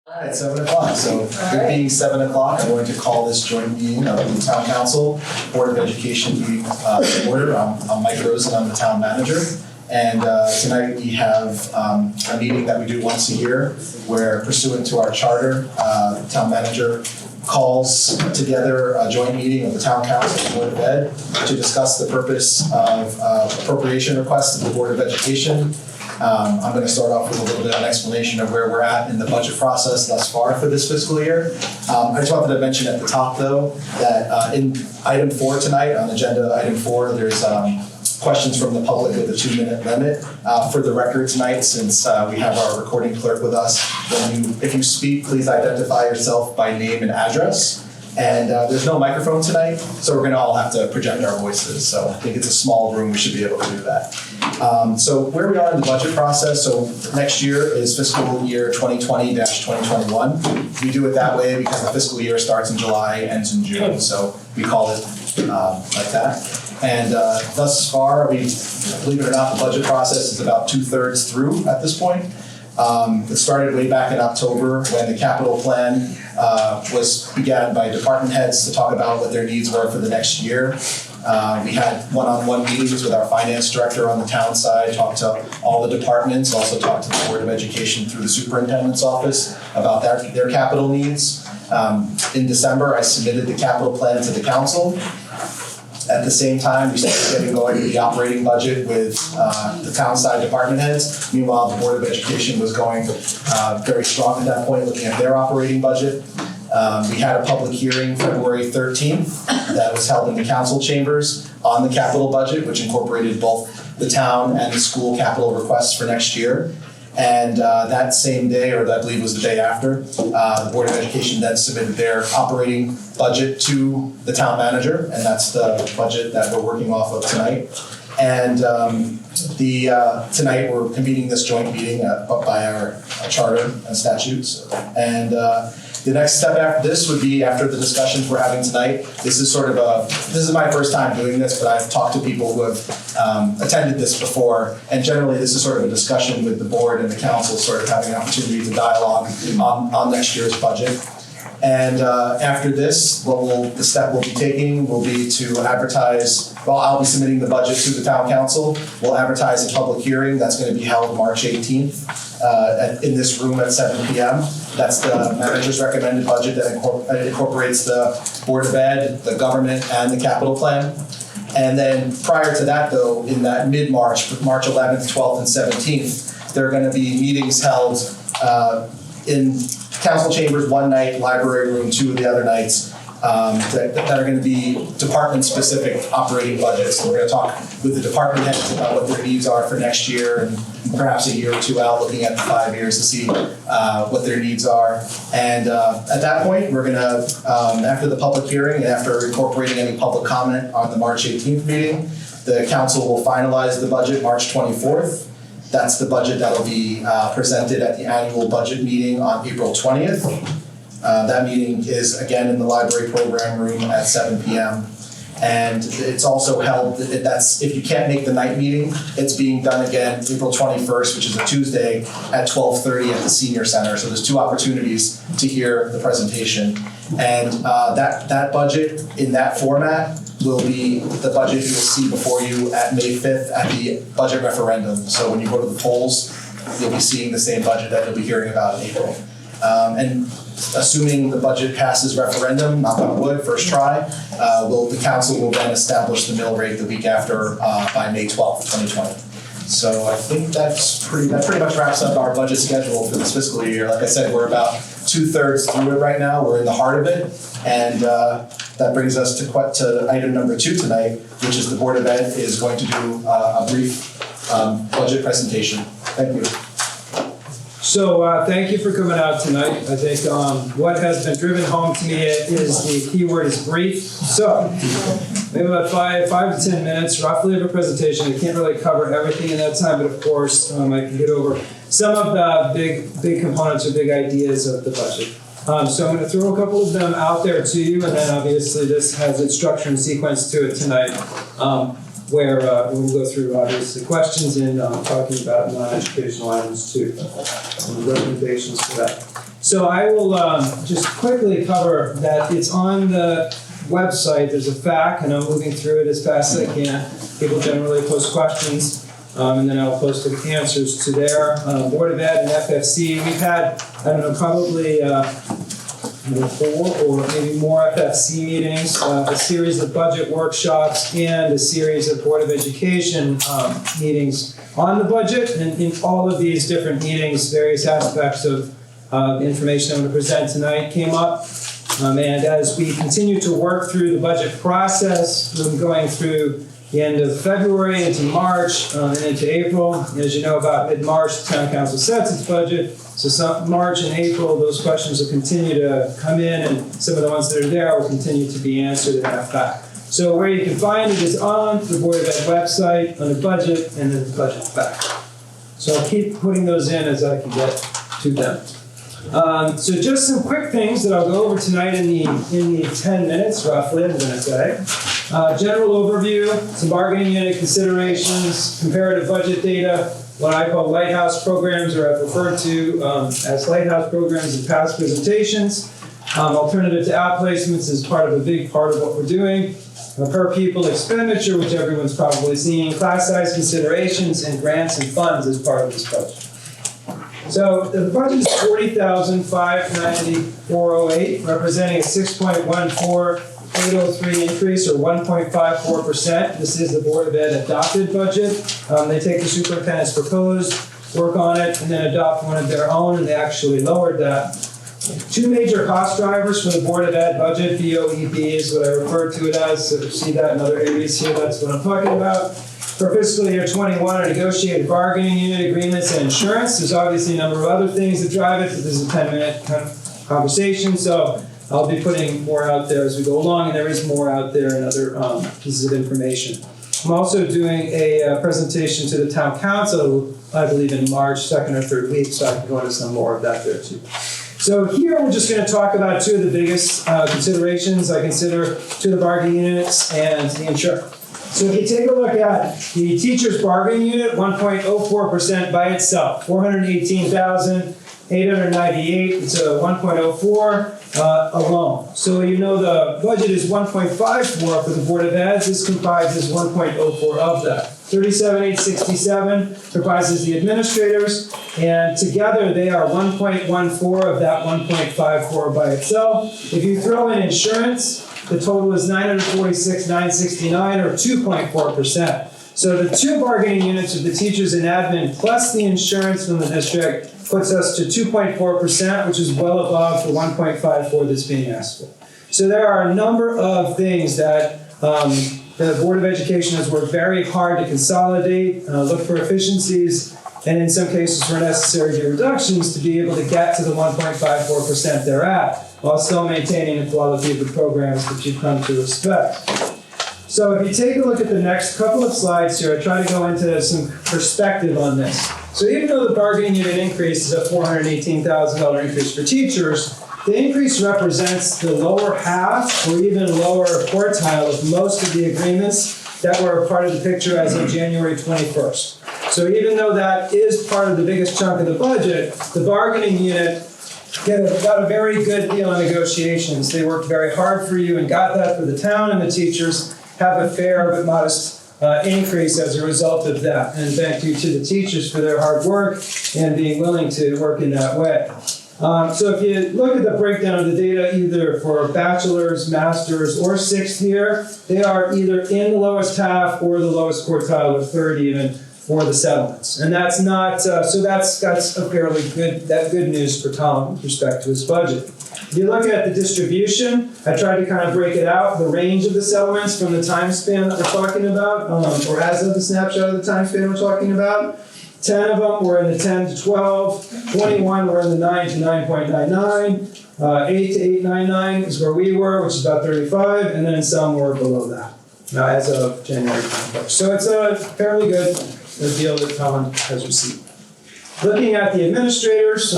All right, 7 o'clock. So it being 7 o'clock, I'm going to call this joint meeting of the Town Council, Board of Education meeting to order. I'm Mike Rosen, I'm the Town Manager. And tonight we have a meeting that we do once a year where, pursuant to our charter, the Town Manager calls together a joint meeting of the Town Council and Board of Ed to discuss the purpose of appropriation requests of the Board of Education. I'm going to start off with a little bit of an explanation of where we're at in the budget process thus far for this fiscal year. I just wanted to mention at the top, though, that in item 4 tonight, on agenda item 4, there's questions from the public with a 2-minute limit. For the record tonight, since we have our recording clerk with us, if you speak, please identify yourself by name and address. And there's no microphone tonight, so we're going to all have to project our voices. So I think it's a small room, we should be able to do that. So where we are in the budget process, so next year is fiscal year 2020-2021. We do it that way because the fiscal year starts in July, ends in June, so we call it like that. And thus far, believe it or not, the budget process is about 2/3 through at this point. It started way back in October when the capital plan began by department heads to talk about what their needs were for the next year. We had one-on-one meetings with our finance director on the town side, talked to all the departments, also talked to the Board of Education through the superintendent's office about their capital needs. In December, I submitted the capital plan to the council. At the same time, we started getting going with the operating budget with the town side department heads. Meanwhile, the Board of Education was going very strong at that point, looking at their operating budget. We had a public hearing February 13th that was held in the council chambers on the capital budget, which incorporated both the town and the school capital requests for next year. And that same day, or I believe it was the day after, the Board of Education then submitted their operating budget to the town manager, and that's the budget that we're working off of tonight. And tonight we're convening this joint meeting by our charter and statutes. And the next step after this would be, after the discussions we're having tonight, this is my first time doing this, but I've talked to people who have attended this before, and generally this is sort of a discussion with the board and the council, sort of having an opportunity to dialogue on next year's budget. And after this, the step we'll be taking will be to advertise, I'll be submitting the budget to the town council. We'll advertise a public hearing that's going to be held March 18th in this room at 7 p.m. That's the manager's recommended budget that incorporates the Board of Ed, the government, and the capital plan. And then prior to that, though, in that mid-March, March 11th, 12th, and 17th, there are going to be meetings held in council chambers one night, library room 2 of the other nights, that are going to be department-specific operating budgets. So we're going to talk with the department heads about what their needs are for next year, and perhaps a year or two out, looking at the 5 years to see what their needs are. And at that point, we're going to, after the public hearing and after incorporating any public comment on the March 18th meeting, the council will finalize the budget March 24th. That's the budget that'll be presented at the annual budget meeting on April 20th. That meeting is again in the library program room at 7 p.m. And it's also held, if you can't make the night meeting, it's being done again April 21st, which is a Tuesday, at 12:30 at the Senior Center. So there's 2 opportunities to hear the presentation. And that budget in that format will be the budget you'll see before you at May 5th at the budget referendum. So when you go to the polls, you'll be seeing the same budget that you'll be hearing about in April. And assuming the budget passes referendum, knock on wood, first try, the council will then establish the mill rate the week after by May 12th, 2020. So I think that pretty much wraps up our budget schedule for this fiscal year. Like I said, we're about 2/3 through it right now. We're in the heart of it. And that brings us to item number 2 tonight, which is the Board of Ed is going to do a brief budget presentation. Thank you. So thank you for coming out tonight. I think what has been driven home to me is the keyword is brief. So we have about 5 to 10 minutes roughly of a presentation. I can't really cover everything in that time, but of course I can get over some of the big components or big ideas of the budget. So I'm going to throw a couple of them out there to you, and then obviously this has its structure and sequence to it tonight. Where we'll go through obviously questions and talking about non-educational items too, and recommendations for that. So I will just quickly cover that it's on the website. There's a FAQ, and I'm moving through it as fast as I can. People generally post questions, and then I'll post the answers to their Board of Ed and FFC. We've had, I don't know, probably 4 or maybe more FFC meetings, a series of budget workshops, and a series of Board of Education meetings on the budget. And in all of these different meetings, various aspects of information I'm going to present tonight came up. And as we continue to work through the budget process, we're going through the end of February into March and into April. As you know, about mid-March, the Town Council sets its budget. So March and April, those questions will continue to come in, and some of the ones that are there will continue to be answered in that fact. So where you can find it is on the Board of Ed website, on the budget, and then the budget fact. So I'll keep putting those in as I can get to them. So just some quick things that I'll go over tonight in the 10 minutes, roughly, I'm going to say. General overview, some bargaining unit considerations, comparative budget data, what I call lighthouse programs, or I've referred to as lighthouse programs in past presentations. Alternative to outplacements is part of a big part of what we're doing. Per pupil expenditure, which everyone's probably seen, class size considerations, and grants and funds as part of this budget. So the budget is $40,594.08, representing a 6.14803 increase, or 1.54%. This is the Board of Ed adopted budget. They take the superintendent's proposed, work on it, and then adopt one of their own, and they actually lowered that. 2 major cost drivers for the Board of Ed budget. BOEB is what I refer to it as. So you see that in other areas here, that's what I'm talking about. For fiscal year 21, are negotiated bargaining unit agreements and insurance. There's obviously a number of other things that drive it, but this is a 10-minute kind of conversation, so I'll be putting more out there as we go along, and there is more out there in other pieces of information. I'm also doing a presentation to the Town Council, I believe in March, 2nd or 3rd week, so I can go into some more of that there too. So here we're just going to talk about 2 of the biggest considerations I consider, 2 of the bargaining units and the insurance. So if you take a look at the teacher's bargaining unit, 1.04% by itself, $418,898, it's a 1.04 alone. So you know the budget is 1.54 for the Board of Ed. This comprises 1.04 of that. 37,867 comprises the administrators, and together they are 1.14 of that 1.54 by itself. If you throw in insurance, the total is $946,969, or 2.4%. So the 2 bargaining units of the teachers and admin plus the insurance from the district puts us to 2.4%, which is well above the 1.54 that's being asked for. So there are a number of things that the Board of Education has worked very hard to consolidate, look for efficiencies, and in some cases for necessary reductions to be able to get to the 1.54% they're at, while still maintaining the quality of the programs that you've come to expect. So if you take a look at the next couple of slides here, I try to go into some perspective on this. So even though the bargaining unit increase is a $418,000 increase for teachers, the increase represents the lower half or even lower quartile of most of the agreements that were a part of the picture as of January 21st. So even though that is part of the biggest chunk of the budget, the bargaining unit got a very good deal on negotiations. They worked very hard for you and got that for the town, and the teachers have a fair but modest increase as a result of that. And thank you to the teachers for their hard work and being willing to work in that way. So if you look at the breakdown of the data, either for bachelor's, master's, or 6th year, they are either in the lowest half or the lowest quartile, or 3rd even, for the settlements. And that's not, so that's a fairly good news for Tom with respect to his budget. If you look at the distribution, I tried to kind of break it out, the range of the settlements from the time span that we're talking about, or as of the snapshot of the time span we're talking about. 10 of them were in the 10 to 12, 21 were in the 9 to 9.99, 8 to 8.99 is where we were, which is about 35, and then some were below that, as of January 21st. So it's a fairly good deal that Tolland has received. Looking at the administrators,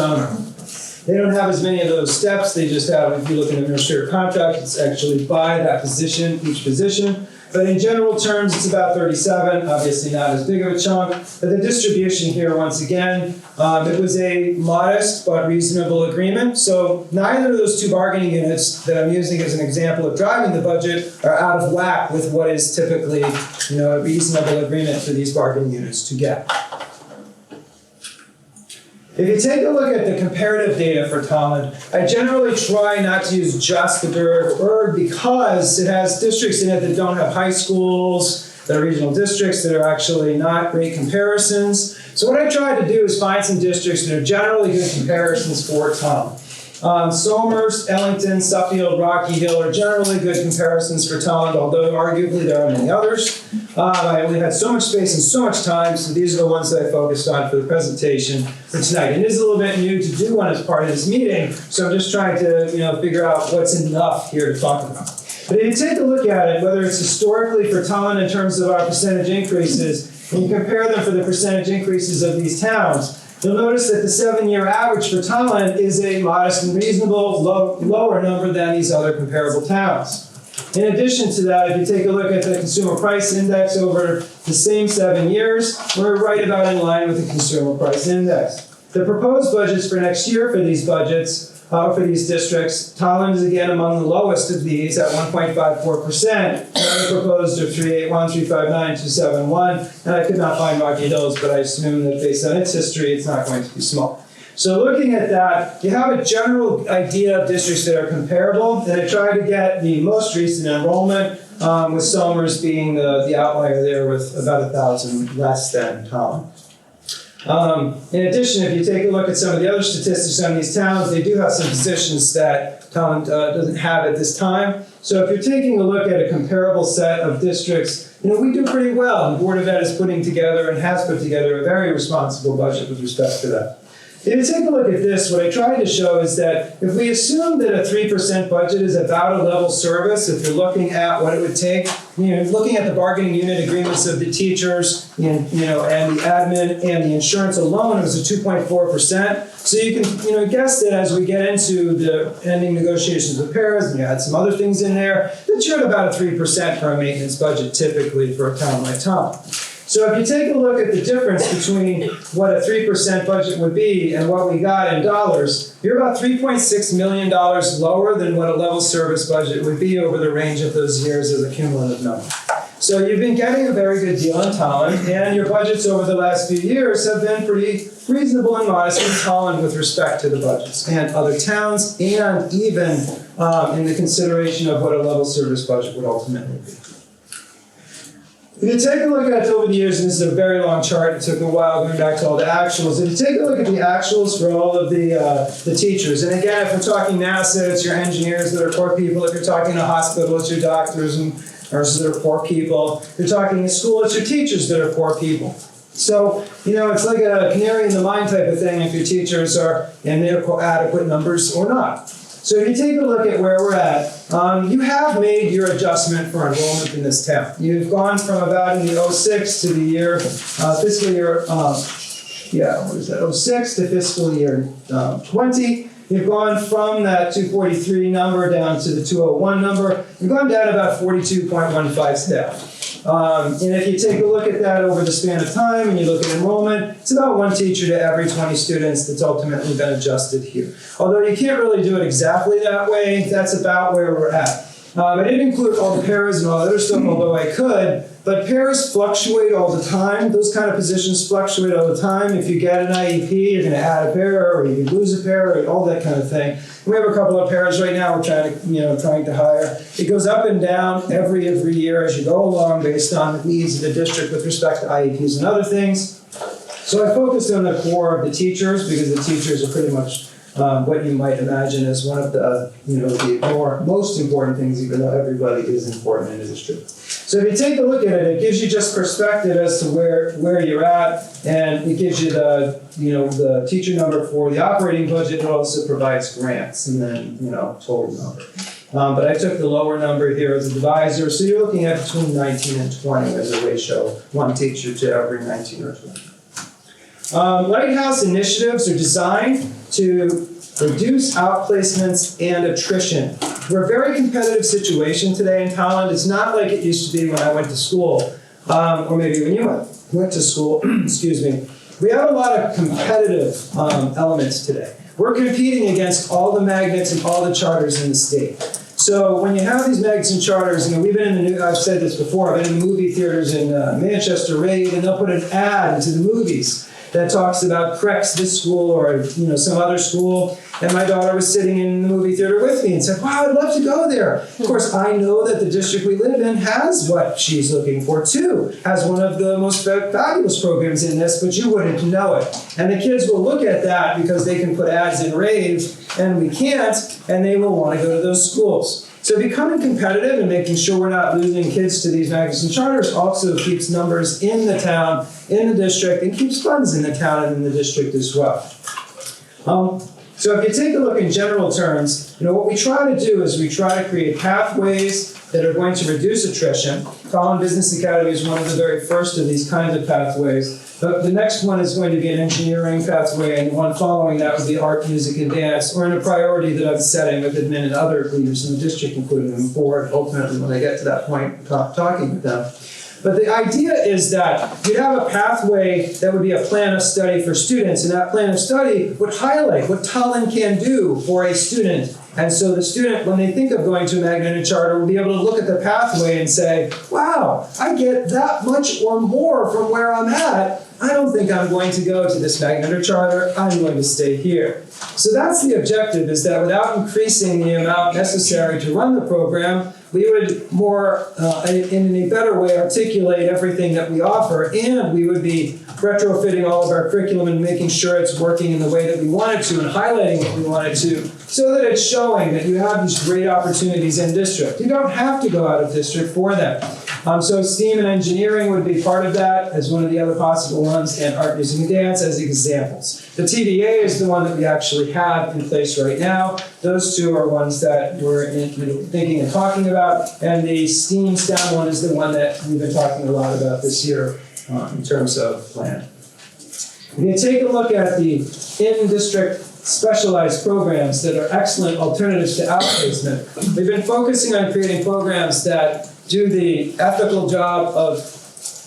they don't have as many of those steps. They just have, if you look at an administrator contract, it's actually by that position, each position. but in general terms, it's about 37, obviously not as big of a chunk. But the distribution here, once again, it was a modest but reasonable agreement. So neither of those two bargaining units that I'm using as an example of driving the budget are out of whack with what is typically, a reasonable agreement for these bargaining units to get. If you take a look at the comparative data for Tolland, I generally try not to use just the Berg because it has districts in it that don't have high schools, that are regional districts that are actually not great comparisons. So what I try to do is find some districts that are generally good comparisons for Tolland. Somers, Ellington, Suffield, Rocky Hill are generally good comparisons for Tolland, although arguably there are many others. I only had so much space and so much time, so these are the ones that I focused on for the presentation for tonight. And it is a little bit new to do one as part of this meeting, so I'm just trying to figure out what's enough here to talk about. But if you take a look at it, whether it's historically for Tolland in terms of our percentage increases, and you compare them for the percentage increases of these towns, you'll notice that the 7-year average for Tolland is a modest and reasonable lower number than these other comparable towns. In addition to that, if you take a look at the consumer price index over the same 7 years, we're right about in line with the consumer price index. The proposed budgets for next year for these districts, Tolland is again among the lowest of these at 1.54%. The proposed are 381, 359, 271, and I could not find Rocky Hills, but I assume that based on its history, it's not going to be small. So looking at that, you have a general idea of districts that are comparable, and I tried to get the most recent enrollment, with Somers being the outlier there with about 1,000 less than Tolland. In addition, if you take a look at some of the other statistics on these towns, they do have some positions that Tolland doesn't have at this time. So if you're taking a look at a comparable set of districts, we do pretty well. The Board of Ed is putting together and has put together a very responsible budget with respect to that. If you take a look at this, what I tried to show is that if we assume that a 3% budget is about a level service, if you're looking at what it would take, looking at the bargaining unit agreements of the teachers, and the admin and the insurance alone, it was a 2.4%. So you can, guess that as we get into the ending negotiations with paras, and you had some other things in there, that you're at about a 3% for a maintenance budget typically for a town like Tolland. So if you take a look at the difference between what a 3% budget would be and what we got in dollars, you're about $3.6 million lower than what a level service budget would be over the range of those years as a cumulative number. So you've been getting a very good deal in Tolland, and your budgets over the last few years have been pretty reasonable and modest in Tolland with respect to the budgets and other towns, and even in the consideration of what a level service budget would ultimately be. If you take a look at it over the years, and this is a very long chart, it took a while going back to all the actuals. If you take a look at the actuals for all of the teachers, and again, if we're talking NASA, it's your engineers that are poor people. If you're talking a hospital, it's your doctors and nurses that are poor people. If you're talking a school, it's your teachers that are poor people. So, it's like a canary in the mine type of thing if your teachers are in their adequate numbers or not. So if you take a look at where we're at, you have made your adjustment for enrollment in this town. You've gone from about in the 06 to the year, fiscal year, 06 to fiscal year 20. You've gone from that 243 number down to the 201 number. You've gone down about 42.15 staff. And if you take a look at that over the span of time and you look at enrollment, it's about 1 teacher to every 20 students that's ultimately been adjusted here. Although you can't really do it exactly that way, that's about where we're at. I didn't include all the paras and all the other stuff, although I could, but paras fluctuate all the time. Those kind of positions fluctuate all the time. If you get an IEP, you're going to add a para, or you can lose a para, all that kind of thing. We have a couple of paras right now we're trying to hire. It goes up and down every year as you go along based on the needs of the district with respect to IEPs and other things. So I focused on the core of the teachers because the teachers are pretty much what you might imagine as one of the most important things, even though everybody is important in the district. So if you take a look at it, it gives you just perspective as to where you're at, and it gives you the teacher number for the operating budget. It also provides grants and then total number. But I took the lower number here as a divisor, so you're looking at between 19 and 20 as a ratio, 1 teacher to every 19 or 20. Lighthouse initiatives are designed to reduce outplacements and attrition we're a very competitive situation today in Tolland. It's not like it used to be when I went to school, or maybe when you went to school, excuse me. We have a lot of competitive elements today. We're competing against all the magnets and all the charters in the state. So when you have these magnets and charters, we've been in the I've said this before, I've been in the movie theaters in Manchester, Raid, and they'll put an ad into the movies that talks about Prex, this school, or some other school. And my daughter was sitting in the movie theater with me and said, wow, I'd love to go there. Of course, I know that the district we live in has what she's looking for too, has one of the most fabulous programs in this, but you wouldn't know it. And the kids will look at that because they can put ads in Rave and we can't, and they will want to go to those schools. So becoming competitive and making sure we're not losing kids to these magnets and charters also keeps numbers in the town, in the district, and keeps funds in the town and in the district as well. So if you take a look in general terms, what we try to do is we try to create pathways that are going to reduce attrition. Tolland Business Academy is one of the very first of these kinds of pathways. But the next one is going to be an engineering pathway, and the one following that would be art, music, and dance, or in a priority that I'm setting with admin and other leaders in the district, including the board, ultimately when I get to that point, talking with them. But the idea is that you'd have a pathway that would be a plan of study for students, and that plan of study would highlight what Tolland can do for a student. And so the student, when they think of going to a magnet and charter, will be able to look at the pathway and say, wow, I get that much or more from where I'm at. I don't think I'm going to go to this magnet or charter. I'm going to stay here. So that's the objective, is that without increasing the amount necessary to run the program, we would more, in a better way, articulate everything that we offer, and we would be retrofitting all of our curriculum and making sure it's working in the way that we want it to and highlighting what we want it to, so that it's showing that you have these great opportunities in district. You don't have to go out of district for that. So STEAM and engineering would be part of that as one of the other possible ones, and art, music, and dance as examples. The TDA is the one that we actually have in place right now. Those two are ones that we're thinking and talking about, and the STEAM STEM one is the one that we've been talking a lot about this year in terms of plan. If you take a look at the in-district specialized programs that are excellent alternatives to outplacement, we've been focusing on creating programs that do the ethical job of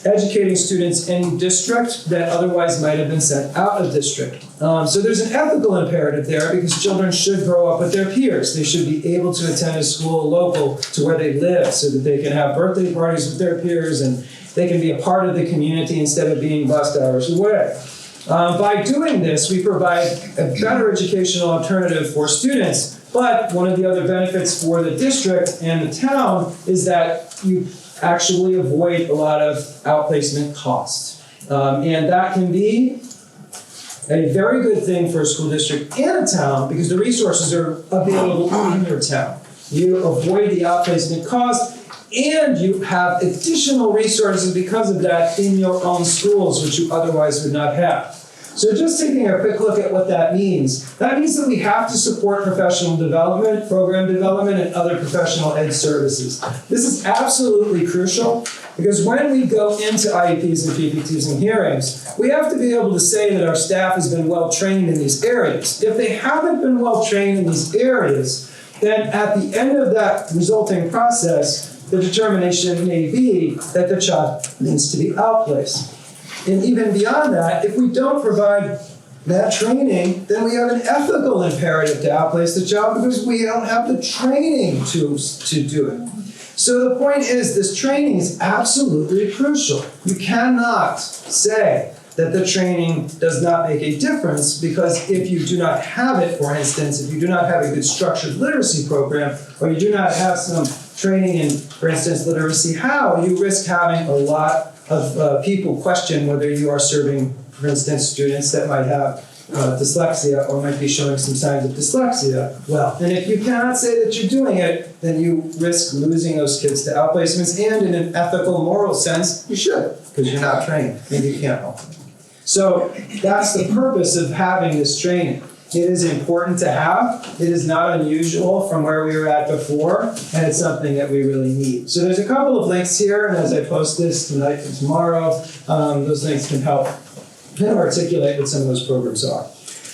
educating students in district that otherwise might have been sent out of district. So there's an ethical imperative there, because children should grow up with their peers. They should be able to attend a school local to where they live, so that they can have birthday parties with their peers and they can be a part of the community instead of being bused hours away. By doing this, we provide a better educational alternative for students. But one of the other benefits for the district and the town is that you actually avoid a lot of outplacement costs. And that can be a very good thing for a school district and a town, because the resources are available in your town. You avoid the outplacement cost, and you have additional resources because of that in your own schools, which you otherwise would not have. So just taking a quick look at what that means that we have to support professional development, program development, and other professional ed services. This is absolutely crucial, because when we go into IEPs and PPTs and hearings, we have to be able to say that our staff has been well trained in these areas. If they haven't been well trained in these areas, then at the end of that resulting process, the determination may be that the child needs to be outplaced. And even beyond that, if we don't provide that training, then we have an ethical imperative to outplace the child, because we don't have the training to do it. So the point is, this training is absolutely crucial. You cannot say that the training does not make a difference, because if you do not have it, for instance, if you do not have a good structured literacy program, or you do not have some training in, for instance, literacy how, you risk having a lot of people question whether you are serving, for instance, students that might have dyslexia or might be showing some signs of dyslexia well. And if you cannot say that you're doing it, then you risk losing those kids to outplacements, and in an ethical, moral sense, you should, because you're not trained. Maybe you can't help them. So that's the purpose of having this training. It is important to have. It is not unusual from where we were at before, and it's something that we really need. So there's a couple of links here, and as I post this tonight and tomorrow, those links can help kind of articulate what some of those programs are.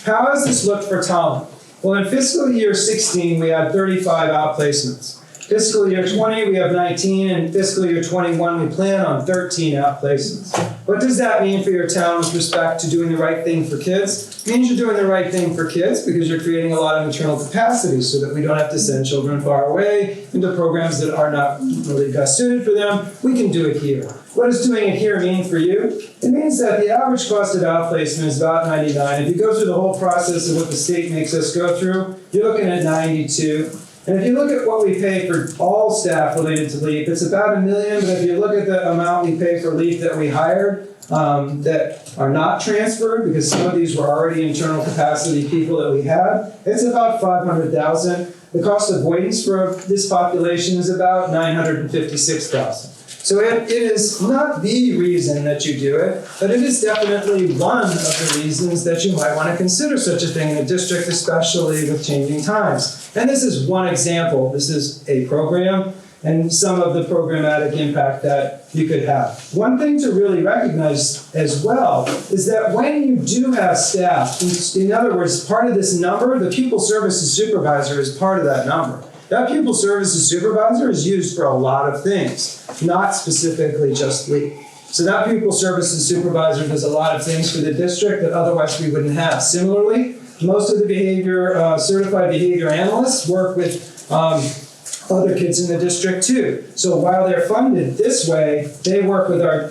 How has this looked for Tolland? Well, in fiscal year 16, we had 35 outplacements. Fiscal year 20, we have 19, and fiscal year 21, we plan on 13 outplacements. What does that mean for your town with respect to doing the right thing for kids? It means you're doing the right thing for kids because you're creating a lot of internal capacity so that we don't have to send children far away into programs that are not really best suited for them. We can do it here. What does doing it here mean for you? It means that the average cost of outplacement is about 99. If you go through the whole process of what the state makes us go through, you're looking at 92. And if you look at what we pay for all staff related to LEAP, it's about $1 million, but if you look at the amount we pay for LEAP that we hired, that are not transferred, because some of these were already internal capacity people that we had, it's about $500,000. The cost avoidance for this population is about $956,000. So it is not the reason that you do it, but it is definitely one of the reasons that you might want to consider such a thing in a district, especially with changing times. And this is one example. This is a program and some of the programmatic impact that you could have. One thing to really recognize as well is that when you do have staff, in other words, part of this number, the pupil services supervisor is part of that number. That pupil services supervisor is used for a lot of things, not specifically just LEAP. So that pupil services supervisor does a lot of things for the district that otherwise we wouldn't have. Similarly, most of the certified behavior analysts work with other kids in the district too. So while they're funded this way, they work with our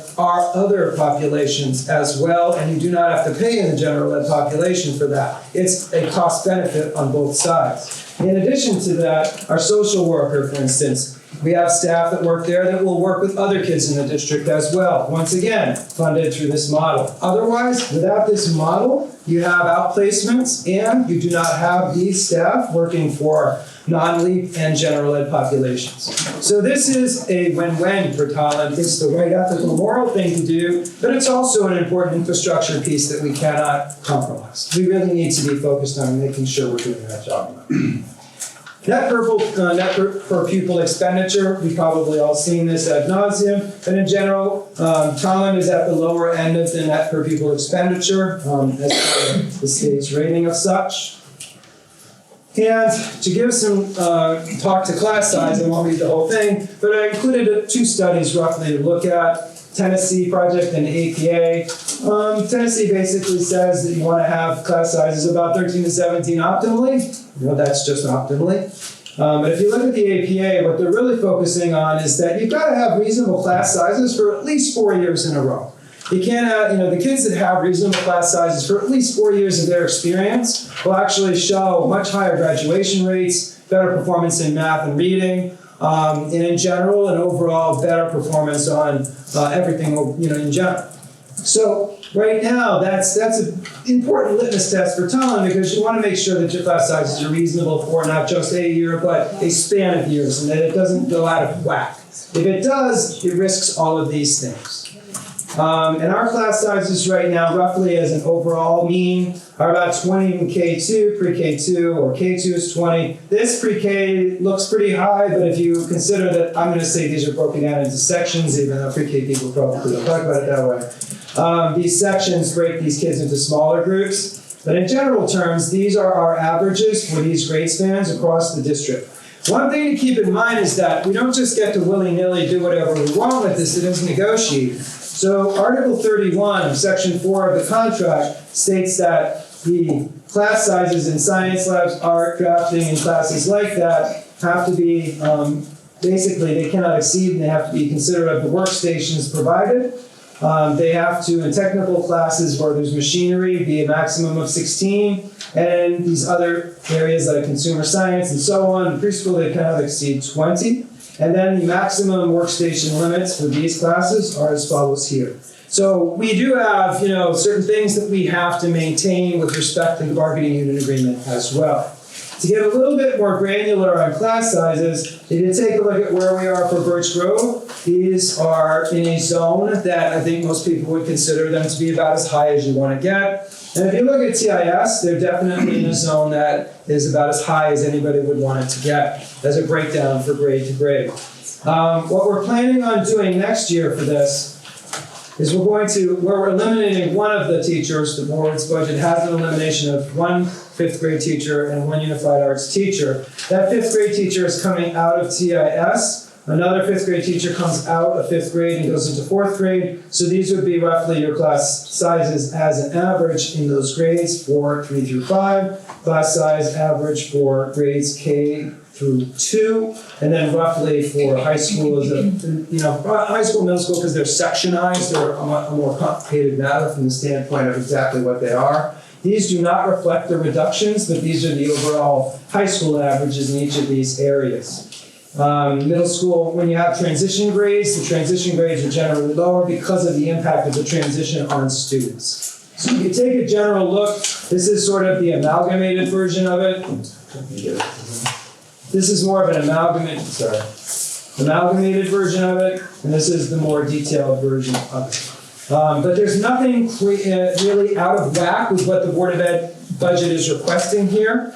other populations as well, and you do not have to pay in the general ed population for that. It's a cost benefit on both sides. In addition to that, our social worker, for instance, we have staff that work there that will work with other kids in the district as well. Once again, funded through this model. Otherwise, without this model, you have outplacements and you do not have these staff working for non-LEAP and general ed populations. So this is a win-win for Tolland. It's the right ethical moral thing to do, but it's also an important infrastructure piece that we cannot compromise. We really need to be focused on making sure we're doing that job. Net per pupil expenditure, we've probably all seen this ad nauseum, but in general, Tolland is at the lower end of the net per pupil expenditure as part of the state's rating of such. And to give some talk to class size, I won't read the whole thing, but I included 2 studies roughly to look at. Tennessee project and APA. Tennessee basically says that you want to have class sizes about 13 to 17 optimally. You know, that's just optimally. But if you look at the APA, what they're really focusing on is that you've got to have reasonable class sizes for at least 4 years in a row. You can't have, the kids that have reasonable class sizes for at least 4 years of their experience will actually show much higher graduation rates, better performance in math and reading, and in general, an overall better performance on everything, in general. So right now, that's an important litmus test for Tolland because you want to make sure that your class sizes are reasonable for not just a year, but a span of years, and that it doesn't go out of whack. If it does, it risks all of these things. And our class sizes right now, roughly as an overall mean, are about 20 in K2, pre-K2, or K2 is 20. This pre-K looks pretty high, but if you consider that, I'm going to say these are broken down into sections, even though pre-K people probably don't talk about it that way. These sections break these kids into smaller groups, but in general terms, these are our averages for these grade spans across the district. One thing to keep in mind is that we don't just get to willy-nilly do whatever we want with this, it is negotiated. So Article 31, Section 4 of the contract states that the class sizes in science labs, art, drafting, and classes like that have to be, basically they cannot exceed and they have to be considerate of the workstations provided. They have to, in technical classes where there's machinery, be a maximum of 16. And these other areas like consumer science and so on, in preschool they cannot exceed 20. And then the maximum workstation limits for these classes are as follows here. So we do have, certain things that we have to maintain with respect to the bargaining unit agreement as well. To get a little bit more granular on class sizes, if you take a look at where we are for Birch Grove, these are in a zone that I think most people would consider them to be about as high as you want to get. And if you look at TIS, they're definitely in a zone that is about as high as anybody would want it to get as a breakdown for grade to grade. What we're planning on doing next year for this is we're eliminating one of the teachers. The board's budget has an elimination of one fifth grade teacher and one unified arts teacher. That fifth grade teacher is coming out of TIS. Another fifth grade teacher comes out of fifth grade and goes into fourth grade. So these would be roughly your class sizes as an average in those grades for 3 through 5. Class size average for grades K through 2, and then roughly for high school is high school, middle school, because they're sectionized, they're a more complicated matter from the standpoint of exactly what they are. These do not reflect the reductions, but these are the overall high school averages in each of these areas. Middle school, when you have transition grades, the transition grades are generally lower because of the impact of the transition on students. So if you take a general look, this is sort of the amalgamated version of it. This is more of an amalgamated version of it, and this is the more detailed version of it. But there's nothing really out of whack with what the Board of Ed budget is requesting here.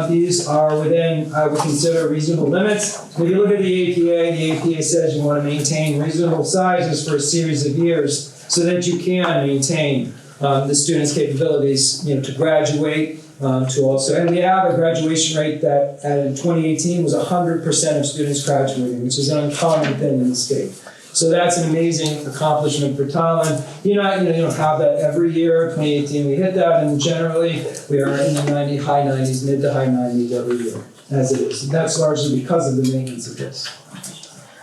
These are within, I would consider, reasonable limits. If you look at the APA says you want to maintain reasonable sizes for a series of years so that you can maintain the students' capabilities, to graduate, to also, and we have a graduation rate that in 2018 was 100% of students graduating, which is an uncommon thing in the state. So that's an amazing accomplishment for Tolland. You don't have that every year. 2018 we hit that, and generally we are in the high 90s, mid to high 90s every year, as it is. And that's largely because of the maintenance of this.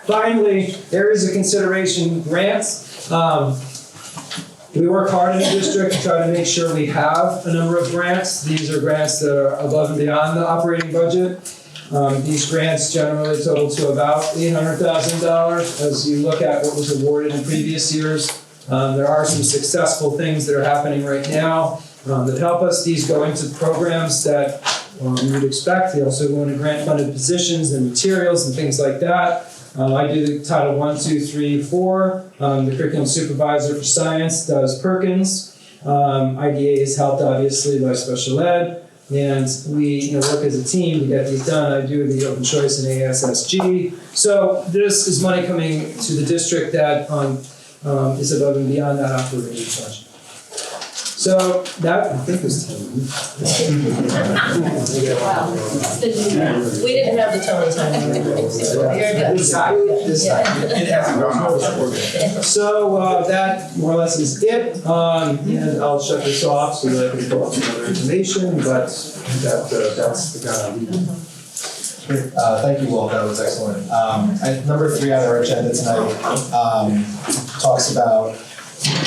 Finally, areas of consideration, grants. We work hard in the district to try to make sure we have a number of grants. These are grants that are above and beyond the operating budget. These grants generally total to about $800,000. As you look at what was awarded in previous years, there are some successful things that are happening right now that help us. These go into programs that you would expect. They also go into grant-funded positions and materials and things like that. I do the Title 1, 2, 3, 4. The curriculum supervisor for science does Perkins. IDA is helped obviously by special ed. And we work as a team to get these done. I do the open choice and ASSG. So this is money coming to the district that is above and beyond that operating budget. So that, I think, was 10 minutes. Wow. We didn't have the tone time. So you're good. This time. It hasn't gone off. We're good. So that more or less is it. And I'll shut this off so that I can pull up some other information, but that's the kind of Great. Thank you, Will. That was excellent. Number 3 on our agenda tonight talks about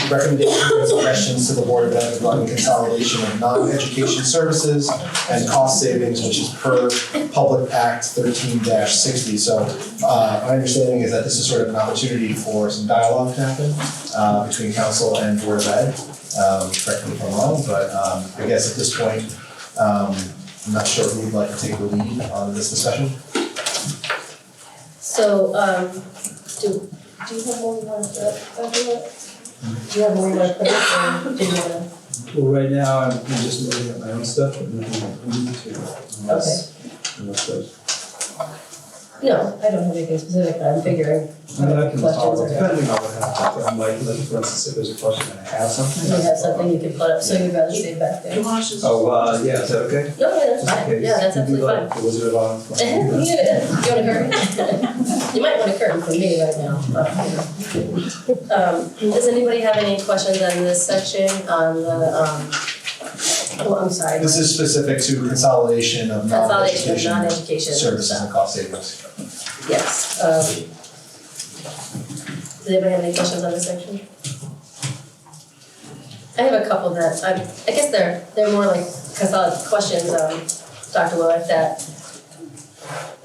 recommendations and suggestions to the Board of Ed regarding consolidation of non-education services and cost savings, which is per Public Act 13-60. So my understanding is that this is sort of an opportunity for some dialogue to happen between council and Board of Ed. Correct me if I'm wrong, but I guess at this point, I'm not sure who would like to take the lead on this discussion. So, do you have more you want to do it? Do you have more you want to put it, or do you want to? Well, right now I'm just looking at my own stuff, but nothing unless those. No, I don't have anything specific, but I'm figuring. I mean, I can talk, Questions or? depending on what happens. I'm like, for instance, if there's a question and I have something. You have something you can put up, so you'd rather stay back there? Oh, yeah, is that okay? No, yeah, that's fine. Okay. Yeah, that's absolutely fine. The Wizard of Oz. Yeah, you want a curtain? You might want a curtain for me right now. Does anybody have any questions on this section on the, oh, I'm sorry. This is specific to consolidation of non-education non-education services stuff. and cost savings. Yes. Does anybody have any questions on this section? I have a couple that I guess they're more like questions, Dr. Willett, that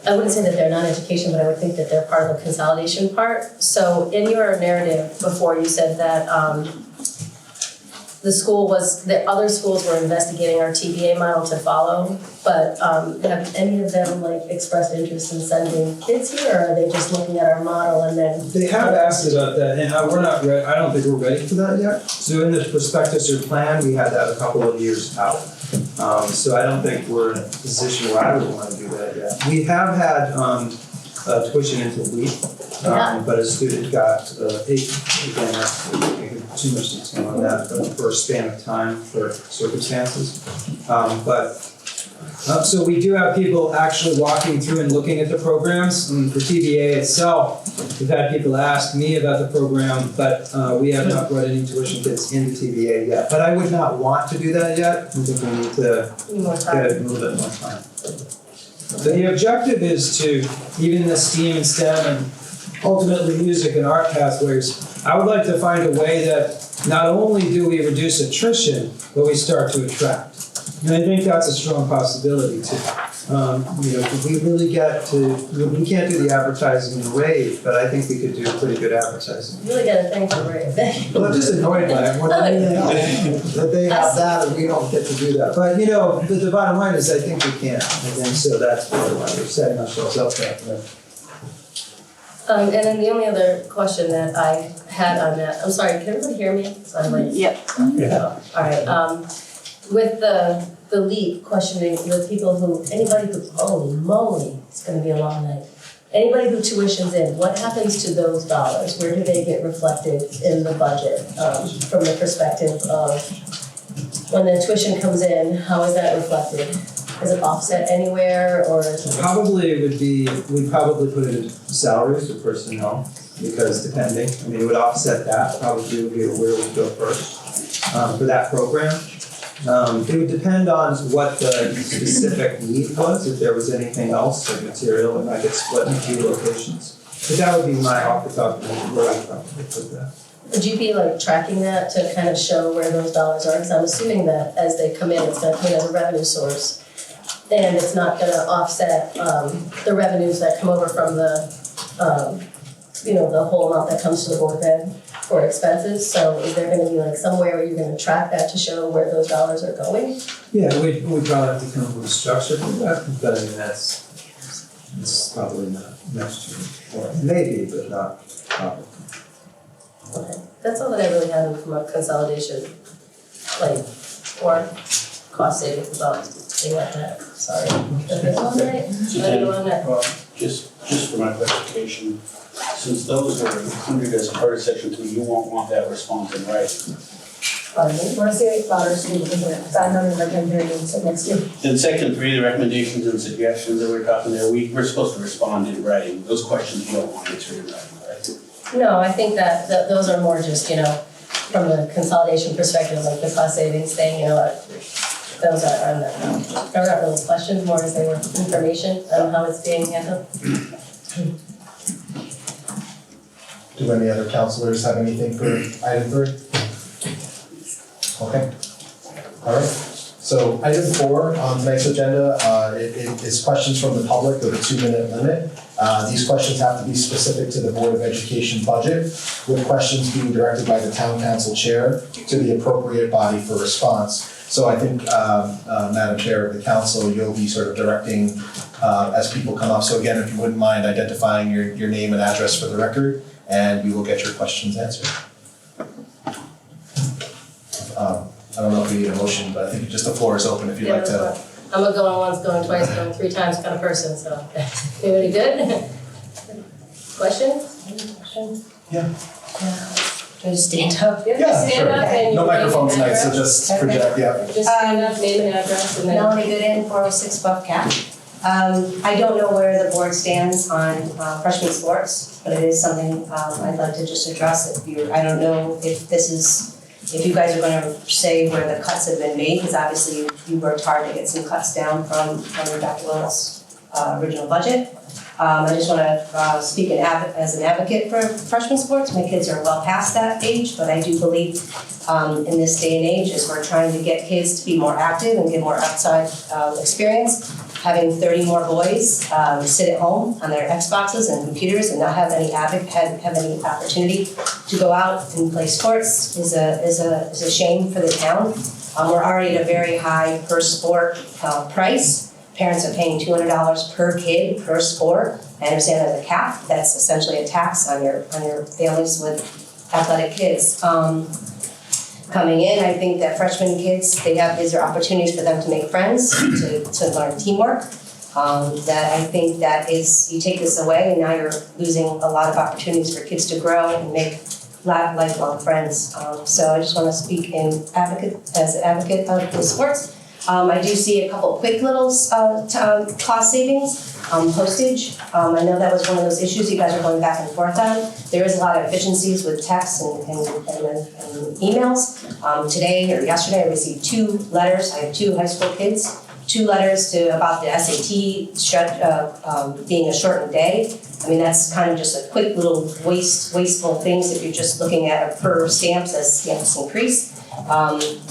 I wouldn't say that they're non-education, but I would think that they're part of the consolidation part. So in your narrative before, you said that the other schools were investigating our TBA model to follow, but have any of them expressed interest in sending kids here, or are they just looking at our model and then? They have asked about that, and we're not ready. I don't think we're ready for that yet. So in the prospectus or plan, we had that a couple of years out. So I don't think we're in a position where I would want to do that yet. We have had tuition into LEAP, But a student got 8, again, that's too much detail on that, but for a span of time for circumstances. So we do have people actually walking through and looking at the programs. And for TBA itself, we've had people ask me about the program, but we have not brought any tuition kids into TBA yet. But I would not want to do that yet. I think we need to get a little bit more time. So the objective is to, even the STEAM and STEM and ultimately music and art pathways, I would like to find a way that not only do we reduce attrition, but we start to attract. And I think that's a strong possibility too. If we really get to, we can't do the advertising in rave, but I think we could do pretty good advertising. You really got to thank the rave. Well, I'm just annoyed by it more than anything else, that they have that and we don't get to do that. But the bottom line is I think we can. I think so that's why we're setting ourselves up there. And then the only other question that I had on that, I'm sorry, can everybody hear me? So I'm like, Yep. oh, all right. With the LEAP questioning the people anybody who, holy moly, it's gonna be a long night. Anybody who tuitions in, what happens to those dollars? Where do they get reflected in the budget? From the perspective of when the tuition comes in, how is that reflected? Is it offset anywhere or? Probably it would be, we'd probably put it in salaries for personnel because depending, it would offset that, probably would be where we go first for that program. It would depend on what the specific need was, if there was anything else, like material, it might get split into geolocations. But that would be my off the top of my head, where I probably put that. Would you be tracking that to kind of show where those dollars are? Because I'm assuming that as they come in, it's going to come in as a revenue source. And it's not going to offset the revenues that come over from the, the whole amount that comes to the Board of Ed for expenses. So is there going to be somewhere where you're going to track that to show where those dollars are going? Yeah, we probably have to come up with a structure for that, but that's probably not next year. Or maybe, but not probably. Okay, that's all that I really had from a consolidation, or cost savings about thing like that. Sorry. Well, just for my clarification, since those are included as part of section 3, you won't want that response in writing. Want to see it louder so we can hear it, because I'm not even going to hear you, so next year. In section 3, the recommendations and suggestions that we're talking there, we're supposed to respond in writing. Those questions you don't want answered in writing, right? No, I think that those are more just, from the consolidation perspective, like the cost savings thing, those are not really questions, more as they were information on how it's being handled. Do any other counselors have anything for item 3? Okay. All right. So item 4 on tonight's agenda is questions from the public with a 2-minute limit. These questions have to be specific to the Board of Education budget, with questions being directed by the town council chair to the appropriate body for response. So I think, Madam Chair of the council, you'll be sort of directing as people come up. So again, if you wouldn't mind identifying your name and address for the record, and we will get your questions answered. I don't know if we need a motion, but I think just the floor is open if you'd like to. I'm a going once, going twice, going 3 times kind of person, so everybody good? Questions? Yeah. Do I just stand up? Yeah, Stand sure. up and No your name microphones and tonight, so address. just project, yeah. Just stand up, name and address, and then. Melanie Gooden, 406 Buff Cap. I don't know where the board stands on freshman sports, but it is something I'd like to just address. I don't know if you guys are going to say where the cuts have been made, because obviously you worked hard to get some cuts down from Dr. Willett's original budget. I just want to speak as an advocate for freshman sports. My kids are well past that age, but I do believe in this day and age, as we're trying to get kids to be more active and get more outside experience, having 30 more boys sit at home on their Xboxes and computers and not have any opportunity to go out and play sports is a shame for the town. We're already at a very high per sport price. Parents are paying $200 per kid per sport. I understand there's a cap. That's essentially a tax on your families with athletic kids. Coming in, I think that freshman kids, these are opportunities for them to make friends, to learn teamwork. that I think that is, you take this away and now you're losing a lot of opportunities for kids to grow and make lifelong friends. So I just want to speak as an advocate of the sports. I do see a couple quick little cost savings. Postage, I know that was one of those issues you guys are going back and forth on. There is a lot of efficiencies with text and emails. Today or yesterday, I received 2 letters. I have 2 high school kids. 2 letters about the SAT being a shortened day. I mean, that's kind of just a quick little wasteful things if you're just looking at a per stamps as stamps increase.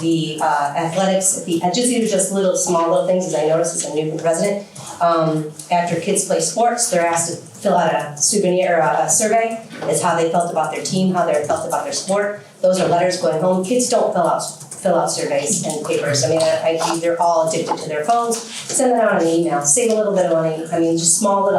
The athletics, these are just small little things as I noticed as a new resident. After kids play sports, they're asked to fill out a survey as how they felt about their team, how they felt about their sport. Those are letters going home. Kids don't fill out surveys and papers. I mean, they're all addicted to their phones. Send them out an email. Save a little bit of money. I mean, just small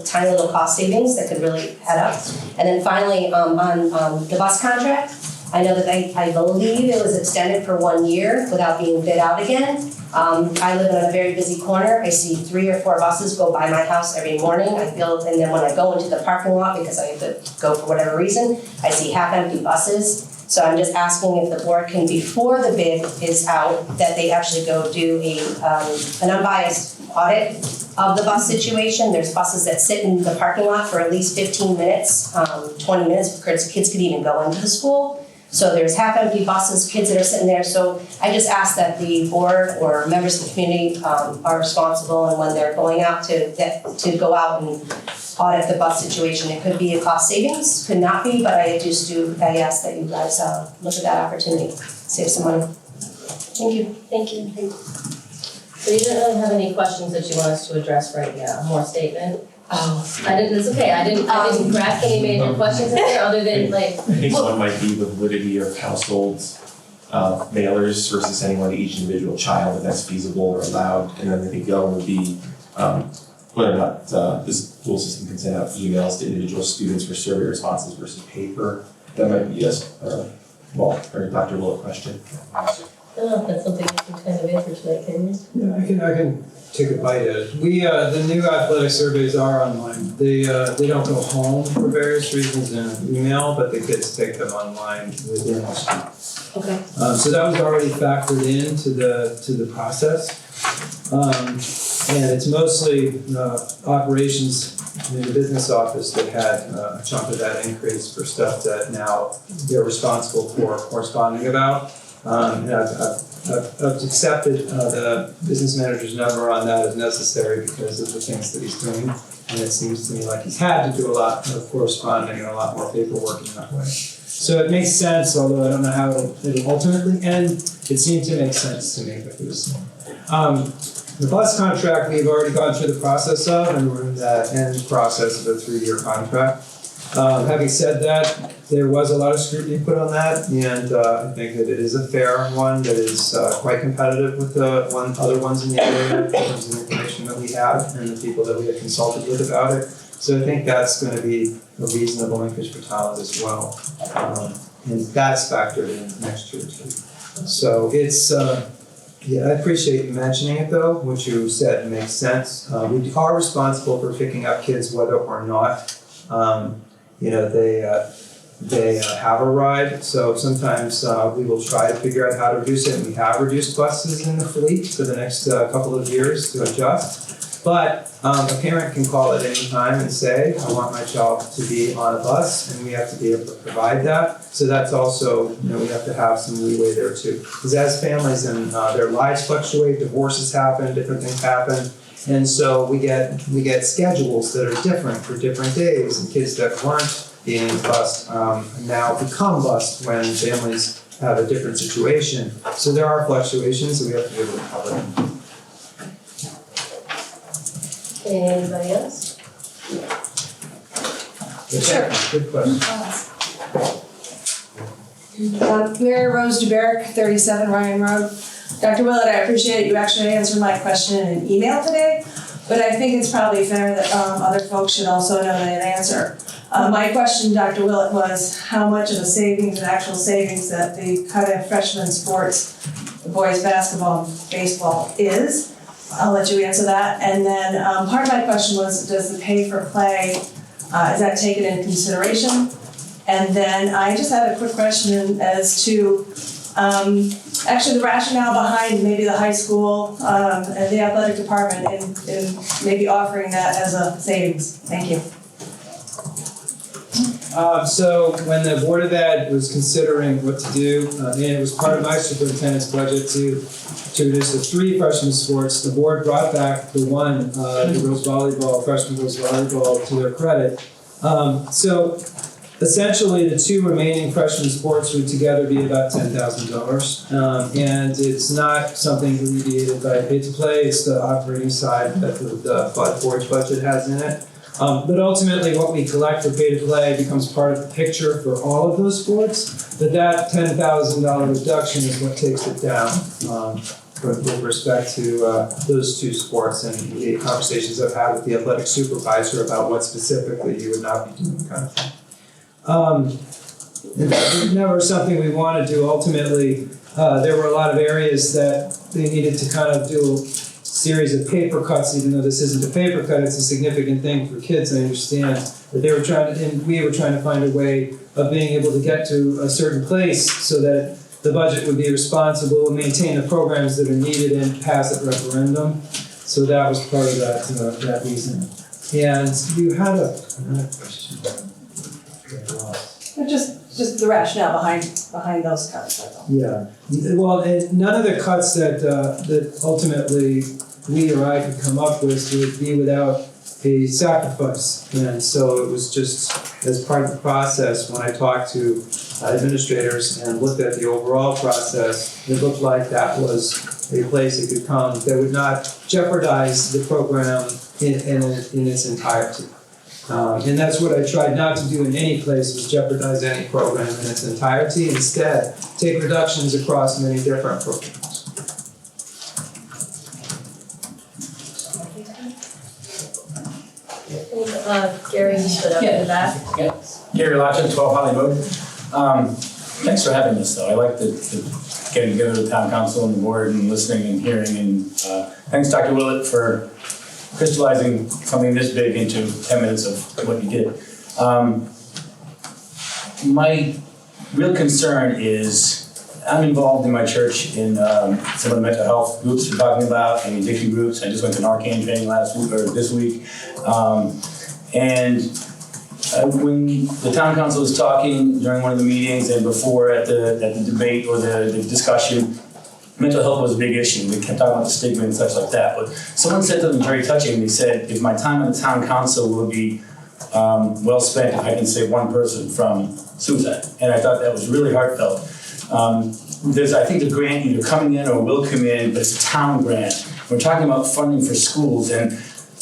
tiny little cost savings that could really add up. And then finally, on the bus contract, I know that I believe it was extended for 1 year without being bid out again. I live in a very busy corner. I see 3 or 4 buses go by my house every morning. And then when I go into the parking lot, because I have to go for whatever reason, I see half-empty buses. So I'm just asking if the board can, before the bid is out, that they actually go do an unbiased audit of the bus situation. There's buses that sit in the parking lot for at least 15 minutes, 20 minutes, because kids could even go into the school. So there's half-empty buses, kids that are sitting there. So I just ask that the board or members of the community are responsible, and when they're going out to go out and audit the bus situation, it could be a cost savings, could not be, but I ask that you guys look at that opportunity, save some money. Thank you. Thank you. So you didn't really have any questions that you want us to address right now, more statement? Oh, it's okay, I didn't grasp any major questions in there other than I think one might be the validity of households, mailers versus sending one to each individual child if that's feasible or allowed. And then I think the other would be whether or not this school system can send out emails to individual students for survey responses versus paper. That might be or Dr. Willett question. I don't know if that's something you can kind of answer tonight, can you? Yeah, I can take a bite at it. The new athletic surveys are online. They don't go home for various reasons in email, but the kids take them online within the school. Okay. So that was already factored into the process. And it's mostly operations in the business office that had a chunk of that increase for stuff that now they're responsible for corresponding about. And I've accepted the business manager's number on that as necessary because of the things that he's doing. And it seems to me like he's had to do a lot of corresponding and a lot more paperwork in that way. So it makes sense, although I don't know how it'll ultimately end. It seemed to make sense to me. The bus contract we've already gone through the process of, and we're in that end process of a 3-year contract. Having said that, there was a lot of scrutiny put on that, and I think that it is a fair one that is quite competitive with the other ones in the area in terms of information that we have and the people that we have consulted with about it. So I think that's going to be a reasonable increase for Tolland as well, and that's factored in next year too. So it's I appreciate you mentioning it though. What you said makes sense. We are responsible for picking up kids whether or not they have a ride. So sometimes we will try to figure out how to reduce it, and we have reduced buses in the fleet for the next couple of years to adjust. But a parent can call at any time and say, I want my child to be on a bus, and we have to be able to provide that. So that's also, we have to have some leeway there too. Because as families and their lives fluctuate, divorces happen, different things happen. And so we get schedules that are different for different days, and kids that weren't being bused now become bused when families have a different situation. So there are fluctuations, and we have to be able to cover them. Anybody else? Sure. Good question. Mary Rose DeBerrick, 37 Ryan Road. Dr. Willett, I appreciate you actually answered my question in an email today, but I think it's probably fair that other folks should also know that answer. My question, Dr. Willett, was how much of a savings, an actual savings, that the cut-in freshman sports, the boys basketball and baseball is. I'll let you answer that. And then part of my question was, does the pay for play, is that taken into consideration? And then I just had a quick question as to actually the rationale behind maybe the high school and the athletic department in maybe offering that as a savings. Thank you. So when the Board of Ed was considering what to do, and it was part of my superintendent's budget to reduce the 3 freshman sports, the board brought back the one, the girls volleyball, freshman girls volleyball, to their credit. So essentially, the 2 remaining freshman sports would together be about $10,000. And it's not something alleviated by pay to play, it's the operating side that the board's budget has in it. But ultimately, what we collect for pay to play becomes part of the picture for all of those sports. But that $10,000 reduction is what takes it down with respect to those 2 sports and the conversations I've had with the athletic supervisor about what specifically you would not be doing, kind of thing. It's never something we want to do. Ultimately, there were a lot of areas that they needed to kind of do series of paper cuts, even though this isn't a paper cut, it's a significant thing for kids, I understand. But they were trying to, and we were trying to find a way of being able to get to a certain place so that the budget would be responsible and maintain the programs that are needed and pass a referendum. So that was part of that reason. And you had another question. Just the rationale behind those cuts, that's all. Yeah, well, none of the cuts that ultimately we or I could come up with would be without a sacrifice. And so it was just as part of the process, when I talked to administrators and looked at the overall process, it looked like that was a place it could come that would not jeopardize the program in its entirety. And that's what I tried not to do in any place, was jeopardize any program in its entirety. Instead, take reductions across many different programs. Gary, you stood up in the back. Yeah. Gary Lodgen, 12 Hollywood. Thanks for having this, though. I like the getting together with town council and the board and listening and hearing. And thanks, Dr. Willett, for crystallizing something this big into 10 minutes of what you did. My real concern is, I'm involved in my church in some of the mental health groups you're talking about, and addiction groups. I just went to Narcan training this week. When the town council was talking during one of the meetings and before at the debate or the discussion, mental health was a big issue. We kept talking about the stigma and such like that. But someone said something very touching. They said, if my time on the town council will be well spent if I can save one person from suicide. And I thought that was really heartfelt. There's, I think, the grant either coming in or will come in, but it's a town grant. We're talking about funding for schools, and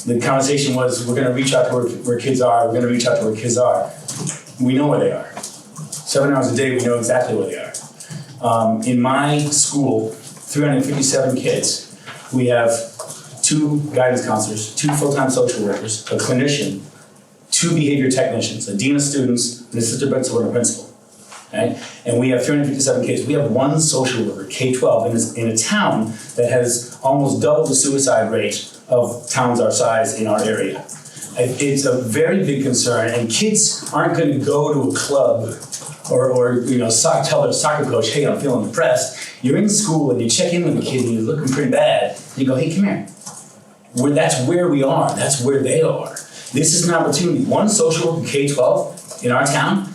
the conversation was, we're going to reach out to where kids are. We're going to reach out to where kids are. We know where they are. 7 hours a day, we know exactly where they are. In my school, 357 kids. We have 2 guidance counselors, 2 full-time social workers, a clinician, 2 behavior technicians, a dean of students, an assistant principal, and a principal. Okay? And we have 357 kids. We have 1 social worker, K-12, in a town that has almost double the suicide rate of towns our size in our area. It's a very big concern, and kids aren't going to go to a club or tell their soccer coach, hey, I'm feeling depressed. You're in school and you check in with a kid and you're looking pretty bad. And you go, hey, come here. That's where we are. That's where they are. This is an opportunity. 1 social worker K-12 in our town,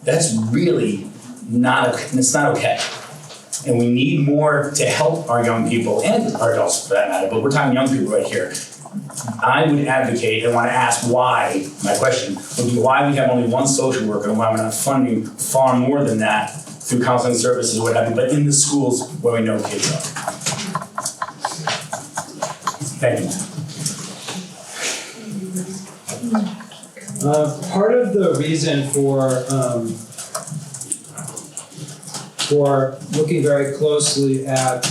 that's really not okay. And we need more to help our young people and our adults for that matter, but we're talking young people right here. I would advocate and want to ask why, my question would be why we have only 1 social worker and why we're not funding far more than that through counseling services or what have you, but in the schools where we know kids are. Thank you. Part of the reason for looking very closely at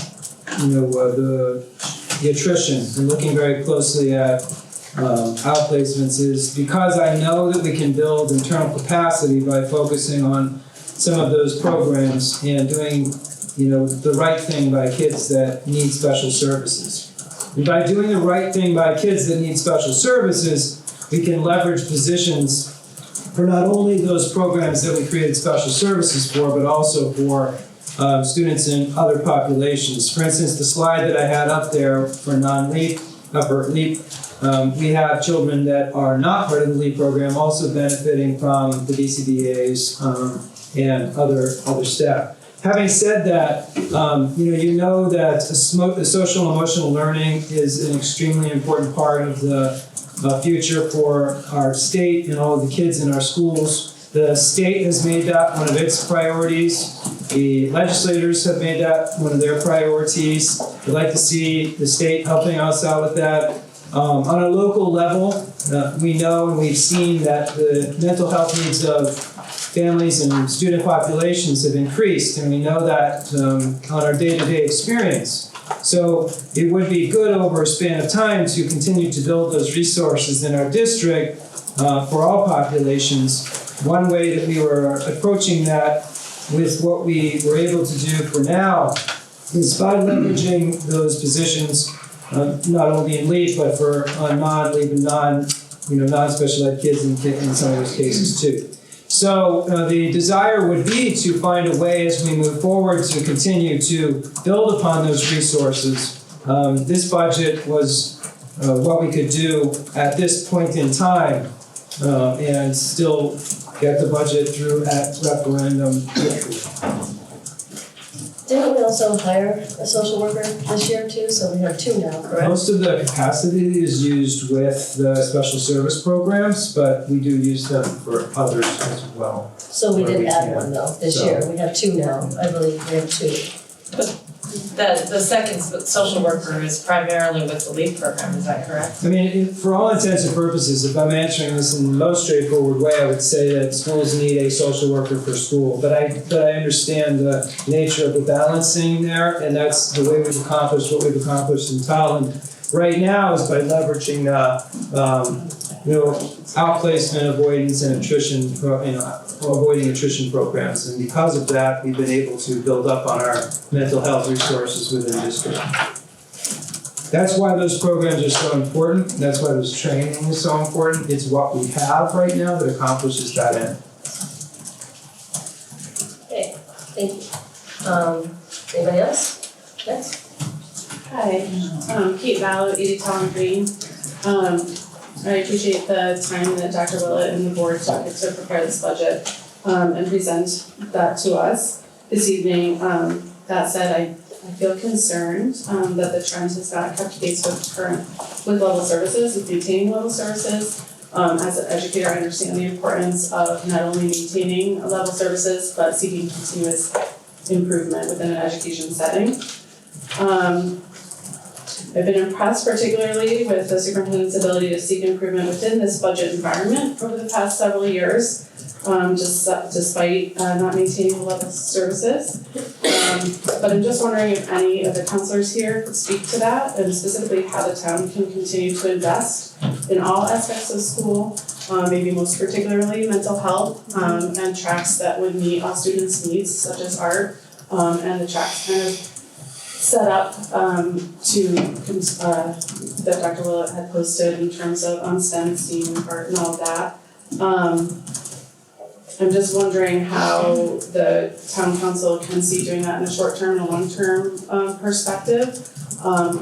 the attrition and looking very closely at outplacements is because I know that we can build internal capacity by focusing on some of those programs and doing the right thing by kids that need special services. And by doing the right thing by kids that need special services, we can leverage positions for not only those programs that we created special services for, but also for students in other populations. For instance, the slide that I had up there for non-LEAP, for LEAP, we have children that are not part of the LEAP program also benefiting from the BCBA's and other staff. Having said that, you know that social and emotional learning is an extremely important part of the future for our state and all of the kids in our schools. The state has made that one of its priorities. The legislators have made that one of their priorities. We'd like to see the state helping us out with that. On a local level, we know and we've seen that the mental health needs of families and student populations have increased, and we know that on our day-to-day experience. So it would be good over a span of time to continue to build those resources in our district for all populations. One way that we were approaching that with what we were able to do for now is by leveraging those positions, not only in LEAP, but for non-LEAP and non-special ed kids in some of those cases too. So the desire would be to find a way as we move forward to continue to build upon those resources. This budget was what we could do at this point in time and still get the budget through at referendum. Didn't we also hire a social worker this year too? So we have 2 now, correct? Most of the capacity is used with the special service programs, but we do use them for others as well. So we did Where we add can. one though this So- year. We have 2 now. I believe we have 2. The second social worker is primarily with the LEAP program, is that correct? I mean, for all intents and purposes, if I'm answering this in the most straightforward way, I would say that schools need a social worker for school. But I understand the nature of the balancing there, and that's the way we've accomplished what we've accomplished in Tolland. Right now is by leveraging outplacement avoidance and attrition, avoiding attrition programs. And because of that, we've been able to build up on our mental health resources within the district. That's why those programs are so important. That's why those training is so important. It's what we have right now that accomplishes that end. Okay, thank you. Anybody else? Next. Hi, Kate Vallow, 80 Tolland Green. I appreciate the time that Dr. Willett and the board took to prepare this budget and present that to us this evening. That said, I feel concerned that the trend has not kept pace with level services, with maintaining level services. As an educator, I understand the importance of not only maintaining level services, but seeking continuous improvement within an education setting. I've been impressed particularly with the superintendent's ability to seek improvement within this budget environment over the past several years, despite not maintaining the level of services. But I'm just wondering if any of the counselors here could speak to that, and specifically how the town can continue to invest in all aspects of school, maybe most particularly mental health, and tracks that would meet all students' needs, such as art, and the tracks kind of set up that Dr. Willett had posted in terms of STEM, STEAM, art, and all of that. I'm just wondering how the town council can see doing that in a short-term and a long-term perspective,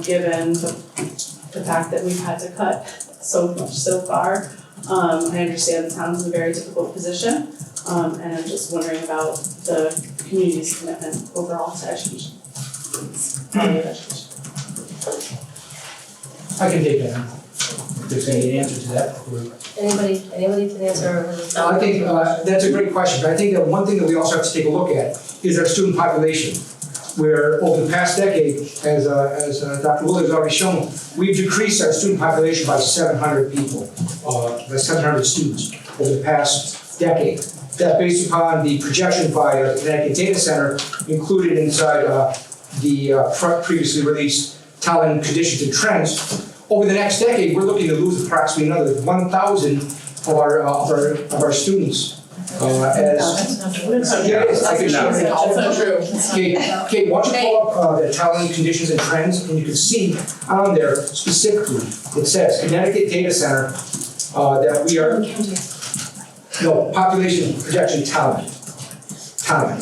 given the fact that we've had to cut so much so far. I understand the town's in a very difficult position, and I'm just wondering about the community's commitment overall to education. I can take that. If there's any answer to that. Anybody can answer? I think that's a great question, but I think that one thing that we also have to take a look at is our student population, where over the past decade, as Dr. Willett has already shown, we've decreased our student population by 700 people, by 700 students over the past decade. That's based upon the projection by the Connecticut Data Center included inside the previously released Tolland Conditions and Trends. Over the next decade, we're looking to lose approximately another 1,000 of our students. Yeah, it is. I can show you. That's not true. Kate, why don't you pull up the Tolland conditions and trends, and you can see on there specifically, it says Connecticut Data Center, that we are, no, population projection Tolland.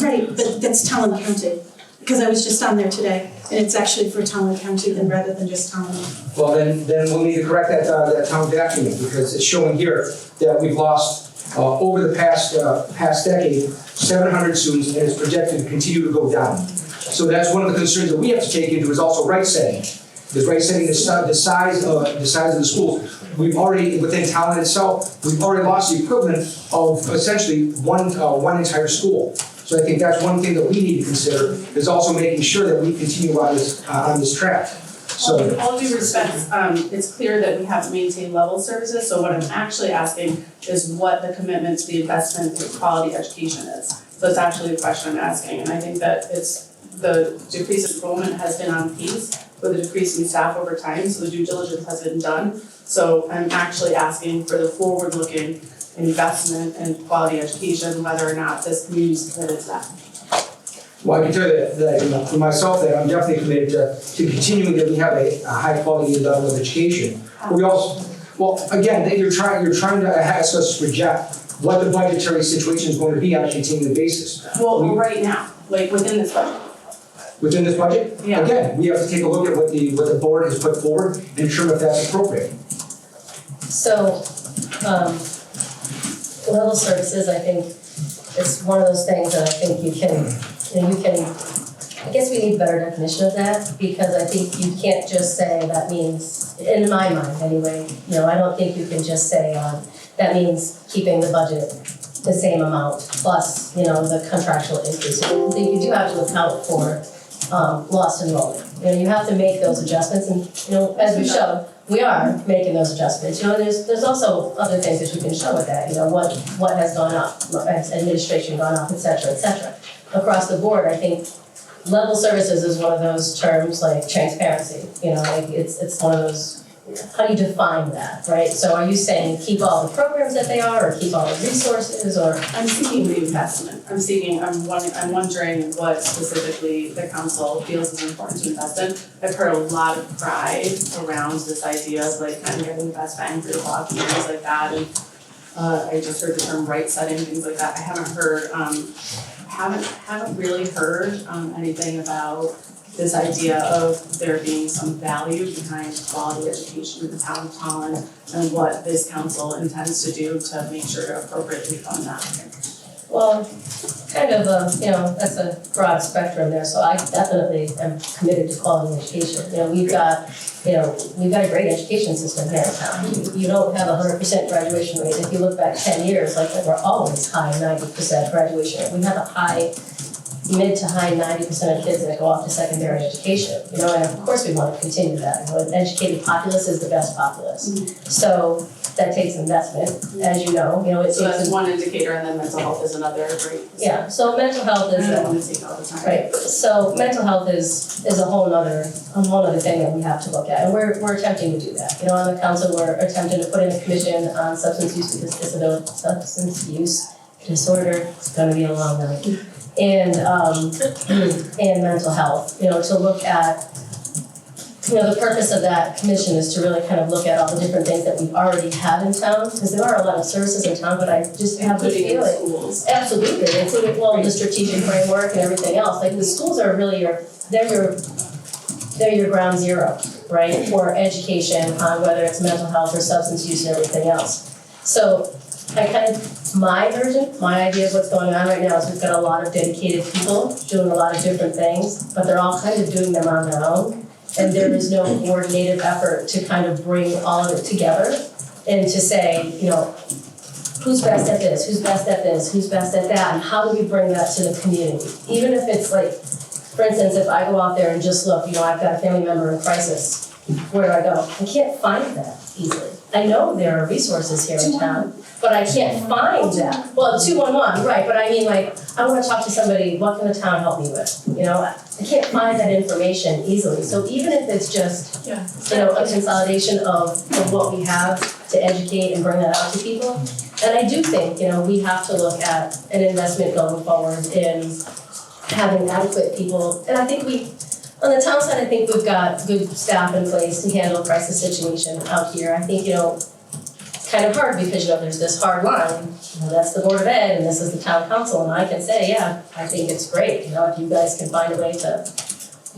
Right, but that's Tolland County, because I was just on there today, and it's actually for Tolland County then rather than just Tolland. Well, then we'll need to correct that town document, because it's showing here that we've lost, over the past decade, 700 students, and it's projected to continue to go down. So that's one of the concerns that we have to take into is also right setting. Because right setting the size of the schools. We've already, within Tolland itself, we've already lost the equivalent of essentially one entire school. So I think that's one thing that we need to consider, is also making sure that we continue on this track. So, with all due respect, it's clear that we have to maintain level services, so what I'm actually asking is what the commitment to the investment in quality education is. So it's actually the question I'm asking, and I think that it's the decrease in enrollment has been on pace with a decrease in staff over time, so the due diligence has been done. So I'm actually asking for the forward-looking investment in quality education, whether or not this community is committed to that. well, I can tell you that for myself, that I'm definitely committed to continuing that we have a high quality level of education. But we also, well, again, that you're trying to ask us to project what the budgetary situation is going to be on a continuing basis. Well, right now, like within this budget. Within this budget? Yeah. Again, we have to take a look at what the board has put forward and determine if that's appropriate. So, level services, I think, it's one of those things that I think you can, I guess we need a better definition of that, because I think you can't just say that means, in my mind anyway, I don't think you can just say that means keeping the budget the same amount plus, the contractual increase. I think you do have to account for lost enrollment. You have to make those adjustments, and as we showed, we are making those adjustments. There's also other things that you can show with that. What has gone up, has administration gone up, et cetera, across the board. I think level services is one of those terms like transparency. It's one of those. How do you define that, right? So are you saying keep all the programs that they are, or keep all the resources, or? I'm seeking reinvestment. I'm wondering what specifically the council feels is important to invest in. I've heard a lot of pride around this idea of like kind of getting the best bang for your buck and things like that. And I just heard the term right setting, things like that. I haven't heard, haven't really heard anything about this idea of there being some value behind quality education in the town of Tolland and what this council intends to do to make sure to appropriately fund that. Well, kind of that's a broad spectrum there, so I definitely am committed to quality education. We've got a great education system here in town. You don't have 100% graduation rate. If you look back 10 years, we're always high 90% graduation rate. We have a high mid to high 90% of kids that go off to secondary education, and of course we want to continue that. An educated populace is the best populace. So that takes investment, as you know. So that's one indicator, and then mental health is another great. Yeah, so mental health is I don't want to take all the time. right. So mental health is a whole other thing that we have to look at, and we're attempting to do that. On the council, we're attempting to put in a commission on substance use disorder. It's going to be a long night. And mental health, to look at, the purpose of that commission is to really kind of look at all the different things that we already have in town, because there are a lot of services in town, but I just have the feeling. Schools. Absolutely, including, the strategic framework and everything else. The schools are really they're your ground zero, right, for education on whether it's mental health or substance use and everything else. So my idea of what's going on right now is we've got a lot of dedicated people doing a lot of different things, but they're all kind of doing them on their own. And there is no coordinated effort to kind of bring all of it together and to say, who's best at this, who's best at this, who's best at that, and how do we bring that to the community? Even if it's for instance, if I go out there and just look, I've got a family member in crisis, where do I go? I can't find that easily. I know there are resources here in town, but I can't find that. Well, 211, right, but I mean like, I wanna talk to somebody, what can the town help me with? You know, I can't find that information easily, so even if it's just, you know, a consolidation of what we have to educate and bring that out to people. And I do think, you know, we have to look at an investment going forward in having adequate people, and I think on the town side, I think we've got good staff in place to handle crisis situation out here. I think, you know, it's kind of hard because, you know, there's this hard line, you know, that's the Board of Ed and this is the town council, and I can say, yeah, I think it's great, you know, if you guys can find a way to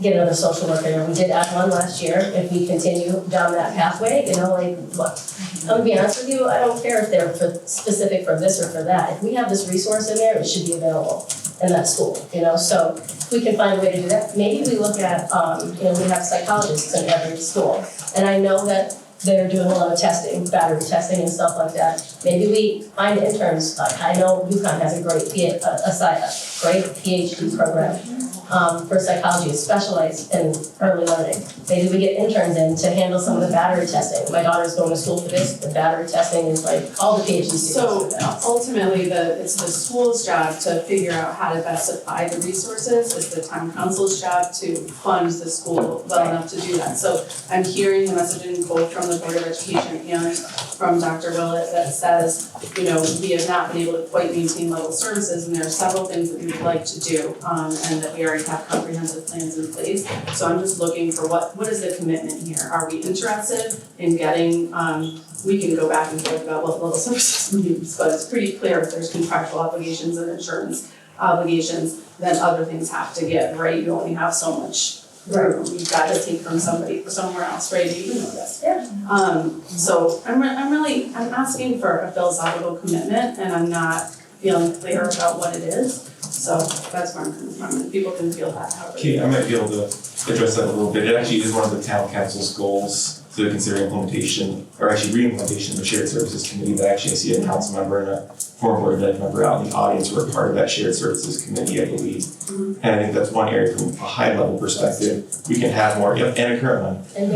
get another social worker. You know, we did add one last year. If we continue down that pathway, you know, like, look, I'm gonna be honest with you, I don't care if they're specific for this or for that. If we have this resource in there, it should be available in that school, you know, so if we can find a way to do that. Maybe we look at, you know, we have psychologists in every school, and I know that they're doing a lot of testing, battery testing and stuff like that. Maybe we find interns, like I know UConn has a great PhD program for psychology, specialized in early learning. Maybe we get interns in to handle some of the battery testing. My daughter's going to school for this, the battery testing is like all the PhD students So do that. ultimately, it's the school's job to figure out how to best apply the resources. It's the town council's job to fund the school well enough to do that. So I'm hearing the messaging both from the Board of Education and from Dr. Willett that says, you know, we have not been able to quite maintain level services, and there are several things that we would like to do, and that we already have comprehensive plans in place. So I'm just looking for what is the commitment here? Are we interested in getting, we can go back and forth about what level services means, but it's pretty clear if there's contractual obligations and insurance obligations, then other things have to give, right? You only have so much room. You've got to take from somebody for somewhere else, right? You know this. Yeah. So I'm asking for a philosophical commitment, and I'm not feeling clear about what it is. So that's where I'm coming from, and people can feel that however. Okay, I might be able to address that a little bit. It actually is one of the town council's goals to consider implementation, or actually re-implementation of the shared services committee. That actually I see a council member and a former Board of Ed member out in the audience who are part of that shared services committee, I believe. Mm-hmm. And I think that's one area from a high level perspective, we can have more, and a current one. And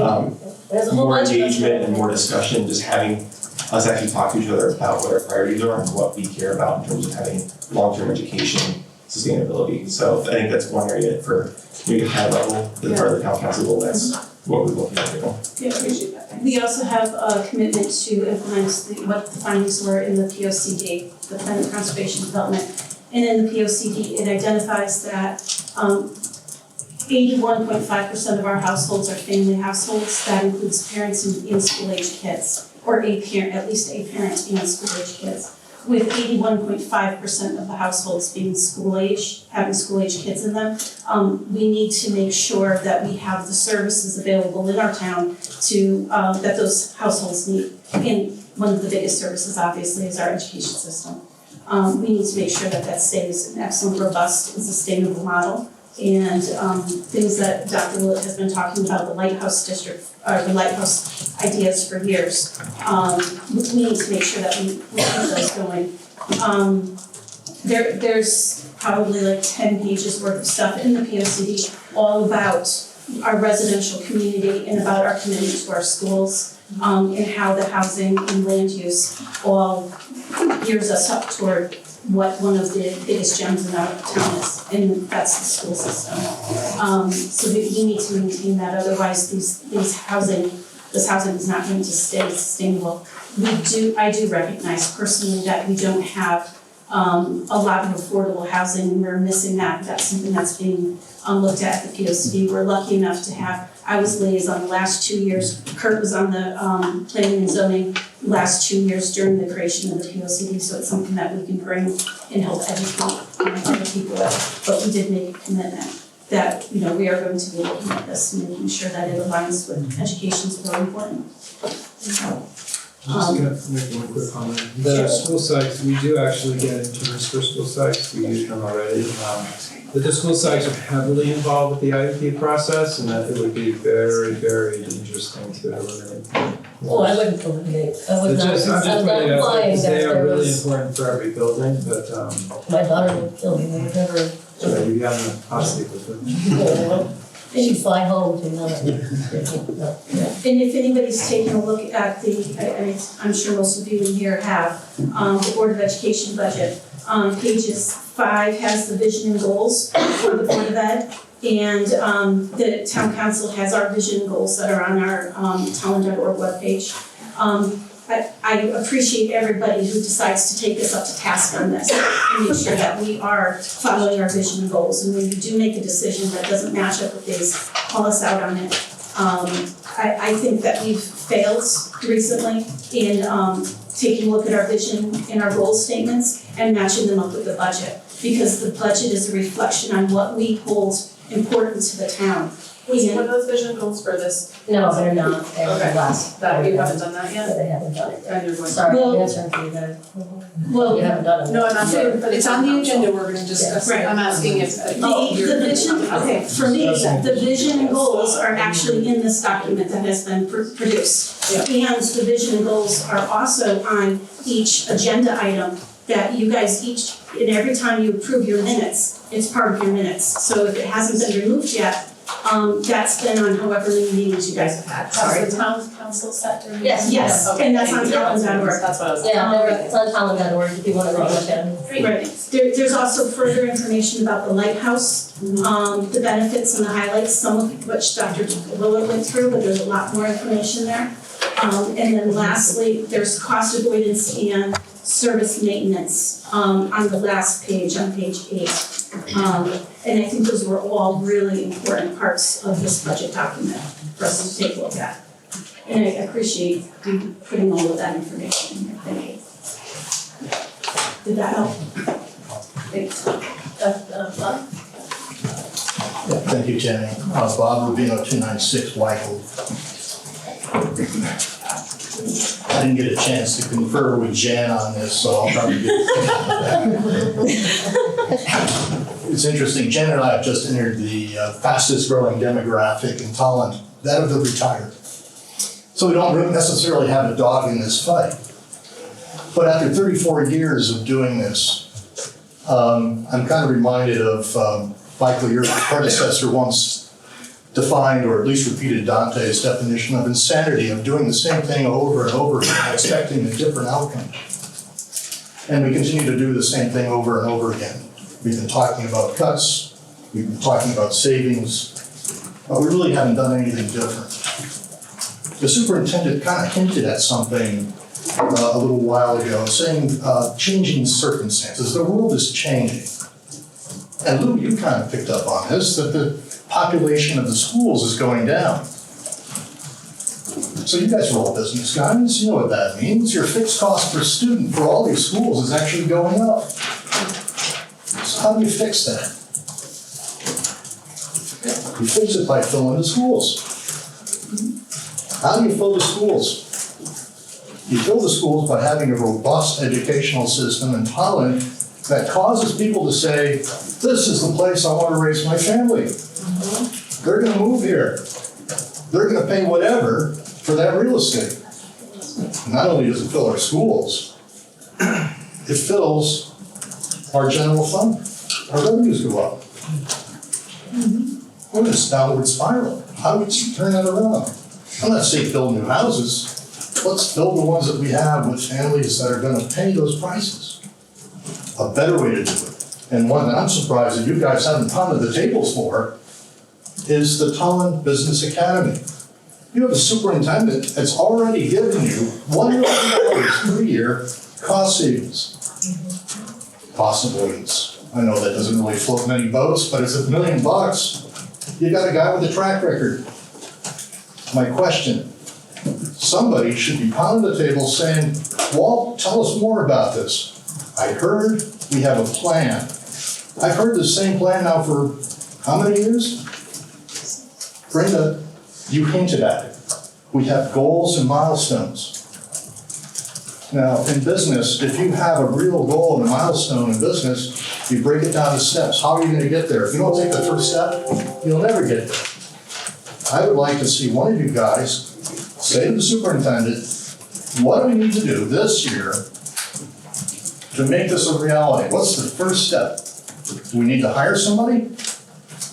there's a whole More bunch of us engagement and there. more discussion, just having us actually talk to each other about what our priorities are and what we care about in terms of having long-term education sustainability. So I think that's one area for maybe high level, as part of the town council goal, that's what we're looking at. Yeah, I appreciate that, thanks. We also have a commitment to implement what the findings were in the POCD, the Plan of Conservation Development. And in the POCD, it identifies that 81.5% of our households are family households. That includes parents and school-age kids, or at least a parent and school-age kids. With 81.5% of the households being school-age, having school-age kids in them, we need to make sure that we have the services available in our town to that those households need. And one of the biggest services, obviously, is our education system. We need to make sure that that stays an excellent, robust, and sustainable model. And things that Dr. Willett has been talking about, the Lighthouse District, or the Lighthouse ideas for years. We need to make sure that we keep those going. There's probably like 10 pages worth of stuff in the POCD all about our residential community and about our commitment to our schools, and how the housing and land use all gears us up toward what one of the biggest gems in our town is, and that's the school system. So we need to maintain that, otherwise this housing is not going to stay sustainable. I do recognize personally that we don't have a lot of affordable housing, and we're missing that. That's something that's being looked at the POCD. We're lucky enough to have, I was liaison the last 2 years, Kurt was on the planning and zoning last 2 years during the creation of the POCD, so it's something that we can bring and help educate other people with. But we did make a commitment that, you know, we are going to be looking at this and making sure that it aligns with education is really important. Just gonna make one quick comment. The school sites, we do actually get interns for school sites, we use them already. But the school sites are heavily involved with the IEP process, and that it would be very, very interesting to eliminate. Oh, I wouldn't eliminate, I would not, I'm just I'm not putting it out there, implying because that they are there really was, important for every building, but my daughter would kill me, I would never. so you've got the hot seat with it. She fly home to another. No. And if anybody's taking a look at I'm sure most of you in here have, the Board of Education budget, pages 5 has the vision and goals for the Board of Ed. And the town council has our vision and goals that are on our Tolland.org webpage. I appreciate everybody who decides to take us up to task on this and make sure that we are following our vision and goals. And when you do make a decision that doesn't match up with these, call us out on it. I think that we've failed recently in taking a look at our vision and our goal statements and matching them up with the budget. Because the budget is a reflection on what we hold important to the town. What are those vision goals for this? No, they're not. They're Okay. last. That you haven't done that yet? They haven't done it yet. And you're going. Sorry, Well- I'm answering for you guys. Well, You haven't done it. No, I'm not saying for the It's on the agenda, we're gonna discuss it. Right. I'm asking if the vision, okay, for me, the vision and goals are actually in this document that has been produced. Yeah. And the vision and goals are also on each agenda item that you guys and every time you approve your minutes, it's part of your minutes. So if it hasn't been removed yet, that's been on however many meetings you guys have had, sorry. Has the town council set to? Yes. Yes, Okay. and that's on Tolland.org. That's what I was. Yeah, it's on Tolland.org if you want to look at it. Right, there's also further information about the lighthouse, the benefits and the highlights, some of which Dr. Willett went through, but there's a lot more information there. And then lastly, there's cost avoidance and service maintenance, on the last page, on page 8. And I think those were all really important parts of this budget document for us to take a look at. And I appreciate you putting all of that information in here, thank you. Did that help? Thanks. Thank you, Jenny. Bob Rubino, 296 Wyckoff. I didn't get a chance to confer with Jan on this, so I'll probably get It's interesting, Jan and I have just entered the fastest growing demographic in Tolland, that of the retired. So we don't necessarily have a dog in this fight. But after 34 years of doing this, I'm kind of reminded of Michael, your predecessor once defined, or at least repeated Dante's definition of insanity, of doing the same thing over and over again, expecting a different outcome. And we continue to do the same thing over and over again. We've been talking about cuts, we've been talking about savings, but we really haven't done anything different. The superintendent kind of hinted at something a little while ago, saying changing circumstances. The world is changing. And Lou, you kind of picked up on this, that the population of the schools is going down. So you guys are all business guys, you know what that means. Your fixed cost per student for all these schools is actually going up. So how do you fix that? You fix it by filling the schools. How do you fill the schools? You fill the schools by having a robust educational system in Tolland that causes people to say, this is the place I want to raise my family. They're going to move here. They're going to pay whatever for that real estate. Not only does it fill our schools, it fills our general fund. Our revenues go up. We're in this downward spiral. How do we turn that around? I'm not saying build new houses. Let's build the ones that we have with families that are going to pay those prices. A better way to do it, and one that I'm surprised that you guys haven't pounded the tables for, is the Tolland Business Academy. You have a superintendent that's already given you $1 million per year cost savings. Cost avoidance. I know that doesn't really float many boats, but it's $1 million. You got a guy with a track record. My question, somebody should be pounding the table saying, Walt, tell us more about this. I heard we have a plan. I've heard the same plan now for how many years? Brenda, you hinted at it. We have goals and milestones. Now, in business, if you have a real goal and a milestone in business, you break it down to steps. How are you going to get there? If you don't take the first step, you'll never get there. I would like to see one of you guys say to the superintendent, what do we need to do this year to make this a reality? What's the first step? Do we need to hire somebody?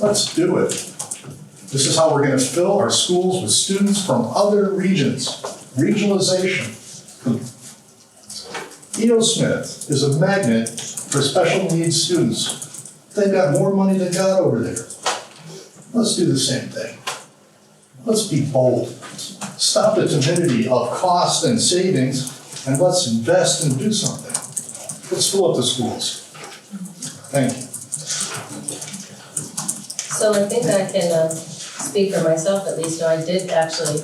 Let's do it. This is how we're gonna fill our schools with students from other regions. Regionalization. E.O. Smith is a magnet for special needs students. They've got more money than God over there. Let's do the same thing. Let's be bold. Stop the timidity of cost and savings, and let's invest and do something. Let's fill up the schools. Thank you. So I think I can speak for myself at least. So I did actually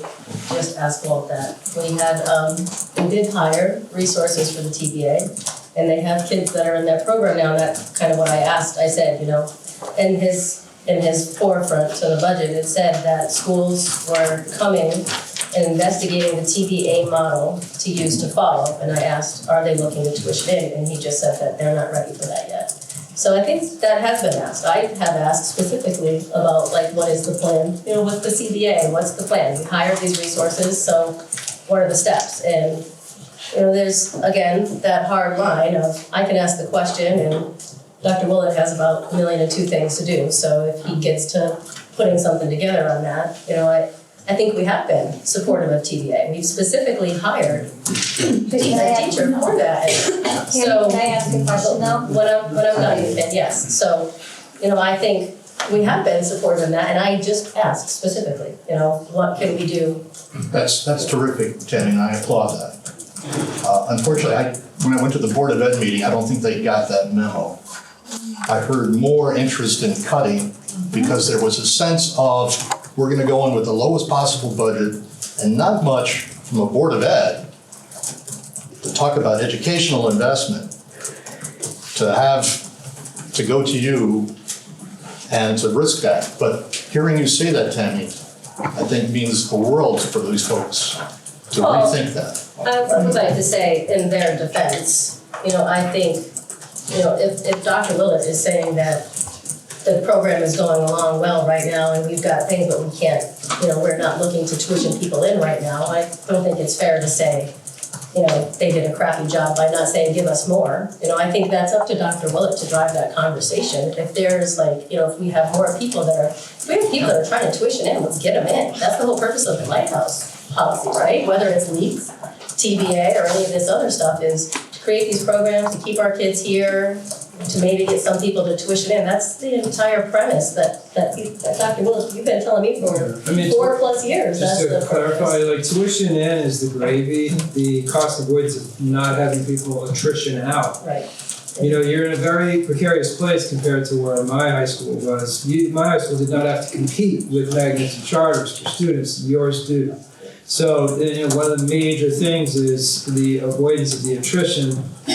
just ask Walt that. We did hire resources for the TBA, and they have kids that are in that program now, and that's kind of what I asked. I said, in his forefront to the budget, it said that schools were coming and investigating the TBA model to use to follow, and I asked, are they looking to tuition in? And he just said that they're not ready for that yet. So I think that has been asked. I have asked specifically about what is the plan, with the CBA, what's the plan? We hire these resources, so what are the steps? And, there's, again, that hard line of, I can ask the question and Dr. Willett has about 1,000,002 things to do. So if he gets to putting something together on that, I think we have been supportive of TBA. We've specifically hired a teacher for that. So, Can I ask a question though? when I'm done, and yes, so, I think we have been supportive of that, and I just asked specifically, what can we do? That's terrific, Tammy, and I applaud that. Unfortunately, when I went to the Board of Ed meeting, I don't think they got that memo. I heard more interest in cutting because there was a sense of we're gonna go in with the lowest possible budget and not much from a Board of Ed to talk about educational investment, to go to you and to risk that. But hearing you say that, Tammy, I think means the world for these folks to rethink that. I would like to say in their defense, I think, if Dr. Willett is saying that the program is going along well right now and we've got things, but we can't, we're not looking to tuition people in right now, I don't think it's fair to say, they did a crappy job by not saying give us more. I think that's up to Dr. Willett to drive that conversation. If there's if we have more people if we have people that are trying to tuition in, let's get them in. That's the whole purpose of the lighthouse policy, right? Whether it's LEAPS, TBA, or any of this other stuff, is to create these programs to keep our kids here, to maybe get some people to tuition in. That's the entire premise that Dr. Willis, you've been telling me for 4+ years. Just That's to clarify, tuition in is the gravy, the cost avoidance of not having people attrition out. Right. You're in a very precarious place compared to where my high school was. My high school did not have to compete with magnets and charters for students, yours do. So, one of the major things is the avoidance of the attrition. We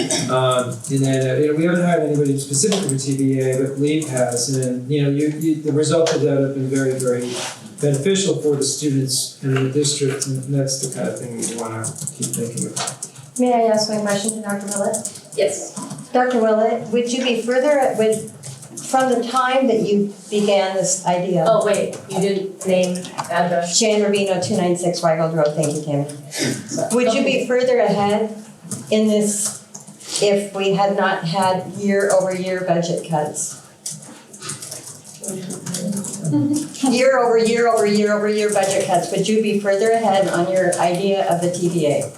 haven't hired anybody specifically for TBA, but LEAP has. And, the results of that have been very, very beneficial for the students in the district. And that's the kind of thing we want to keep thinking about. May I ask one question to Dr. Willett? Yes. Dr. Willett, would you be from the time that you began this idea? Oh, wait, you didn't name address? Jan Rubino, 296 Weigold Road, thank you, Tammy. Would you be further ahead in this if we had not had year-over-year budget cuts? Year-over-year budget cuts, would you be further ahead on your idea of the TBA?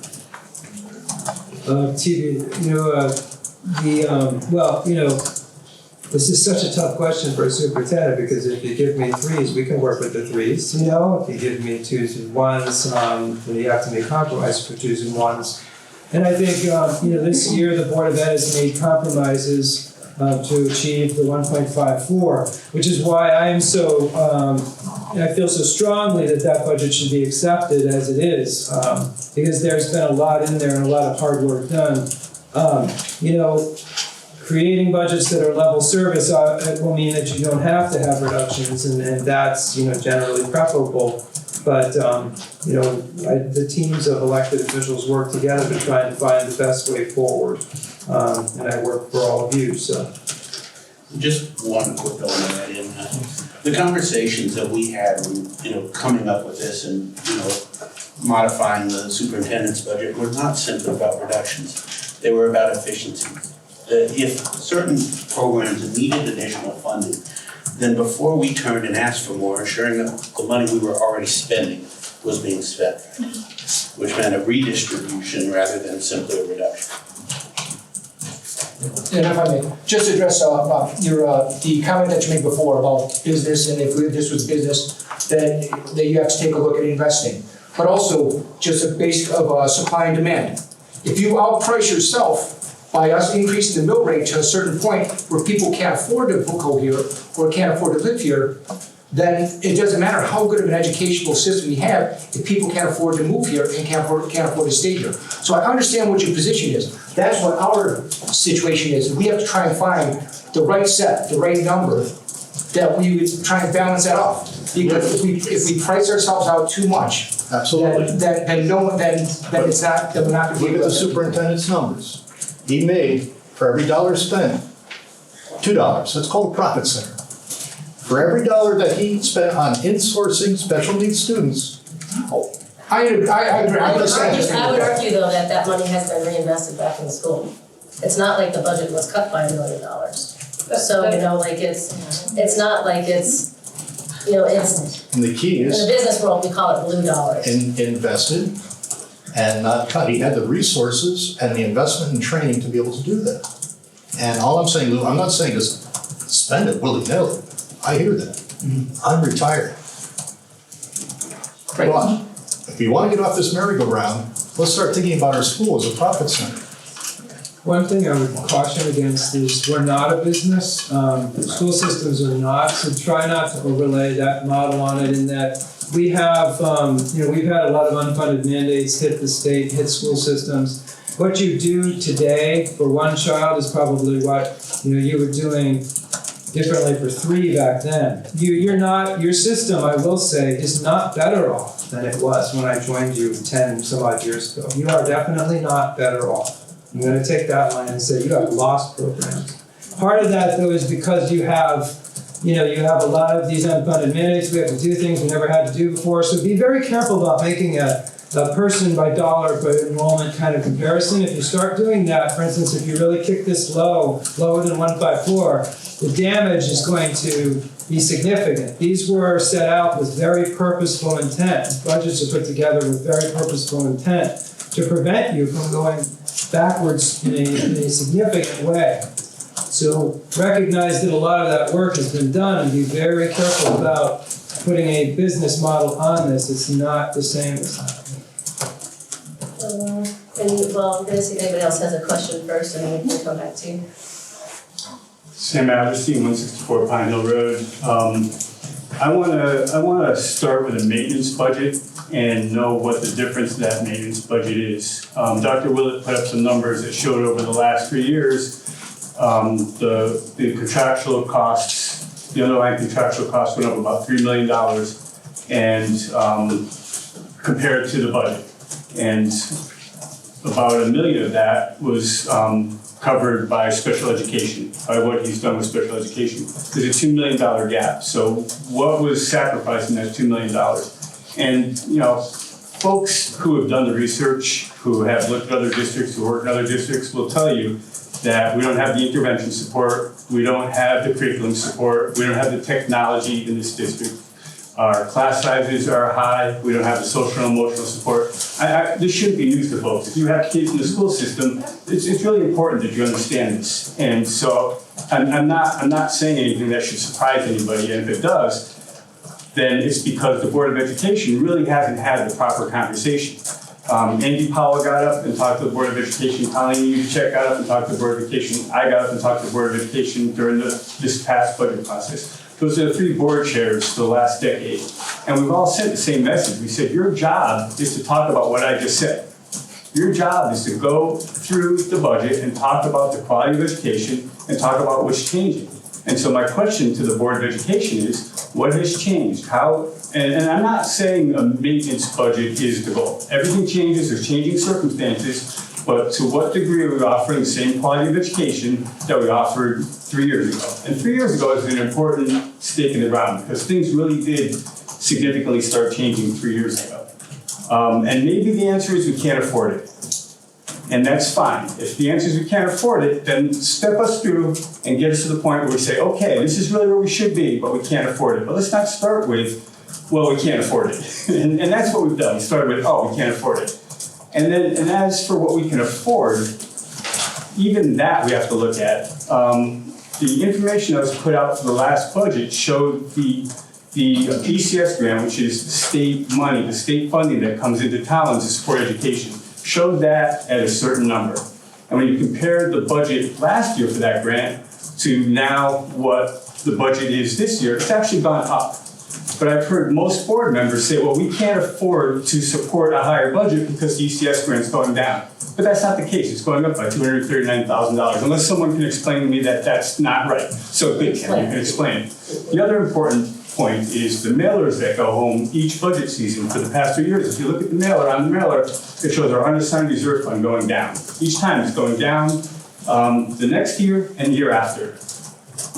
This is such a tough question for a superintendent because if you give me 3s, we can work with the 3s. If you give me 2s and 1s, then you have to make compromises for 2s and 1s. And I think this year the Board of Ed has made compromises to achieve the 1.54, which is why I am so. I feel so strongly that budget should be accepted as it is, because there's been a lot in there and a lot of hard work done. Creating budgets that are level service will mean that you don't have to have reductions, and that's generally preferable. But the teams of elected officials work together to try and find the best way forward, and I work for all of you. So, just one quick element in the conversations that we had when coming up with this and modifying the superintendent's budget were not simply about reductions; they were about efficiency. If certain programs needed additional funding, then before we turned and asked for more, ensuring that the money we were already spending was being spent, which meant a redistribution rather than simply a reduction. And if I may, just address the comment that you made before about business, and if this was business, then that you have to take a look at investing. But also, just a basic of supply and demand. If you outprice yourself by us increasing the mill rate to a certain point where people can't afford to go here or can't afford to live here, then it doesn't matter how good of an educational system we have if people can't afford to move here and can't afford to stay here. So I understand what your position is. That's what our situation is. We have to try and find the right set, the right number that we would try and balance that off. Because if we price ourselves out too much, Absolutely. then it's not, then we're not going to be Look at able the to. superintendent's numbers. He made, for every dollar spent, $2. That's called a profit center. For every dollar that he spent on insourcing special needs students, I agree. I would argue though that money has been reinvested back in the school. It's not like the budget was cut by $1 million. So, like it's not like it's, it's, and the key in the is business world, we call it blue dollars. invested and not cut. He had the resources and the investment and training to be able to do that. And all I'm saying, Lou, I'm not saying just spend it willy-nilly. I hear that. I'm retired. Right. But if we want to get off this merry-go-round, let's start thinking about our school as a profit center. One thing I would caution against is we're not a business. School systems are not, so try not to overlay that model on it in that we have, we've had a lot of unfunded mandates hit the state, hit school systems. What you do today for one child is probably what, you were doing differently for 3 back then. Your system, I will say, is not better off than it was when I joined you 10 some odd years ago. You are definitely not better off. I'm going to take that line and say you have lost programs. Part of that, though, is because you have a lot of these unfunded mandates. We have to do things we never had to do before. So be very careful about making a person by dollar by enrollment kind of comparison. If you start doing that, for instance, if you really kick this lower than 154, the damage is going to be significant. These were set out with very purposeful intent. Budgets are put together with very purposeful intent to prevent you from going backwards in a significant way. So recognize that a lot of that work has been done and be very careful about putting a business model on this. It's not the same as that. I'm going to see if anybody else has a question first and then we can come back to you. Sam Averstein, 164 Pine Hill Road. I want to start with a maintenance budget and know what the difference in that maintenance budget is. Dr. Willett put up some numbers that showed over the last 3 years the contractual costs, the underlying contractual costs went up about $3 million and compared to the budget. And about $1 million of that was covered by special education, by what he's done with special education. There's a $2 million gap. So what was sacrificed in that $2 million? And folks who have done the research, who have looked at other districts, who work in other districts will tell you that we don't have the intervention support, we don't have the curriculum support, we don't have the technology in this district. Our class sizes are high, we don't have the social and emotional support. This shouldn't be news to folks. If you have kids in the school system, it's really important that you understand this. And so I'm not saying anything that should surprise anybody, and if it does, then it's because the Board of Education really hasn't had the proper conversation. Andy Powell got up and talked to the Board of Education, Colleen Yuchek got up and talked to the Board of Education, I got up and talked to the Board of Education during this past budget process. Those are the 3 board chairs for the last decade. And we've all sent the same message. We said, your job is to talk about what I just said. Your job is to go through the budget and talk about the quality of education and talk about what's changing. And so my question to the Board of Education is, what has changed? How? And I'm not saying a maintenance budget is the goal. Everything changes, there's changing circumstances, but to what degree are we offering the same quality of education that we offered 3 years ago? And 3 years ago is an important stake in the ground because things really did significantly start changing 3 years ago. And maybe the answer is we can't afford it. And that's fine. If the answer is we can't afford it, then step us through and get us to the point where we say, okay, this is really where we should be, but we can't afford it. But let's not start with, well, we can't afford it. and that's what we've done. We started with, oh, we can't afford it. And as for what we can afford, even that we have to look at. The information that was put out for the last budget showed the ECS grant, which is the state money, the state funding that comes into Tolland to support education, showed that at a certain number. And when you compare the budget last year for that grant to now what the budget is this year, it's actually gone up. But I've heard most board members say, well, we can't afford to support a higher budget because the ECS grant's going down. But that's not the case. It's going up by $239,000, unless someone can explain to me that that's not right. So good, Ken, you can explain it. The other important point is the mailers that go home each budget season for the past 2 years. If you look at the mailer, on the mailer, it shows our unassigned reserve fund going down. Each time it's going down the next year and the year after.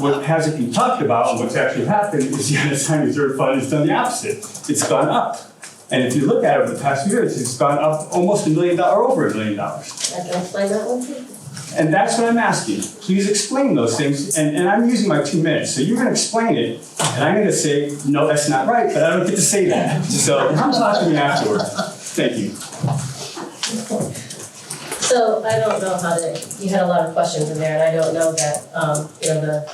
What hasn't been talked about and what's actually happened is the unassigned reserve fund has done the opposite. It's gone up. And if you look at it over the past few years, it's gone up almost $1 million or over $1 million. I can explain that one too. And that's what I'm asking. Please explain those things. And I'm using my 2 minutes. So you're going to explain it. And I'm going to say, no, that's not right, but I don't get to say that. So come talk to me afterward. Thank you. So I don't know how to, you had a lot of questions in there, and I don't know that,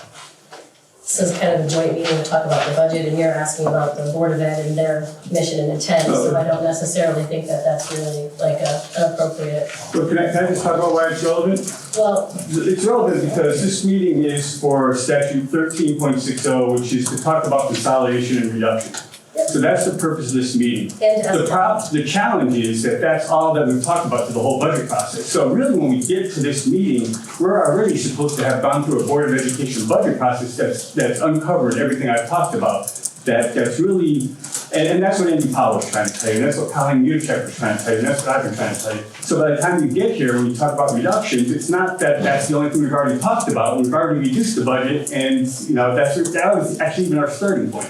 this is kind of a joint meeting to talk about the budget, and you're asking about the Board of Ed and their mission and intent, so I don't necessarily think that that's really like an appropriate. So can I just talk about why it's relevant? Well, it's relevant because this meeting is for statute 13.60, which is to talk about consolidation and reduction. Yep. So that's the purpose of this meeting. And The challenge is that that's all that we've talked about through the whole budget process. So really when we get to this meeting, we're already supposed to have gone through a Board of Education budget process that's uncovered everything I've talked about. That's really, and that's what Andy Powell was trying to tell you, and that's what Colleen Muchek was trying to tell you, and that's what I've been trying to tell you. So by the time you get here, when you talk about reductions, it's not that that's the only thing we've already talked about. We've already reduced the budget, and that was actually even our starting point.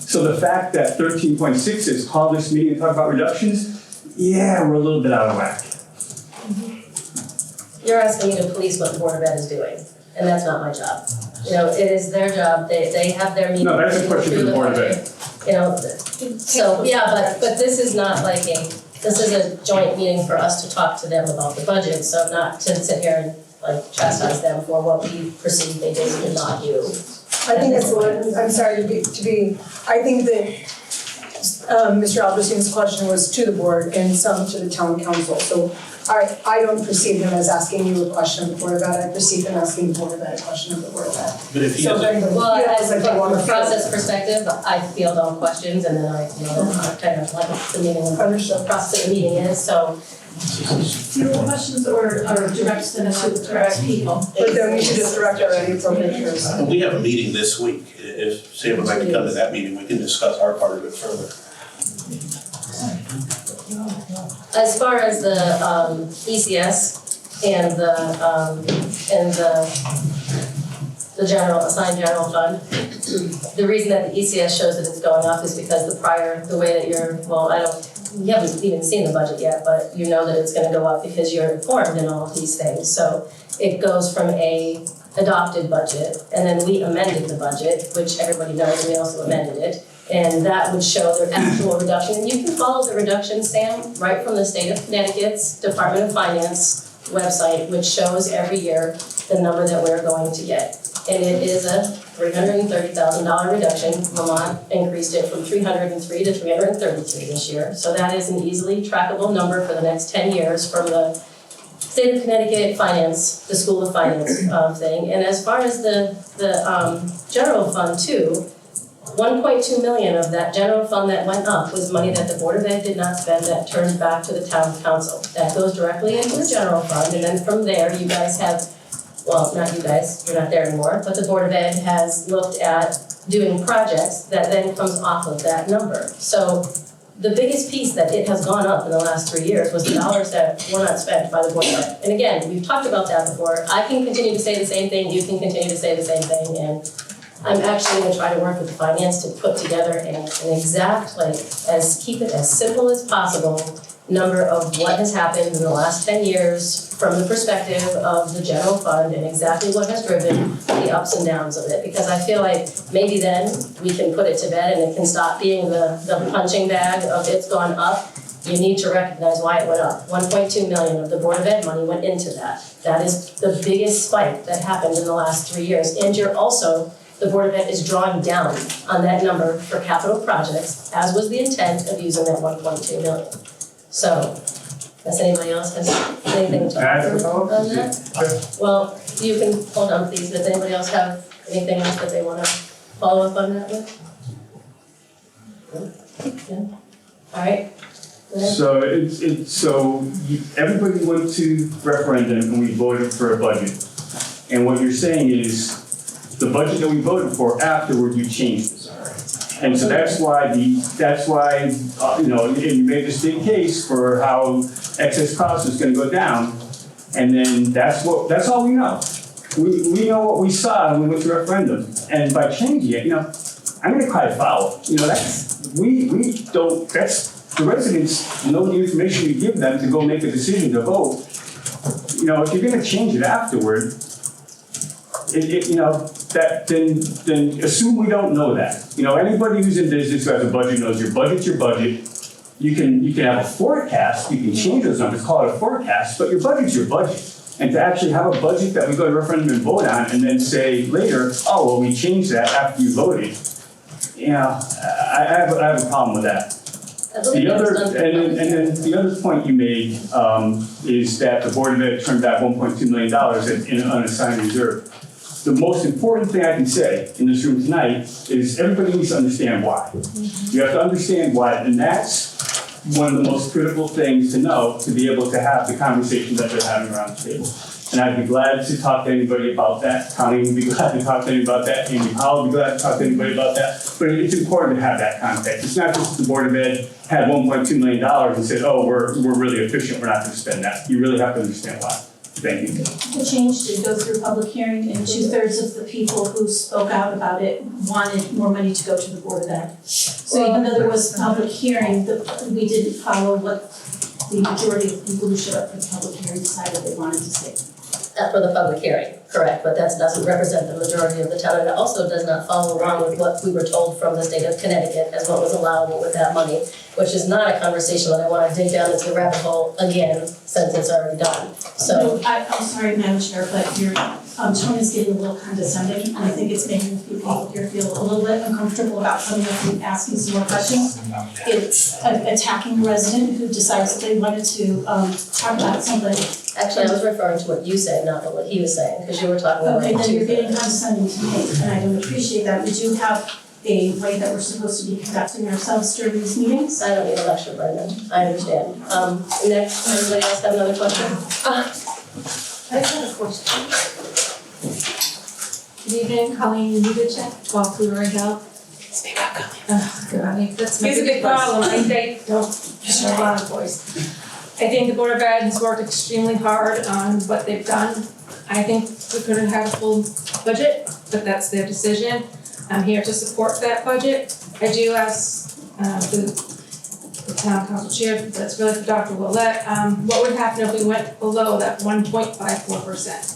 So the fact that 13.6 is call this meeting and talk about reductions, yeah, we're a little bit out of whack. you're asking me to police what the Board of Ed is doing, and that's not my job. It is their job, they have their meeting. No, that's a question for the Board of Ed. So, yeah, but this is not like this is a joint meeting for us to talk to them about the budget, so not to sit here and like chastise them for what we perceive they did or did not do. I think that's one, I'm sorry to be, I think that Mr. Albertina's question was to the board and some to the town council. So I don't perceive him as asking you a question of the Board of Ed, I perceive him asking the Board of Ed a question of the Board of Ed. But if he So doesn't, very, Well, as like they want from to a process perspective, I field all questions and then I kind of like the meeting, the process of the meeting is, so. Fewer questions or direct them to the correct people. But then we should just direct our appropriators. we have a meeting this week. If Sam would like to come to that meeting, we can discuss our part of it further. As far as the ECS and the assigned general fund, the reason that the ECS shows that it's going up is because the way that you haven't even seen the budget yet, but you know that it's gonna go up because you're informed in all of these things. So it goes from a adopted budget, and then we amended the budget, which everybody knows, we also amended it. And that would show the actual reduction. And you can follow the reduction, Sam, right from the state of Connecticut's Department of Finance website, which shows every year the number that we're going to get. And it is a $330,000 reduction. Vermont increased it from 303 to 333 this year. So that is an easily trackable number for the next 10 years from the State of Connecticut Finance, the School of Finance thing. And as far as the general fund too, 1.2 million of that general fund that went up was money that the Board of Ed did not spend that turned back to the town council. That goes directly into the general fund, and then from there you guys have, well, not you guys, you're not there anymore, but the Board of Ed has looked at doing projects that then comes off of that number. So the biggest piece that it has gone up in the last 3 years was the dollars that were not spent by the Board of Ed. And again, we've talked about that before. I can continue to say the same thing, you can continue to say the same thing, and I'm actually gonna try to work with the finance to put together an exact, keep it as simple as possible, number of what has happened in the last 10 years from the perspective of the general fund and exactly what has driven the ups and downs of it. Because I feel like maybe then we can put it to bed and it can stop being the punching bag of it's gone up. You need to recognize why it went up. 1.2 million of the Board of Ed money went into that. That is the biggest spike that happened in the last 3 years. And you're also, the Board of Ed is drawing down on that number for capital projects, as was the intent of using that 1.2 million. So, does anybody else has anything to add on that? Well, you can hold on please. Does anybody else have anything else that they want to follow up on that with? Yeah. All right. So everybody went to referendum and we voted for a budget. And what you're saying is the budget that we voted for afterward, you changed it. And so that's why you made this big case for how excess cost is gonna go down. And then that's all we know. We know what we saw when we went to referendum. And by changing it, I'm gonna cry foul. The residents know the information you give them to go make a decision to vote. If you're gonna change it afterward, then assume we don't know that. Anybody who's in business who has a budget knows your budget's your budget. You can have a forecast, you can change those numbers, call it a forecast, but your budget's your budget. And to actually have a budget that we go to referendum and vote on and then say later, oh, well, we changed that after you voted. I have a problem with that. The other point you made is that the Board of Ed turned back $1.2 million in an unassigned reserve. The most important thing I can say in this room tonight is everybody needs to understand why. You have to understand why, and that's one of the most critical things to know to be able to have the conversations that they're having around the table. And I'd be glad to talk to anybody about that. Connie would be glad to talk to anybody about that. Amy Powell would be glad to talk to anybody about that. But it's important to have that context. It's not just the Board of Ed had $1.2 million and said, oh, we're really efficient, we're not going to spend that. You really have to understand why. Thank you. The change did go through public hearing, and 2/3 of the people who spoke out about it wanted more money to go to the Board of Ed. So even though there was public hearing, we didn't follow what the majority of people who showed up for the public hearing decided they wanted to see. For the public hearing, correct, but that doesn't represent the majority of the town, and it also does not follow along with what we were told from the state of Connecticut as what was allowable with that money, which is not a conversation that I want to dig down into the rabbit hole again, since it's already done. So I'm sorry, Madam Chair, but your tone is getting a little condescending, and I think it's making people here feel a little bit uncomfortable about coming up and asking some more questions. It's attacking a resident who decides that they wanted to talk about something. actually, I was referring to what you said, not what he was saying, because you were talking about. Okay, then you're getting condescending to me, and I don't appreciate that. We do have a way that we're supposed to be conducting ourselves during these meetings. I don't need a lecture, Brendan, I understand. Next, anybody else have another question? I just have a question. Good evening, Colleen Lubitschek, 12 Blueberry Hill. Speak up, Colleen. That's my He's a big problem, I think. Don't just a loud voice. I think the Board of Ed has worked extremely hard on what they've done. I think we could have had a full budget, but that's their decision. I'm here to support that budget. I do ask the town council chair, that's really for Dr. Willett, what would happen if we went below that 1.54%?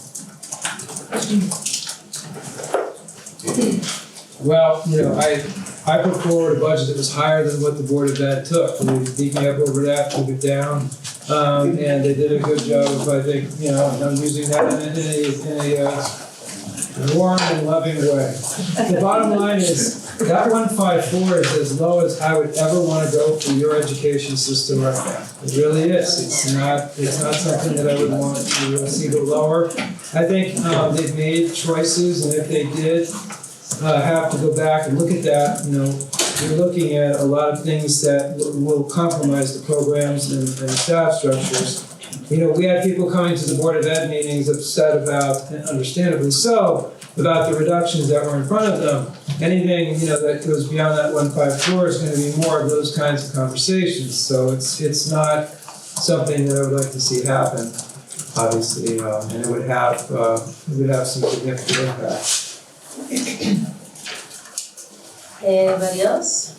Well, I put forward a budget that was higher than what the Board of Ed took. They beat me up over that, took it down, and they did a good job of, I think, I'm using that in a warm and loving way. The bottom line is, that 154 is as low as I would ever want to go for your education system right now. It really is. It's not something that I would want to see go lower. I think they've made choices, and if they did have to go back and look at that, you're looking at a lot of things that will compromise the programs and staff structures. We had people coming to the Board of Ed meetings upset about, and understandably so, about the reductions that were in front of them. Anything, that goes beyond that 154 is going to be more of those kinds of conversations. So it's not something that I would like to see happen, obviously, and it would have some significant impact. Anybody else?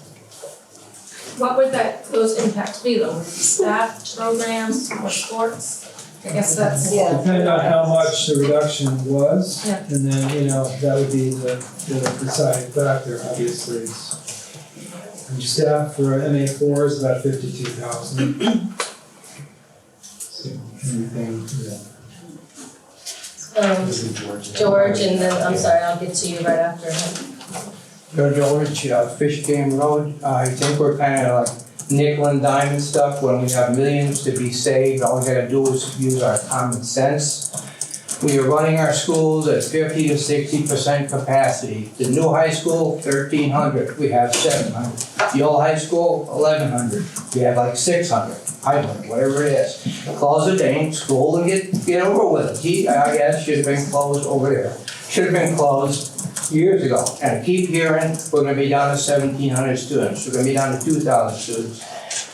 What would those impacts be though? Staff, programs, or sports? I guess that's. Yeah. Depending on how much the reduction was, Yeah. and then, that would be the deciding factor, obviously. And staff for MA4 is about 52,000. So, anything, George, and then, I'm sorry, I'll get to you right after him. George, Fish Game Road, I think we're kind of like nickel and dime and stuff when we have millions to be saved, all we gotta do is use our common sense. We are running our schools at 50 to 60% capacity. The new high school, 1,300, we have 700. The old high school, 1,100, we have like 600, 500, whatever it is. Close the dang school and get over with it. GIS should have been closed over there. Should have been closed years ago. And I keep hearing we're gonna be down to 1,700 students, we're gonna be down to 2,000 students.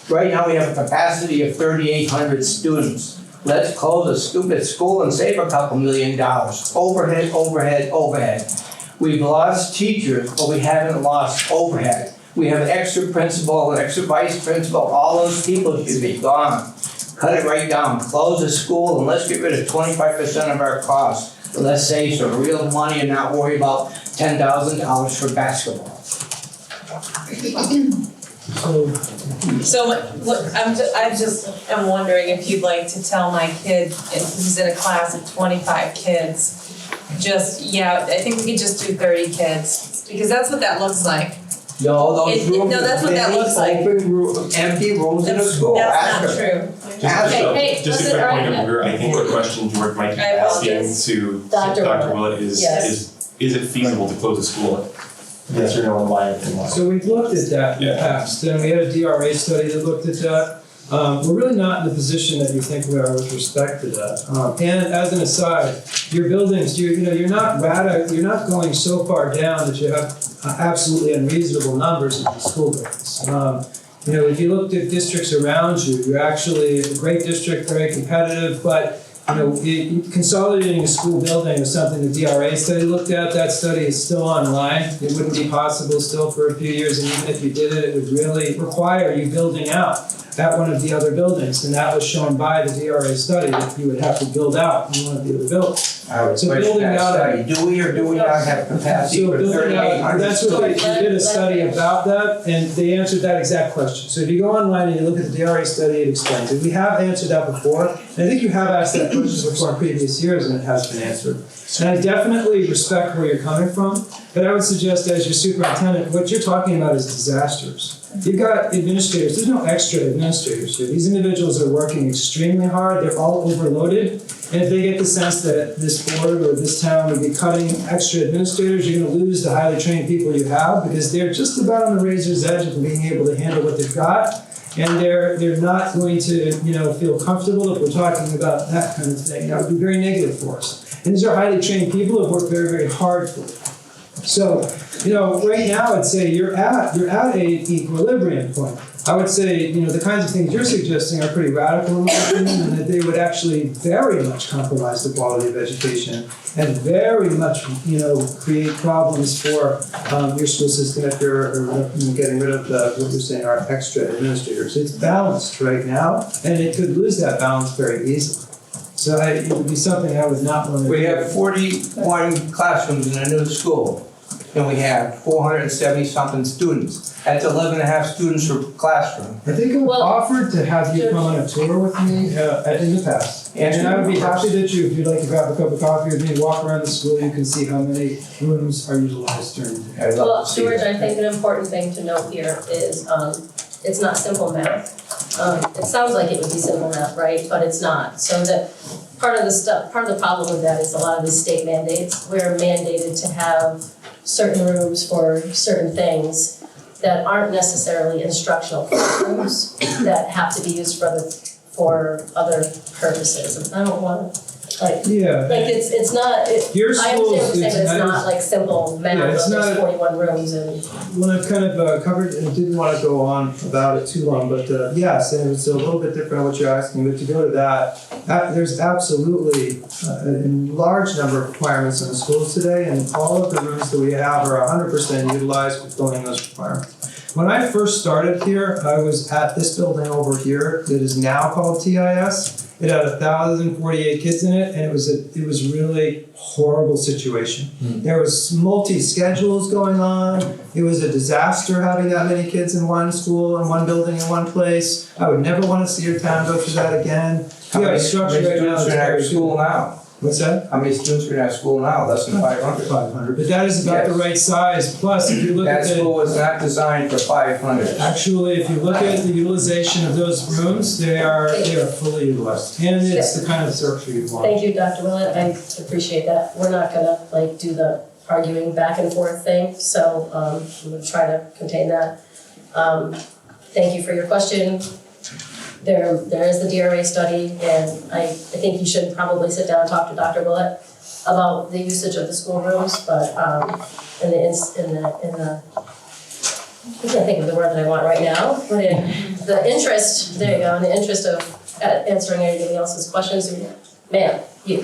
Right now we have a capacity of 3,800 students. Let's close a stupid school and save a couple $1 million. Overhead, overhead, overhead. We've lost teachers, but we haven't lost overhead. We have an extra principal, an extra vice principal, all those people should be gone. Cut it right down, close the school, and let's get rid of 25% of our costs. Let's save some real money and not worry about $10,000 for basketball. So what, I just am wondering if you'd like to tell my kid, who's in a class of 25 kids, I think we could just do 30 kids, because that's what that looks like. No, those rooms. No, that's what that looks like. Empty rooms in a school. That's not true. Hey, Just a quick point of order, I think the question George might be asking to Dr. Willett is it feasible to close a school? Yes or no, and why and why? So we've looked at that in the past, and we had a DRA study that looked at that. We're really not in the position that you think we are with respect to that. And as an aside, your buildings, you're not going so far down that you have absolutely unreasonable numbers in the school buildings. If you looked at districts around you, you're actually a great district, very competitive, but consolidating a school building was something the DRA study looked at. That study is still online. It wouldn't be possible still for a few years, and even if you did it, it would really require you building out at one of the other buildings, and that was shown by the DRA study that you would have to build out in one of the other buildings. I would question that study. Do we or do we not have capacity for 3,800 That's what they did a study about that, and they answered that exact question. So if you go online and you look at the DRA study, it explains it. We have answered that before, and I think you have asked that question before in previous years, and it has been answered. And I definitely respect where you're coming from, but I would suggest as your superintendent, what you're talking about is disasters. You've got administrators, there's no extra administrators here. These individuals are working extremely hard, they're all overloaded, and if they get the sense that this board or this town would be cutting extra administrators, you're gonna lose the highly trained people you have, because they're just about on the razor's edge of being able to handle what they've got, and they're not going to feel comfortable if we're talking about that kind of thing. That would be very negative for us. And these are highly trained people who have worked very, very hard for it. So, right now I'd say you're at a equilibrium point. I would say, the kinds of things you're suggesting are pretty radical in my opinion, and that they would actually very much compromise the quality of education and very much, create problems for your school system if you're getting rid of what you're saying are extra administrators. It's balanced right now, and it could lose that balance very easily. So it would be something I would not want to do. We have 41 classrooms in a new school, and we have 470-something students. That's 11.5 students per classroom. I think I've offered to have you come on a tour with me in the past. And I would be happy that if you'd like to grab a cup of coffee with me, walk around the school, you can see how many rooms are utilized during the day. Well, George, I think an important thing to note here is it's not simple math. It sounds like it would be simple math, right? But it's not. So that part of the problem with that is a lot of these state mandates. We're mandated to have certain rooms for certain things that aren't necessarily instructional classrooms that have to be used for other purposes. And I don't want to Yeah. Like it's not, Your I understand what you're schools, saying, but it's it's not like simple math, Yeah, it's of there's not- 41 rooms and. Well, I've kind of covered and didn't want to go on about it too long, but yes, and it's a little bit different on what you're asking, but to go to that, there's absolutely a large number of requirements in the schools today, and all of the rooms that we have are 100% utilized fulfilling those requirements. When I first started here, I was at this building over here that is now called TIS. It had 1,048 kids in it, and it was really horrible situation. There was multi-schedules going on. It was a disaster having that many kids in one school, in one building, in one place. I would never want to see your town go through that again. How many students are in our school now? What's that? How many students are in our school now? Less than 500. 500, but that is about the right size. Plus, if you look at That school was not designed for 500. Actually, if you look at the utilization of those rooms, they are fully utilized. And it's the kind of structure you'd want. Thank you, Dr. Willett, I appreciate that. We're not gonna like do the arguing back and forth thing, so I'm gonna try to contain that. Thank you for your question. There is the DRA study, and I think you should probably sit down and talk to Dr. Willett about the usage of the schoolrooms, but in the I can't think of the word that I want right now, but in the interest, there you go, in the interest of answering anybody else's questions, ma'am, you,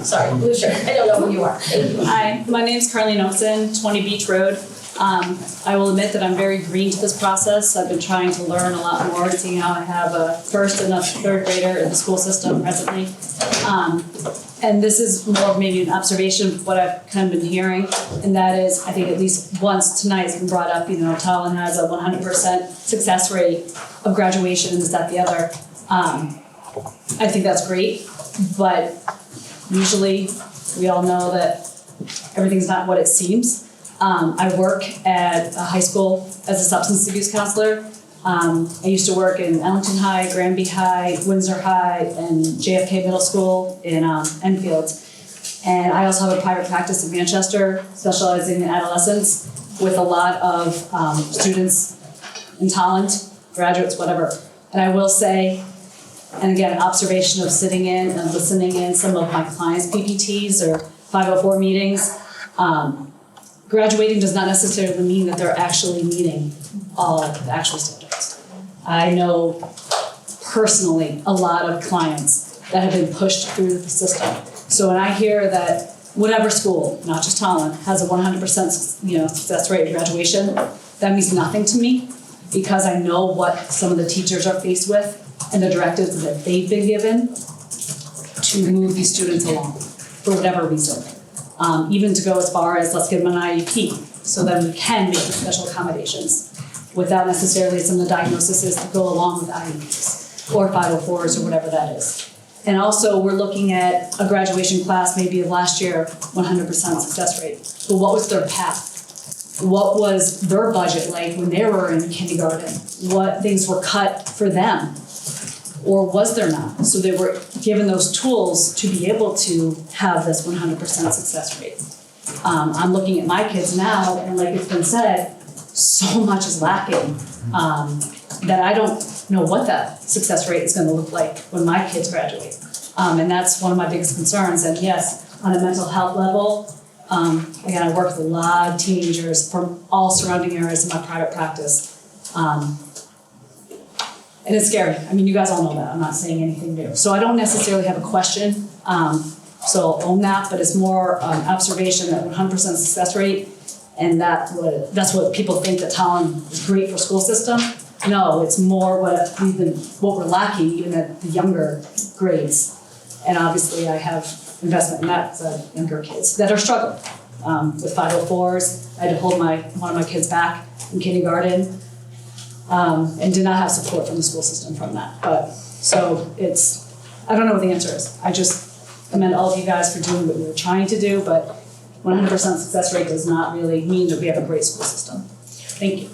sorry, blue shirt, I don't know who you are. Thank you. Hi, my name's Carlene Oakson, 20 Beach Road. I will admit that I'm very green to this process. I've been trying to learn a lot more, seeing how I have a first and a third grader in the school system presently. And this is more of maybe an observation of what I've kind of been hearing, and that is, I think at least once tonight has been brought up, Tolland has a 100% success rate of graduation and this, that, the other. I think that's great, but usually we all know that everything's not what it seems. I work at a high school as a substance abuse counselor. I used to work in Ellington High, Granby High, Windsor High, and JFK Middle School in Enfield. And I also have a private practice in Manchester, specializing in adolescents, with a lot of students in Tolland, graduates, whatever. And I will say, and again, observation of sitting in and listening in some of my clients' PPTs or 504 meetings, graduating does not necessarily mean that they're actually meeting all of the actual standards. I know personally a lot of clients that have been pushed through the system. So when I hear that whatever school, not just Tolland, has a 100% success rate of graduation, that means nothing to me, because I know what some of the teachers are faced with and the directives that they've been given to move these students along for whatever reason. Even to go as far as let's give them an IEP so that we can make the special accommodations without necessarily some of the diagnoses that go along with IEPs or 504s or whatever that is. And also we're looking at a graduation class maybe of last year, 100% success rate. But what was their path? What was their budget like when they were in kindergarten? What things were cut for them? Or was there not? So they were given those tools to be able to have this 100% success rate. I'm looking at my kids now, and like it's been said, so much is lacking that I don't know what that success rate is going to look like when my kids graduate. And that's one of my biggest concerns. And yes, on a mental health level, again, I work with a lot of teenagers from all surrounding areas in my private practice. And it's scary. I mean, you guys all know that. I'm not saying anything new. So I don't necessarily have a question. So I'll own that, but it's more observation that 100% success rate, and that's what people think that Tolland is great for school system. No, it's more what we're lacking even at the younger grades. And obviously I have investment in that for younger kids that are struggling with 504s. I had to hold one of my kids back in kindergarten. And did not have support from the school system from that. But so I don't know what the answer is. I just commend all of you guys for doing what you were trying to do, but 100% success rate does not really mean that we have a great school system. Thank you.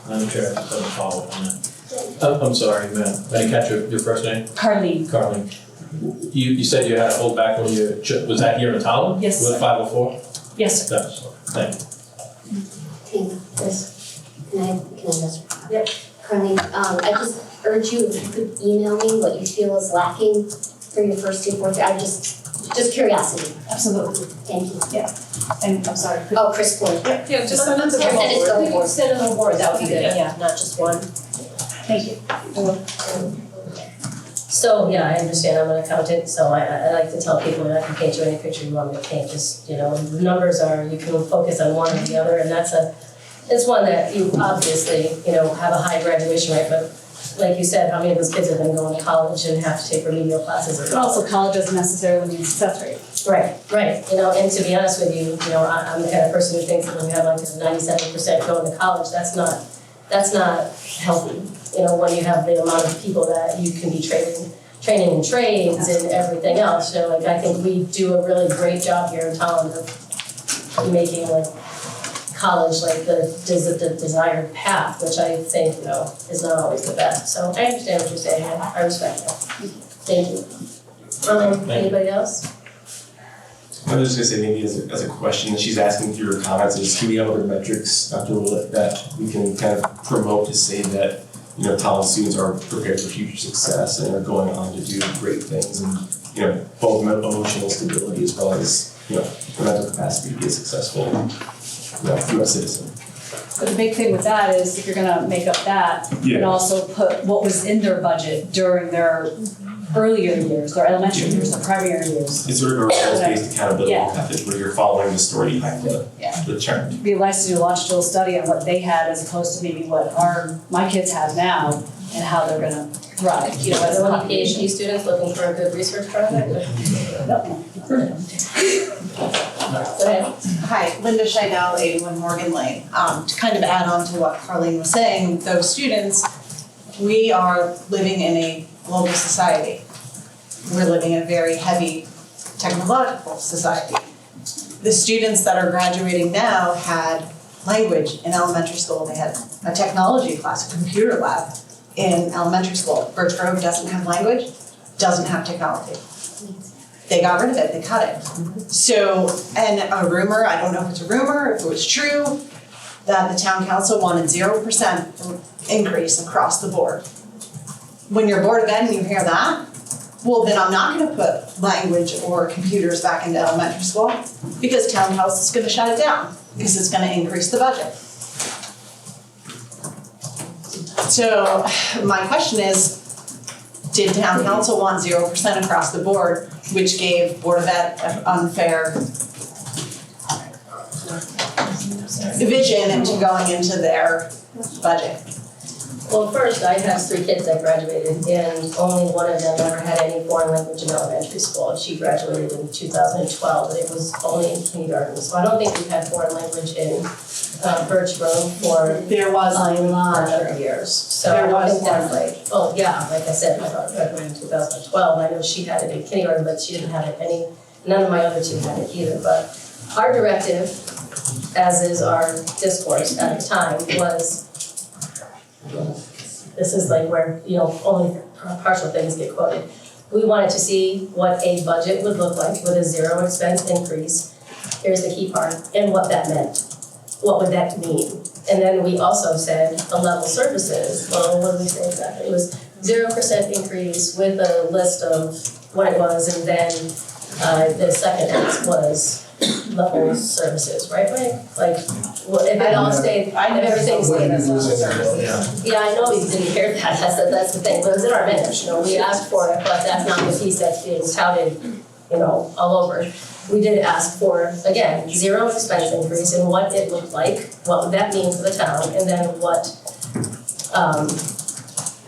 Madam Chair, I have a follow-up on that. I'm sorry, ma'am. I didn't catch your first name? Carlene. Carlene. You said you had to hold back when was that here in Tolland? Yes. With 504? Yes, sir. Thank you. Tina, yes. Can I just? Yep. Carlene, I just urge you, if you could email me what you feel is lacking for your first day, fourth day? I just curiosity. Absolutely. Thank you. Yeah. And I'm sorry. Oh, Chris Floyd. Yeah, just send it to the Yeah, whole send it to the board. board. Send it to the board, that would be good, yeah, not just one. Thank you. So, yeah, I understand, I'm an accountant, so I like to tell people that I can paint you any picture you want me to paint, just, the numbers are, you can focus on one or the other, and it's one that you obviously, have a high graduation rate, but like you said, how many of those kids are gonna go into college and have to take remedial classes? But also college doesn't necessarily mean success rate. Right, and to be honest with you, I'm the kind of person who thinks that when you have like a 97% going to college, that's not healthy. When you have the amount of people that you can be training in trades and everything else, I think we do a really great job here in Tolland of making college the desired path, which I think, is not always the best. So I understand what you're saying, I respect that. Thank you. Anybody else? I was just gonna say maybe as a question that she's asking through her comments is, do we have other metrics, Dr. Willett, that we can kind of promote to say that, Tolland students are prepared for future success and are going on to do great things and, both emotional stability as well as, the mental capacity to be a successful, US citizen. But the big thing with that is if you're gonna make up that, you can also put what was in their budget during their earlier years, their elementary years, their primary years. It's sort of a results-based accountability Yeah. method where you're following the story behind the chart. It'd be nice to do a longitudinal study on what they had as opposed to maybe what my kids have now and how they're gonna thrive, as a Are population. there any PhD students looking for a good research project? No. Hi, Linda Scheidel, 81 Morgan Lane. To kind of add on to what Carlene was saying, those students, we are living in a global society. We're living in a very heavy technological society. The students that are graduating now had language in elementary school. They had a technology class, a computer lab in elementary school. Birch Grove doesn't have language, doesn't have technology. They got rid of it, they cut it. So, and a rumor, I don't know if it's a rumor, if it was true, that the town council wanted 0% increase across the board. When you're Board of Ed and you hear that, well then I'm not gonna put language or computers back into elementary school because town council is gonna shut it down because it's gonna increase the budget. So my question is, did town council want 0% across the board, which gave Board of Ed an unfair division into going into their budget? Well, first, I have 3 kids that graduated, and only one of them ever had any foreign language in elementary school. She graduated in 2012, and it was only in kindergarten. So I don't think we've had foreign language in Birch Grove for there was a lot of years. So there I don't was think that's like, oh yeah, like I said, my daughter graduated in 2012. I know she had it in kindergarten, but she didn't have it none of my other 2 had it either. But our directive, as is our discourse at the time, was this is like where, only partial things get quoted. We wanted to see what a budget would look like with a 0 expense increase. Here's the key part, and what that meant. What would that mean? And then we also said the level services, well, what did we say exactly? It was 0% increase with a list of what it was, and then the second ask was level services, right? Like, if it all stayed, if everything stayed as level services. Yeah, I know you didn't hear that, that's the thing, but it was in our minutes, we asked for it, but that's not the piece that's being touted, all over. We did ask for, again, 0 expense increase and what it looked like, what would that mean for the town, and then what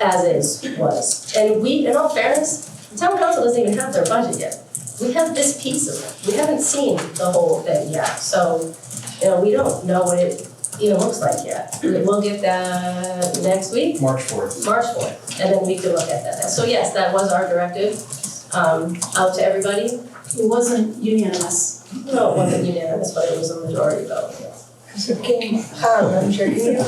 as is was. And in all fairness, the town council doesn't even have their budget yet. We have this piece of it. We haven't seen the whole thing yet. So, we don't know what it even looks like yet. We'll get that next week. March 4th. March 4th, and then we can look at that. So yes, that was our directive, out to everybody. It wasn't unanimous. No, it wasn't unanimous, but it was a majority vote. So Madam Chair, can you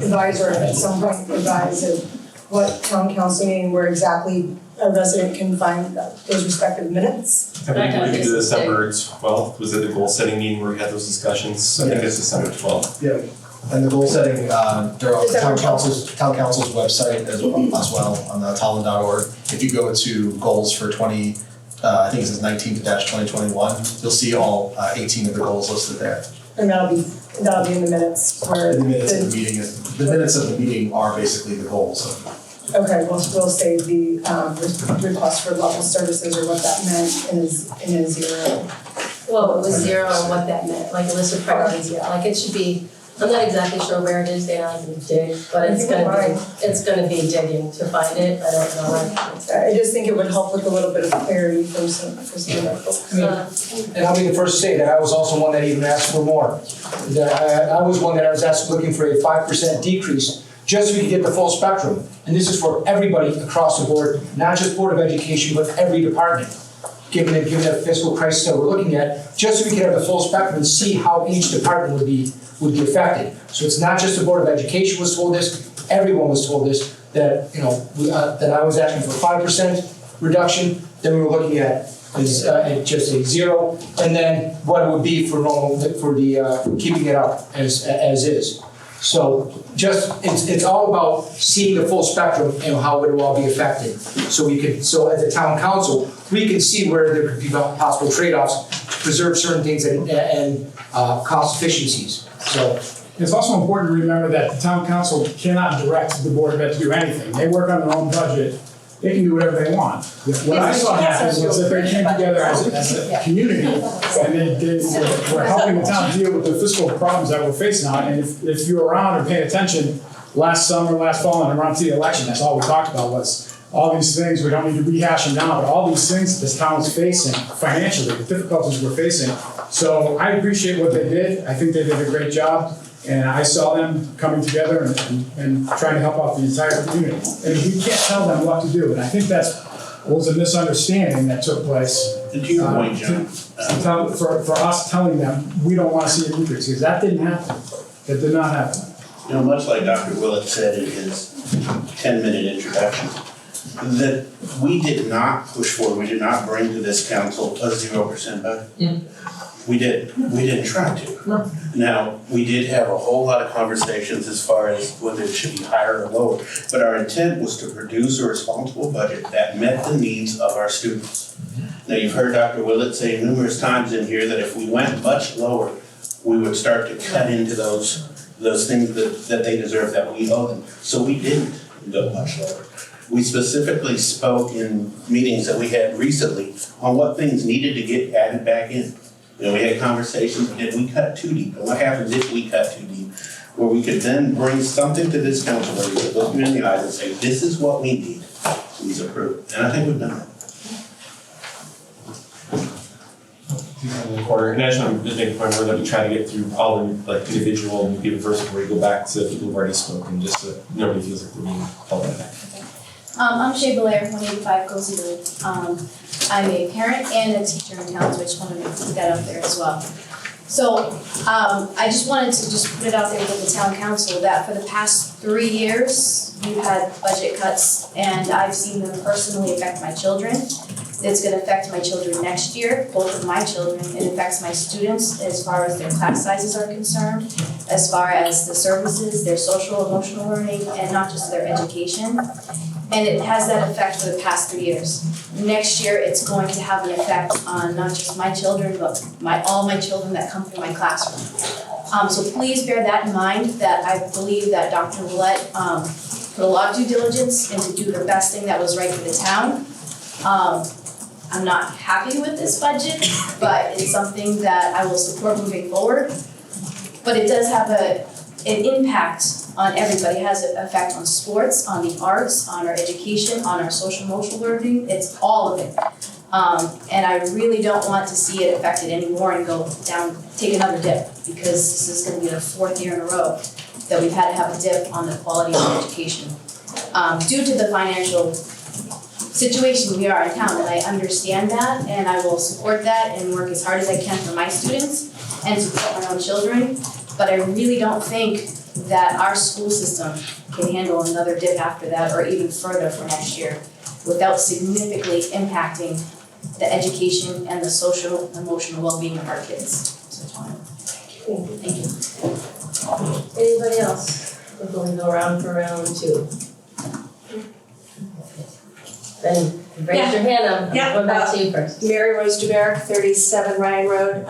advise or at some point advise of what town council meeting where exactly a resident can find those respective minutes? I believe we did December 12th, was it the goal setting meeting where we had those discussions? I think it's December 12th. Yeah. And the goal setting, they're on the town council's website as well, on the Tolland.org. If you go to goals for I think it says 19-2021, you'll see all 18 of the goals listed there. And that'll be in the minutes where. The minutes of the meeting are basically the goals of. Okay, we'll say the request for level services or what that meant in a zero. Well, it was zero and what that meant, like a list of priorities, yeah, like it should be, I'm not exactly sure where it is, Dan, I can dig, but it's gonna be digging to find it, I don't know. I just think it would help with a little bit of clarity for some of our folks. And I'll be the first to say that I was also one that even asked for more. I was one that I was looking for a 5% decrease, just so we could get the full spectrum. And this is for everybody across the board, not just Board of Education, but every department. Given the fiscal crisis that we're looking at, just so we can have the full spectrum and see how each department would be affected. So it's not just the Board of Education was told this, everyone was told this, that that I was asking for 5% reduction, then we were looking at just a zero, and then what it would be for keeping it up as is. So it's all about seeing the full spectrum and how it will all be affected. So as a town council, we can see where there could be possible trade-offs to preserve certain things and cost efficiencies. So it's also important to remember that the town council cannot direct the Board of Ed to do anything. They work on their own budget. They can do whatever they want. What I saw happen was that they came together as a community and they were helping the town deal with the fiscal problems that we're facing now. And if you were around and paying attention last summer, last fall, and around to the election, that's all we talked about was all these things. We don't need to rehash them now, but all these things this town is facing financially, the difficulties we're facing. So I appreciate what they did. I think they did a great job. And I saw them coming together and trying to help out the entire community. And we can't tell them what to do. And I think that was a misunderstanding that took place. And to your point, John. For us telling them we don't want to see an increase, because that didn't happen. That did not happen. You know, much like Dr. Willett said in his 10-minute introduction, that we did not push forward, we did not bring to this council a 0% budget. We didn't try to. No. Now, we did have a whole lot of conversations as far as whether it should be higher or lower, but our intent was to produce a responsible budget that met the needs of our students. Now, you've heard Dr. Willett say numerous times in here that if we went much lower, we would start to cut into those things that they deserve, that we owe them. So we didn't go much lower. We specifically spoke in meetings that we had recently on what things needed to get added back in. You know, we had conversations, did we cut too deep? And what happens if we cut too deep? Where we could then bring something to this council where we could look them in the eyes and say, this is what we need, please approve. And I think we've done that. In the corner, and I just want to make a point where that we try to get through all the individual and people first before we go back to people who've already spoken, just so nobody feels like they're being held back. I'm Shay Belair, 185 Gozy Road. I'm a parent and a teacher in town, so I just wanted to put that out there as well. So I just wanted to put it out there with the town council that for the past 3 years, we've had budget cuts and I've seen them personally affect my children. It's going to affect my children next year, both of my children. It affects my students as far as their class sizes are concerned, as far as the services, their social, emotional learning, and not just their education. And it has that effect for the past 3 years. Next year, it's going to have an effect on not just my children, but all my children that come through my classroom. So please bear that in mind, that I believe that Dr. Willett put a lot of due diligence into do the best thing that was right for the town. I'm not happy with this budget, but it's something that I will support moving forward. But it does have an impact on everybody. It has an effect on sports, on the arts, on our education, on our social emotional learning. It's all of it. And I really don't want to see it affected anymore and go down, take another dip, because this is going to be the 4th year in a row that we've had to have a dip on the quality of education. Due to the financial situation we are in town, and I understand that, and I will support that and work as hard as I can for my students and support my own children. But I really don't think that our school system can handle another dip after that, or even further for next year, without significantly impacting the education and the social, emotional well-being of our kids. So, thank you. Anybody else before we go around for round two? Then raise your hand, I'm going back to you first. Mary Rose DeBerrick, 37 Ryan Road.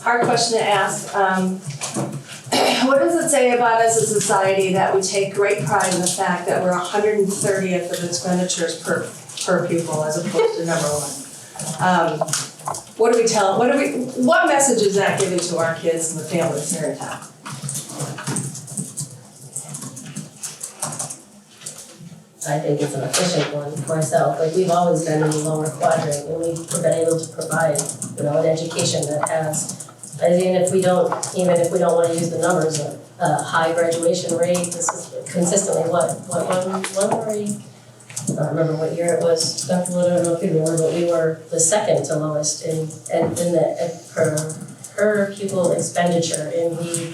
Hard question to ask. What does it say about us as a society that we take great pride in the fact that we're 130th of expenditures per pupil as opposed to number one? What message is that giving to our kids and the families here in town? I think it's an efficient one myself, like we've always been in the lower quadrant and we've been able to provide, an education that has, even if we don't wanna use the numbers, a high graduation rate, this is consistently what were we? I don't remember what year it was, Dr. Willett, I don't know if you remember, but we were the second to lowest in the per pupil expenditure, and we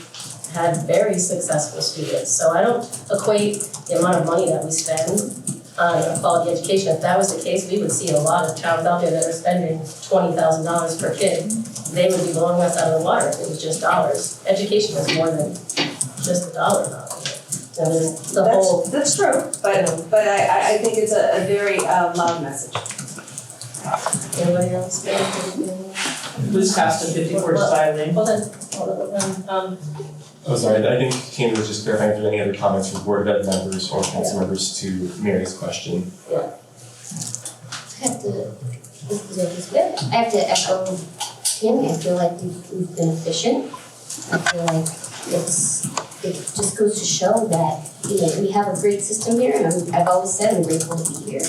had very successful students. So I don't equate the amount of money that we spend on quality education. If that was the case, we would see a lot of towns out there that are spending $20,000 per kid. They would be blowing us out of the water if it was just dollars. Education is more than just a dollar amount. So there's the whole. That's true, but I think it's a very loud message. Anybody else? Liz Costa, 54 Side Lane. Hold on. Oh, sorry, I think Tammy was just clarifying if there are any other comments from Board of Ed members or council members to Mary's question. I have to echo Tammy. I feel like we've been efficient. I feel like it just goes to show that we have a great system here, and I've always said I'm grateful to be here.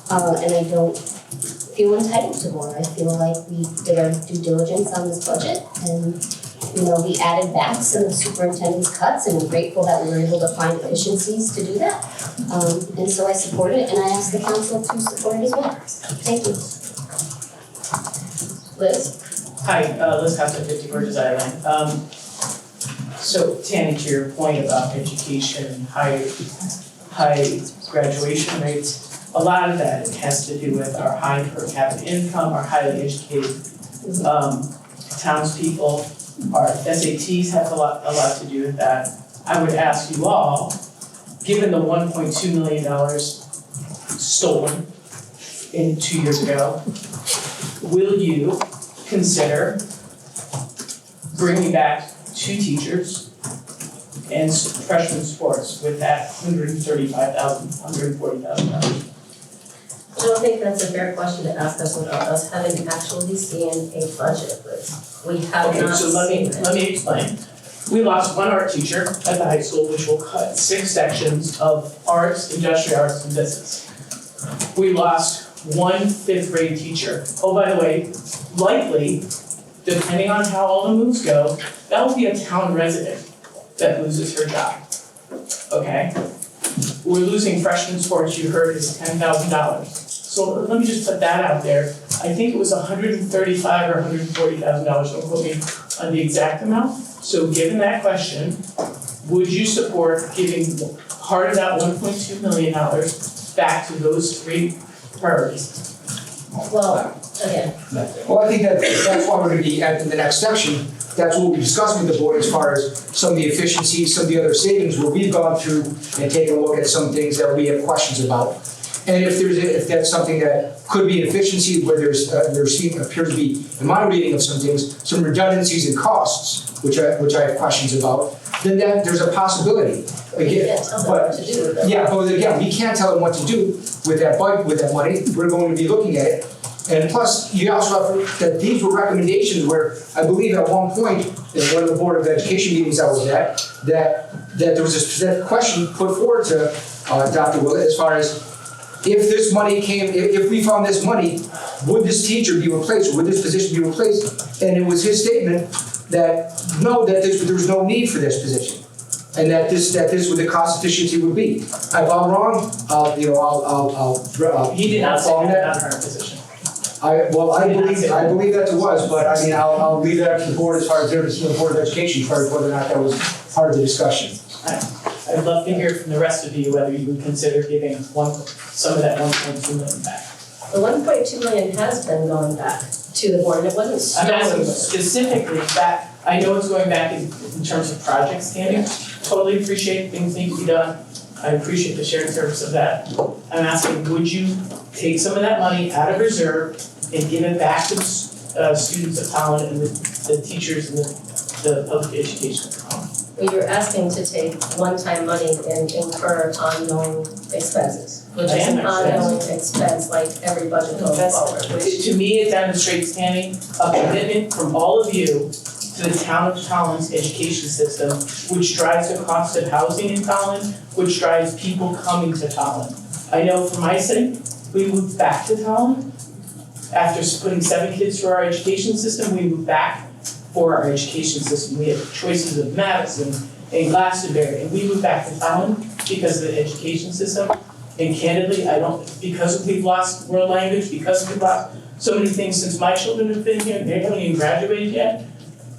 And I don't feel entitled to more. I feel like we did our due diligence on this budget, and we added back some of the superintendent's cuts, and I'm grateful that we were able to find efficiencies to do that. And so I support it, and I ask the council to support it as well. Thank you. Liz? Hi, Liz Costa, 54 Desire Lane. So Tammy, to your point about education, high graduation rates, a lot of that has to do with our high per capita income, our highly educated townspeople. Our SATs have a lot to do with that. I would ask you all, given the $1.2 million stolen 2 years ago, will you consider bringing back 2 teachers and freshman sports with that $135,000, $140,000? I don't think that's a fair question to ask us without us having actually seen a budget, but we have not so let me explain. We lost 1 art teacher at the high school, which will cut 6 sections of arts, industrial arts, and business. We lost 1 5th grade teacher. Oh, by the way, likely, depending on how all the moves go, that will be a town resident that loses her job, okay? We're losing freshman sports, you heard, is $10,000. So let me just put that out there. I think it was $135,000 or $140,000, don't quote me on the exact amount. So given that question, would you support giving part of that $1.2 million back to those 3 priorities? Well, again. Well, I think that's why we're gonna be at the next section. That's what we'll be discussing with the board as far as some of the efficiencies, some of the other savings where we've gone through and taken a look at some things that we have questions about. And if that's something that could be an efficiency where there appears to be, in my reading of some things, some redundancies and costs, which I have questions about, then there's a possibility. Again, but again, we can't tell them what to do with that money. We're going to be looking at it. And plus, you also have that these were recommendations where I believe at one point in one of the Board of Education meetings I was at, that there was a specific question put forward to Dr. Willett as far as if we found this money, would this teacher be replaced? Would this position be replaced? And it was his statement that no, that there was no need for this position, and that this what the cost efficiency would be. If I'm wrong, He did not say that about her position. I believe that it was, but I mean, I'll leave that to the board as far as the Board of Education, as far as whether or not that was part of the discussion. I'd love to hear from the rest of you whether you would consider giving some of that $1.2 million back. The $1.2 million has been going back to the board, and it wasn't stolen. I'm asking specifically back. I know it's going back in terms of project standing, totally appreciate things need to be done. I appreciate the shared service of that. I'm asking, would you take some of that money out of reserve and give it back to the students of Tolland and the teachers and the public education of Tolland? Well, you're asking to take one-time money and incur ongoing expenses, which is an ongoing expense like every budget going forward, which. To me, it demonstrates, Tammy, a commitment from all of you to the town of Tolland's education system, which drives the cost of housing in Tolland, which drives people coming to Tolland. I know for my sake, we moved back to Tolland. After putting 7 kids through our education system, we moved back for our education system. We have choices of Madison and Glastonbury, and we moved back to Tolland because of the education system. And candidly, because we've lost world language, because we've lost so many things since my children have been here, and they haven't even graduated yet,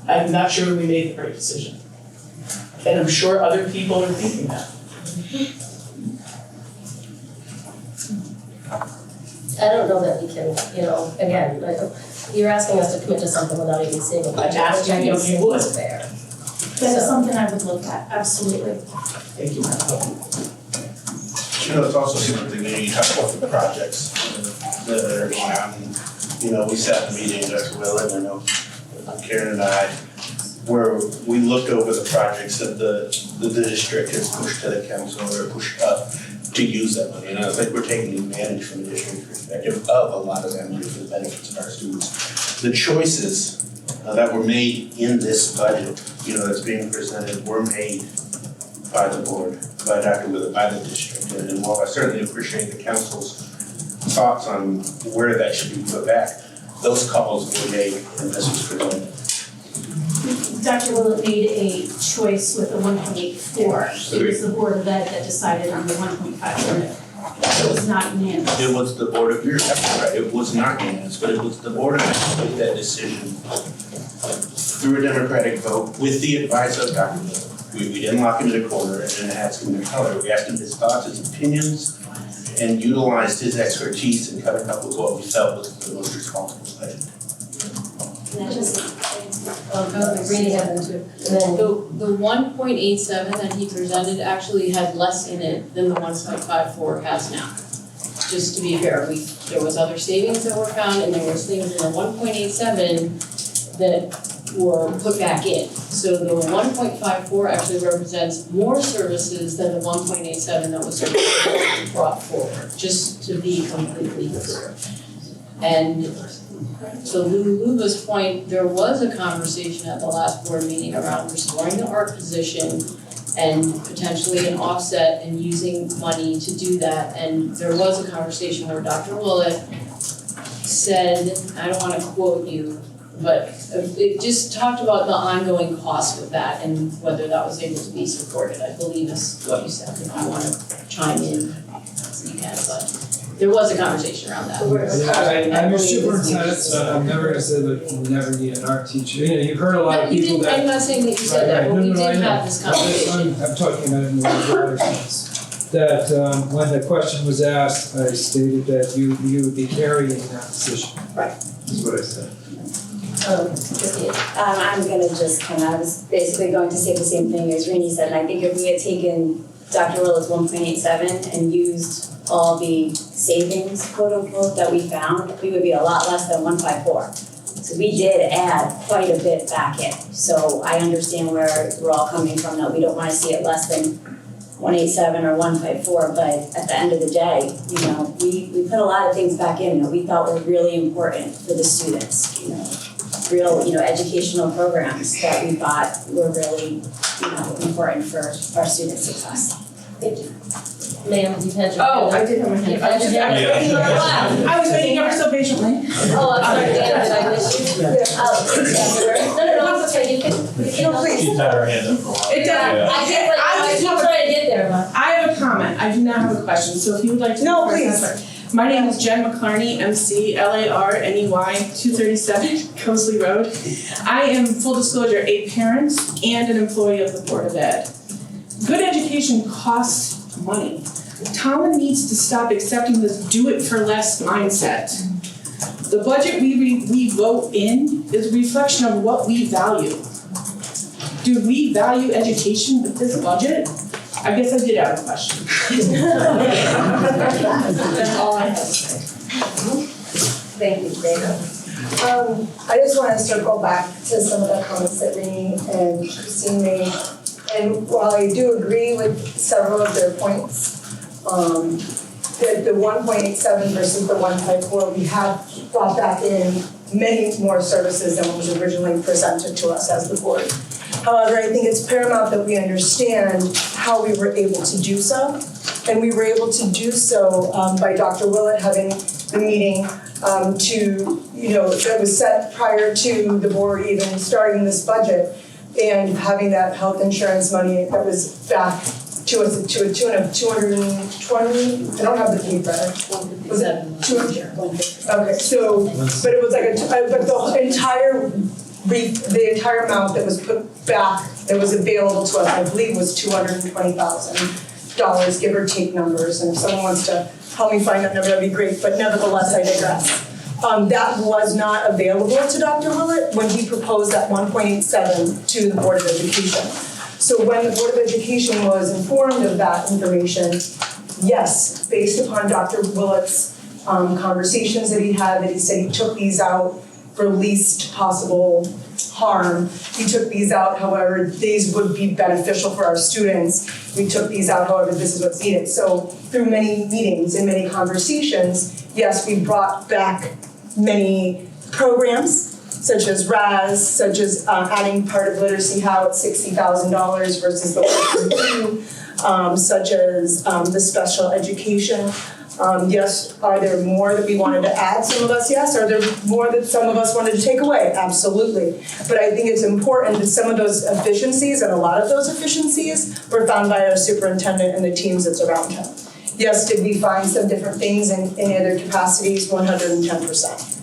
I'm not sure we made the right decision. And I'm sure other people are thinking that. I don't know that we can, again, you're asking us to commit to something without even seeing a budget, which I don't think is fair. That is something I would look at, absolutely. Thank you, Madam. It's also something, you talk about the projects that are going on. We sat in a meeting, Dr. Willett, I know Karen and I, where we looked over the projects that the district has pushed to the council or pushed up to use that money. And I think we're taking advantage from the district perspective of a lot of that money for the benefits of our students. The choices that were made in this budget, that's being presented, were made by the board, by Dr. Willett, by the district. And while I certainly appreciate the council's thoughts on where that should be put back, those calls were made and this was presented. Dr. Willett made a choice with the 1.84. It was the Board of Ed that decided on the 1.54. It was not unanimous. It was the Board of, you're absolutely right, it was not unanimous, but it was the Board of Ed that made that decision through a democratic vote with the advice of Dr. Willett. We didn't lock him in a corner and didn't ask him to color. We asked him his thoughts, his opinions, and utilized his expertise in coming up with what we felt was the most responsible budget. The 1.87 that he presented actually had less in it than the 1.54 has now. Just to be fair, there was other savings that were found and there was things in the 1.87 that were put back in. So the 1.54 actually represents more services than the 1.87 that was brought forward, just to be completely clear. And so Lulu's point, there was a conversation at the last board meeting around restoring the art position and potentially an offset and using money to do that. And there was a conversation where Dr. Willett said, I don't want to quote you, but it just talked about the ongoing cost of that and whether that was able to be supported. I believe is what you said. If you want to chime in, you can, but there was a conversation around that. I'm a superintendent, so I'm never gonna say that we never need an art teacher. You've heard a lot of people that. I'm not saying that you said that, but we did have this conversation. I'm talking about it in the broader sense. That when the question was asked, I stated that you would be carrying that position. Right. That's what I said. I'm gonna just I was basically going to say the same thing as Rini said, and I think if we had taken Dr. Willett's 1.87 and used all the savings, quote unquote, that we found, we would be a lot less than 154. So we did add quite a bit back in. So I understand where we're all coming from, that we don't wanna see it less than 187 or 154, but at the end of the day, we put a lot of things back in that we thought were really important for the students, real, educational programs that we thought were really, important for our student success. Thank you. Ma'am, you had your. Oh, I did have my hand. I was waiting ever so patiently. Oh, I'm sorry, Dan, did I miss you? No, it's okay, you can. She's had her hand up for a while. It doesn't. I keep trying to get there, but. I have a comment. I do not have a question. So if you would like to. No, please. My name is Jen McClarney, McLarney, 237 Cosley Road. I am, full disclosure, a parent and an employee of the Board of Ed. Good education costs money. Tolland needs to stop accepting this do it for less mindset. The budget we vote in is a reflection of what we value. do we value education with this budget? I guess I did have a question. That's all I have to say. Thank you, Dana. I just want to circle back to some of the comments that Renee and Christine made. And while I do agree with several of their points, the 1.87 versus the 1.54, we have brought back in many more services than was originally presented to us as the board. However, I think it's paramount that we understand how we were able to do so. And we were able to do so by Dr. Willett having the meeting that was set prior to the board even starting this budget, and having that health insurance money that was back to us to a tune of 220, I don't have the paper. Was it 200? Okay, so, but it was like but the entire amount that was put back, that was available to us, I believe was $220,000, give or take numbers, and if someone wants to help me find that number, that'd be great, but nevertheless, I digress. That was not available to Dr. Willett when he proposed that 1.87 to the Board of Education. So when the Board of Education was informed of that information, yes, based upon Dr. Willett's conversations that he had, that he said he took these out for least possible harm. We took these out, however, these would be beneficial for our students. We took these out, however, this is what's needed. So through many meetings and many conversations, yes, we brought back many programs, such as RAS, such as adding part of literacy how at $60,000 versus the 1.2, such as the special education. Yes, are there more that we wanted to add? Some of us, yes. Are there more that some of us wanted to take away? Absolutely. But I think it's important that some of those efficiencies, and a lot of those efficiencies, were found by our superintendent and the teams that's around him. Yes, did we find some different things in other capacities? 110%.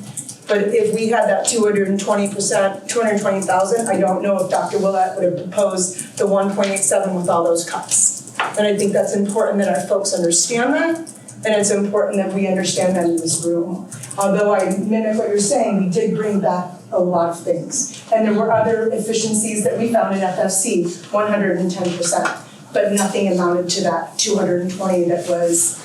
But if we had that 220,000, I don't know if Dr. Willett would have proposed the 1.87 with all those cuts. And I think that's important that our folks understand that. And it's important that we understand that in this room. Although I mimic what you're saying, we did bring back a lot of things. And there were other efficiencies that we found in FFC, 110%. But nothing amounted to that 220 that was,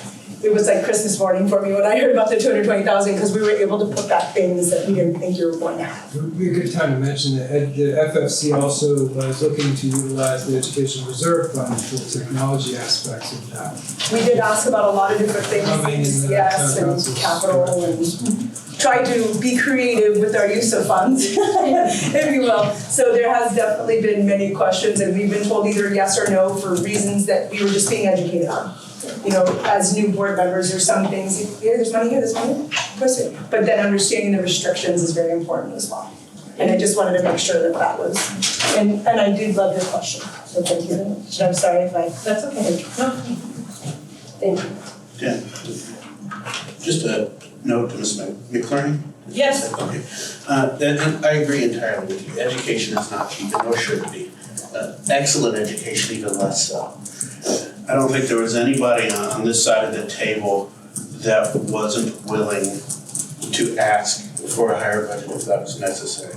it was like Christmas morning for me when I heard about the 220,000, because we were able to put back things that we didn't think you were going to have. It would be a good time to mention that the FFC also was looking to utilize the Education Reserve Fund for the technology aspects of that. We did ask about a lot of different things, yes, and capital, and try to be creative with our use of funds, if you will. So there has definitely been many questions, and we've been told either yes or no for reasons that we were just being educated on. You know, as new board members, there's some things, here, there's money here, there's money here, proceed. But then understanding the restrictions is very important as well. And I just wanted to make sure that that was, and I did love your question, so thank you very much. I'm sorry if I. That's okay. No. Thank you. Yeah. Just a note to Ms. McClerney. Yes. Okay. And I agree entirely with you. Education is not cheap, and nor should it be. Excellent education, even less so. I don't think there was anybody on this side of the table that wasn't willing to ask for a higher budget if that was necessary.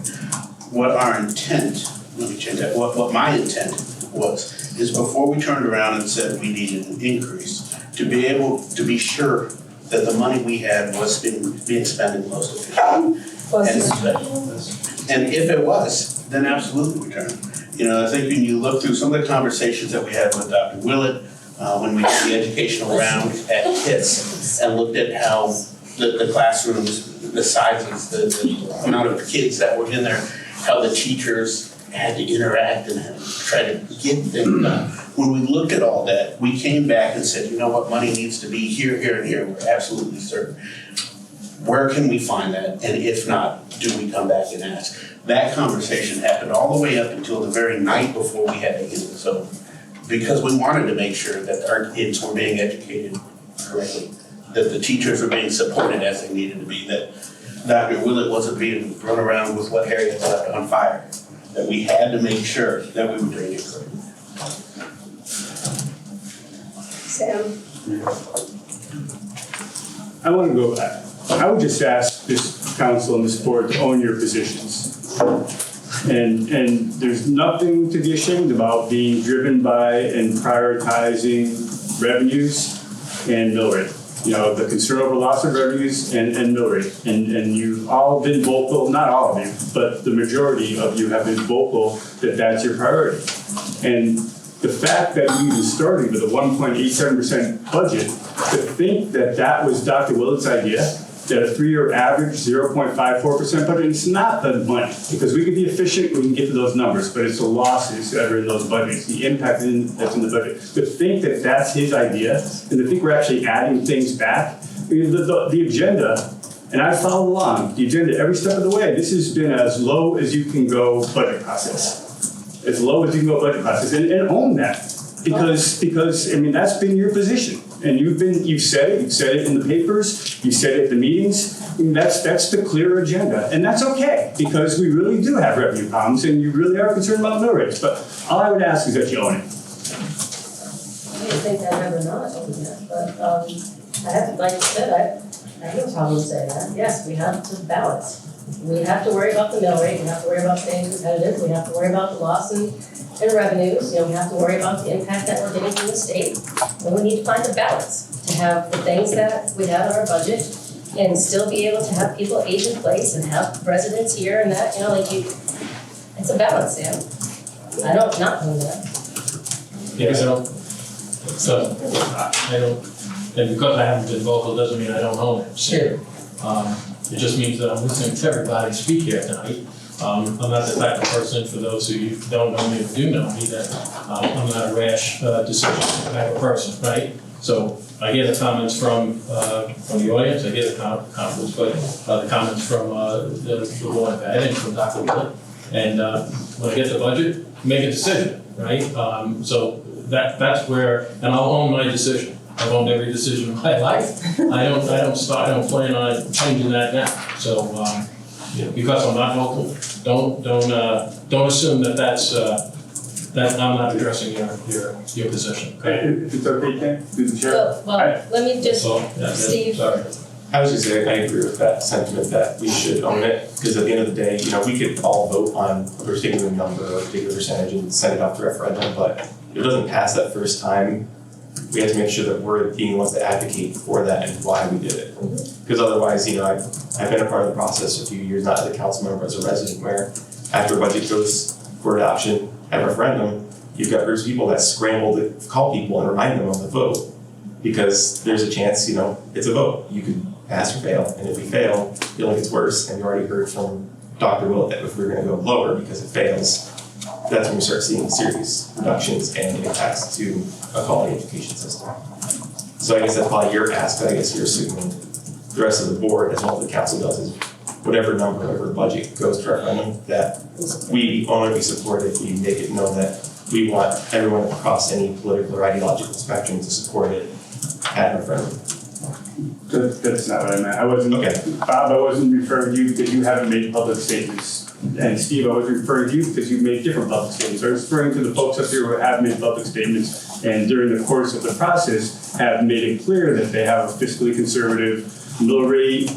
What our intent, let me change that, what my intent was, is before we turned around and said we needed an increase, to be able to be sure that the money we had was being spent in the most efficient. And if it was, then absolutely we turned. You know, I think when you look through some of the conversations that we had with Dr. Willett, when we did the educational round at KITS and looked at how the classrooms, the sizes, the amount of kids that were in there, how the teachers had to interact and had to try to get things done. When we looked at all that, we came back and said, you know what, money needs to be here, here, and here. We're absolutely certain. Where can we find that? And if not, do we come back and ask? That conversation happened all the way up until the very night before we had to end it. So, because we wanted to make sure that our kids were being educated correctly, that the teachers were being supported as they needed to be, that Dr. Willett wasn't being run around with what Harriet left on fire, that we had to make sure that we were doing it correctly. Sam? I want to go back. I would just ask this council and this board to own your positions. And there's nothing to be ashamed about being driven by and prioritizing revenues and mill rate. You know, the concern over loss of revenues and mill rate. And you've all been vocal, not all of you, but the majority of you have been vocal that that's your priority. And the fact that we even started with a 1.87% budget, to think that that was Dr. Willett's idea, that a 3-year average 0.54% budget, it's not the money, because we can be efficient, we can get to those numbers, but it's the losses that are in those budgets, the impact that's in the budget. To think that that's his idea, and to think we're actually adding things back, I mean, the agenda, and I followed along, the agenda every step of the way, this has been as low as you can go budget process. As low as you can go budget process, and own that, because I mean, that's been your position. And you've said it in the papers, you said it at the meetings. I mean, that's the clear agenda, and that's okay, because we really do have revenue problems, and you really are concerned about mill rates. But all I would ask is that you own it. I didn't think I'd ever not own that, but I have to, like you said, I have no problem saying that. Yes, we have to balance. We have to worry about the mill rate. We have to worry about staying competitive. We have to worry about the loss in revenues. You know, we have to worry about the impact that we're getting from the state. And we need to find a balance to have the things that we have in our budget and still be able to have people age in place and have residents here and that, you know, like it's a balance, Sam. I don't not own that. Yeah, I don't, and because I haven't been vocal doesn't mean I don't own it. Sure. It just means that I'm listening to everybody speak here tonight. I'm not the type of person, for those who don't know me or do know me, that I'm not a rash decision type of person, right? So I hear the comments from the audience, I hear the comments, but the comments from the Board of Ed and from Dr. Willett. And when I get the budget, make a decision, right? So that's where, and I'll own my decision. I've owned every decision in my life. I don't plan on changing that now. So because I'm not vocal, don't assume that I'm not addressing your position. Okay? If it's okay, Ken, through the chair. Well, let me just, Steve. Sorry. I was just saying, I agree with that sentiment that we should own it, because at the end of the day, you know, we could all vote on a particular number or a particular percentage and send it off to referendum, but if it doesn't pass that first time, we have to make sure that we're being ones that advocate for that and why we did it. Because otherwise, you know, I've been a part of the process for a few years, not as a council member, as a resident, where after a budget goes for adoption at referendum, you've got groups of people that scramble to call people and remind them of the vote. Because there's a chance, you know, it's a vote. You could pass or fail. And if we fail, it only gets worse. And you already heard from Dr. Willett that if we're going to go lower because it fails, that's when we start seeing serious reductions and impacts to a quality education system. So I guess that's probably your ask, but I guess you're assuming the rest of the board, as well as the council does, is whatever number, whatever budget goes to referendum, that we only support if we make it known that we want everyone across any political or ideological spectrum to support it at referendum. That's not what I meant. I wasn't, okay. Bob, I wasn't referring to you because you haven't made public statements. And Steve, I was referring to you because you've made different public statements. I was referring to the folks up here who have made public statements and during the course of the process have made it clear that they have a fiscally conservative mill rate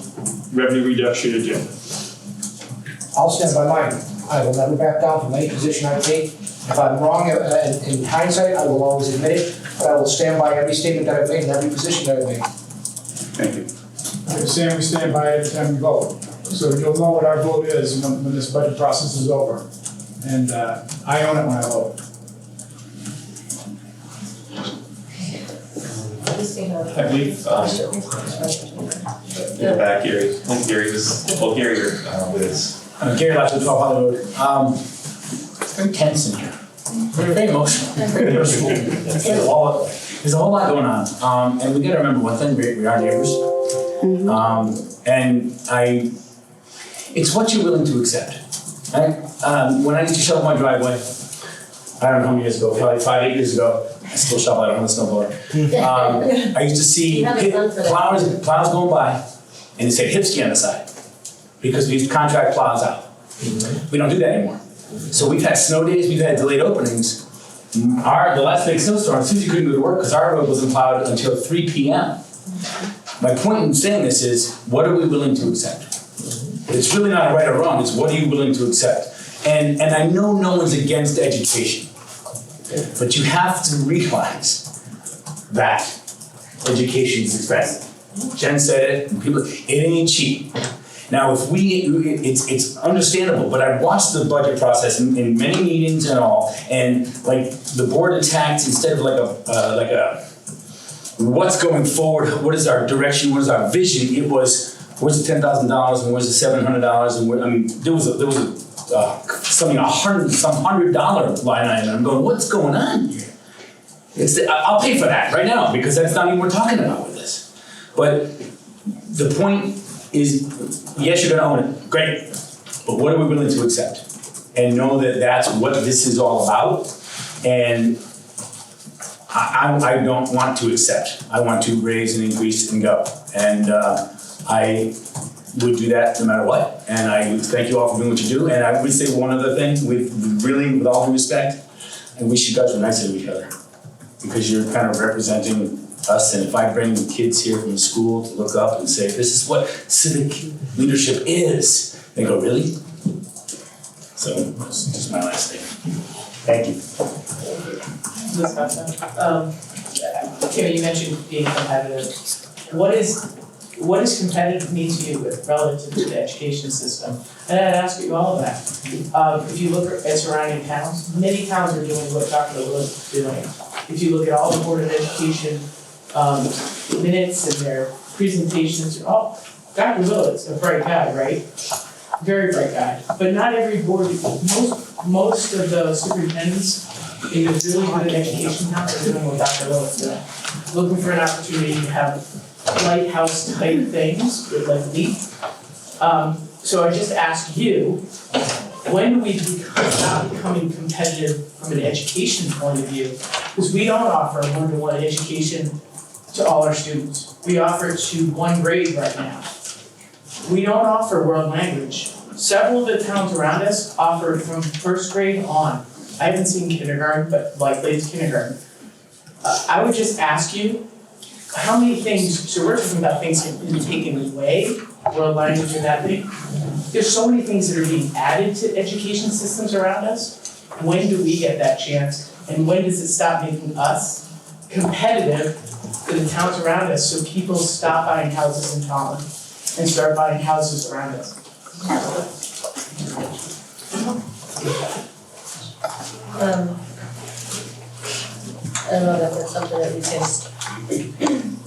revenue reduction agenda. I'll stand by mine. I will never back down from any position I take. If I'm wrong in hindsight, I will always admit it, but I will stand by every statement that I've made and every position that I've made. Thank you. Sam, we stand by every time we vote. So you'll know what our vote is when this budget process is over. And I own it when I vote. I believe in the back, Gary. I think Gary was, well, Gary with his. Gary Latcher, 12 Hollywood. It's very tense in here. Very emotional. Very emotional. There's a whole lot going on. And we gotta remember one thing, we are neighbors. And it's what you're willing to accept. Right? When I used to shovel my driveway, I don't know how many years ago, probably 5, 8 years ago, I still shovel, I don't have a snowblower. I used to see plows going by and it said Hipsky on the side because we used to contract plows out. We don't do that anymore. So we've had snow days, we've had delayed openings. The last big snowstorm, Susie couldn't go to work because our road wasn't plowed until 3 p.m. My point in saying this is, what are we willing to accept? It's really not right or wrong, it's what are you willing to accept? And I know no one's against education, but you have to realize that education is expensive. Jen said it, and people, it ain't cheap. Now, it's understandable, but I've watched the budget process in many meetings and all, and like the board attacked instead of like a what's going forward, what is our direction, what is our vision, it was where's the $10,000 and where's the $700 and I mean there was something $100 line item, and I'm going, what's going on here? I'll pay for that right now because that's not even what we're talking about with this. But the point is, yes, you're gonna own it, great, but what are we willing to accept? And know that that's what this is all about, and I don't want to accept. I want to raise and increase and go, and I would do that no matter what. And I thank you all for doing what you do, and I would say one other thing, with all due respect, I wish you guys were nicer to each other, because you're kind of representing us, and if I bring the kids here from the school to look up and say, this is what civic leadership is, they go, really? So that's just my last thing. Thank you. Kim, you mentioned being competitive. What does competitive mean to you relative to the education system? And I'd ask you all of that. If you look at surrounding towns, many towns are doing what Dr. Willett is doing. If you look at all the Board of Education minutes and their presentations, Dr. Willett's a bright guy, right? Very bright guy. But not every board, most of the superintendents in the really good education towns are doing what Dr. Willett's doing. Looking for an opportunity to have lighthouse type things with like LEAP. So I just ask you, when do we stop becoming competitive from an education point of view? Because we don't offer one-to-one education to all our students. We offer it to one grade right now. We don't offer world language. Several of the towns around us offer it from first grade on. I haven't seen kindergarten, but likely it's kindergarten. I would just ask you, how many things, so we're talking about things that have been taken away, world language and that thing. There's so many things that are being added to education systems around us. When do we get that chance? And when does it stop making us competitive to the towns around us so people stop buying houses in Tolland and start buying houses around us? I don't know if that's something that we can,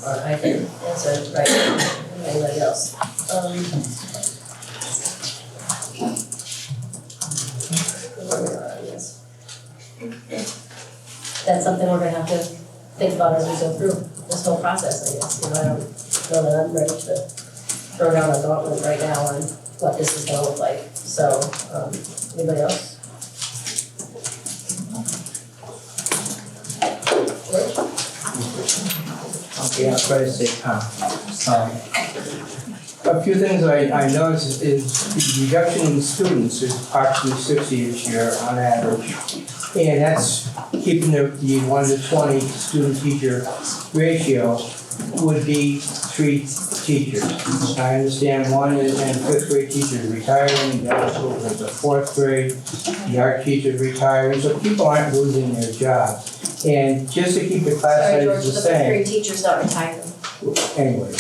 or I can answer right now, or anybody else. That's something we're gonna have to think about as we go through this whole process, I guess. I don't know that I'm ready to throw down a gauntlet right now on what this is gonna look like. So, anybody else? Okay, I'll try to stay calm. A few things I noticed is the reduction in students is approximately 60 this year on average. And that's keeping the 1 to 20 student teacher ratio would be 3 teachers. I understand 1 and 5th grade teachers retiring, the other school is the 4th grade, the art teachers retiring, so people aren't losing their jobs. And just to keep the class Sorry, size George, the the same. 5th grade teacher's not retiring. Anyway,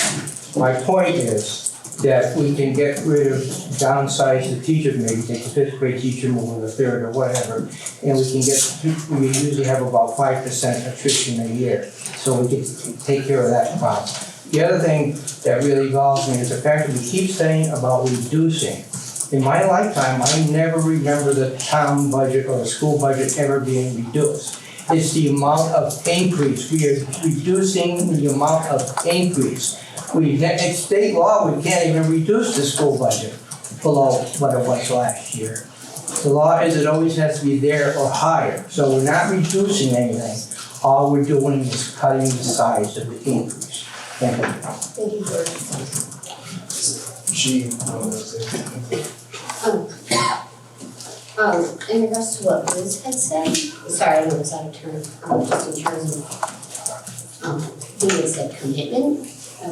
my point is that we can get rid of, downsize the teachers, maybe take the 5th grade teacher, move to the 3rd or whatever, and we usually have about 5% attrition a year, so we can take care of that problem. The other thing that really galls me is the fact that we keep saying about reducing. In my lifetime, I never remember the town budget or the school budget ever being reduced. It's the amount of increase. We are reducing the amount of increase. It's state law, we can't even reduce the school budget below what it was last year. The law is it always has to be there or higher. So we're not reducing anything. All we're doing is cutting the size of the increase. Thank you. Thank you, George. In regards to what Liz had said, sorry, I know it's out of turn, just in terms of, he had said commitment, I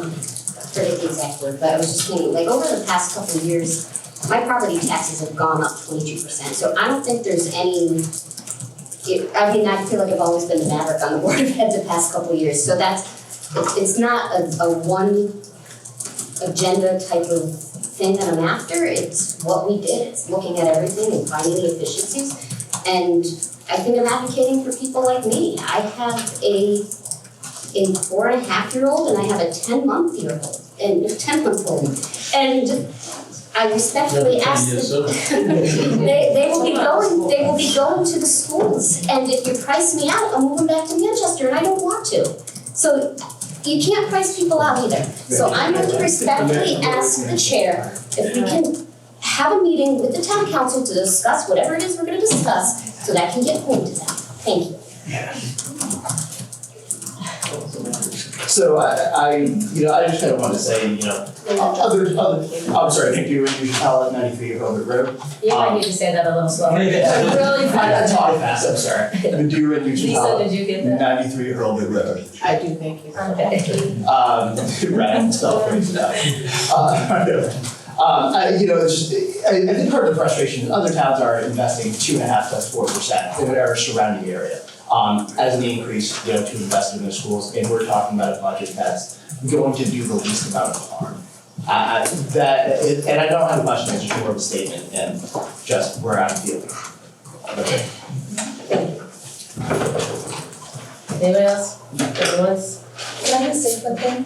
forget the exact word, but I was just thinking, like, over the past couple of years, my property taxes have gone up 22%, so I don't think there's any, I mean, I feel like I've always been the maverick on the Board of Ed the past couple of years, so it's not a one agenda type of thing that I'm after, it's what we did, it's looking at everything and finding the efficiencies, and I think I'm advocating for people like me. I have a 4.5-year-old and I have a 10-month-old, and I respectfully ask that they will be going to the schools, and if you price me out, I'm moving back to Manchester and I don't want to. So you can't price people out either. So I'm going to respectfully ask the chair if we can have a meeting with the town council to discuss whatever it is we're going to discuss, so that can get home to them. Thank you. So I just kind of want to say, I'm sorry, thank you, you should tell at 93 Hobart Road. You might need to say that a little slower. Really fast. I talk fast, I'm sorry. Badoo and Lisa, did you get that? 93 Hobart Road. I do, thank you. Okay. Right, so it's it's just, I think part of the frustration is other towns are investing 2.5 to 4% in our surrounding area. As an increase, to invest in the schools, and we're talking about a budget that's going to do the least amount of harm. And I don't have a question, it's just more of a statement, and just we're out of field. Okay. Anybody else? Everyone's? Can I just say something?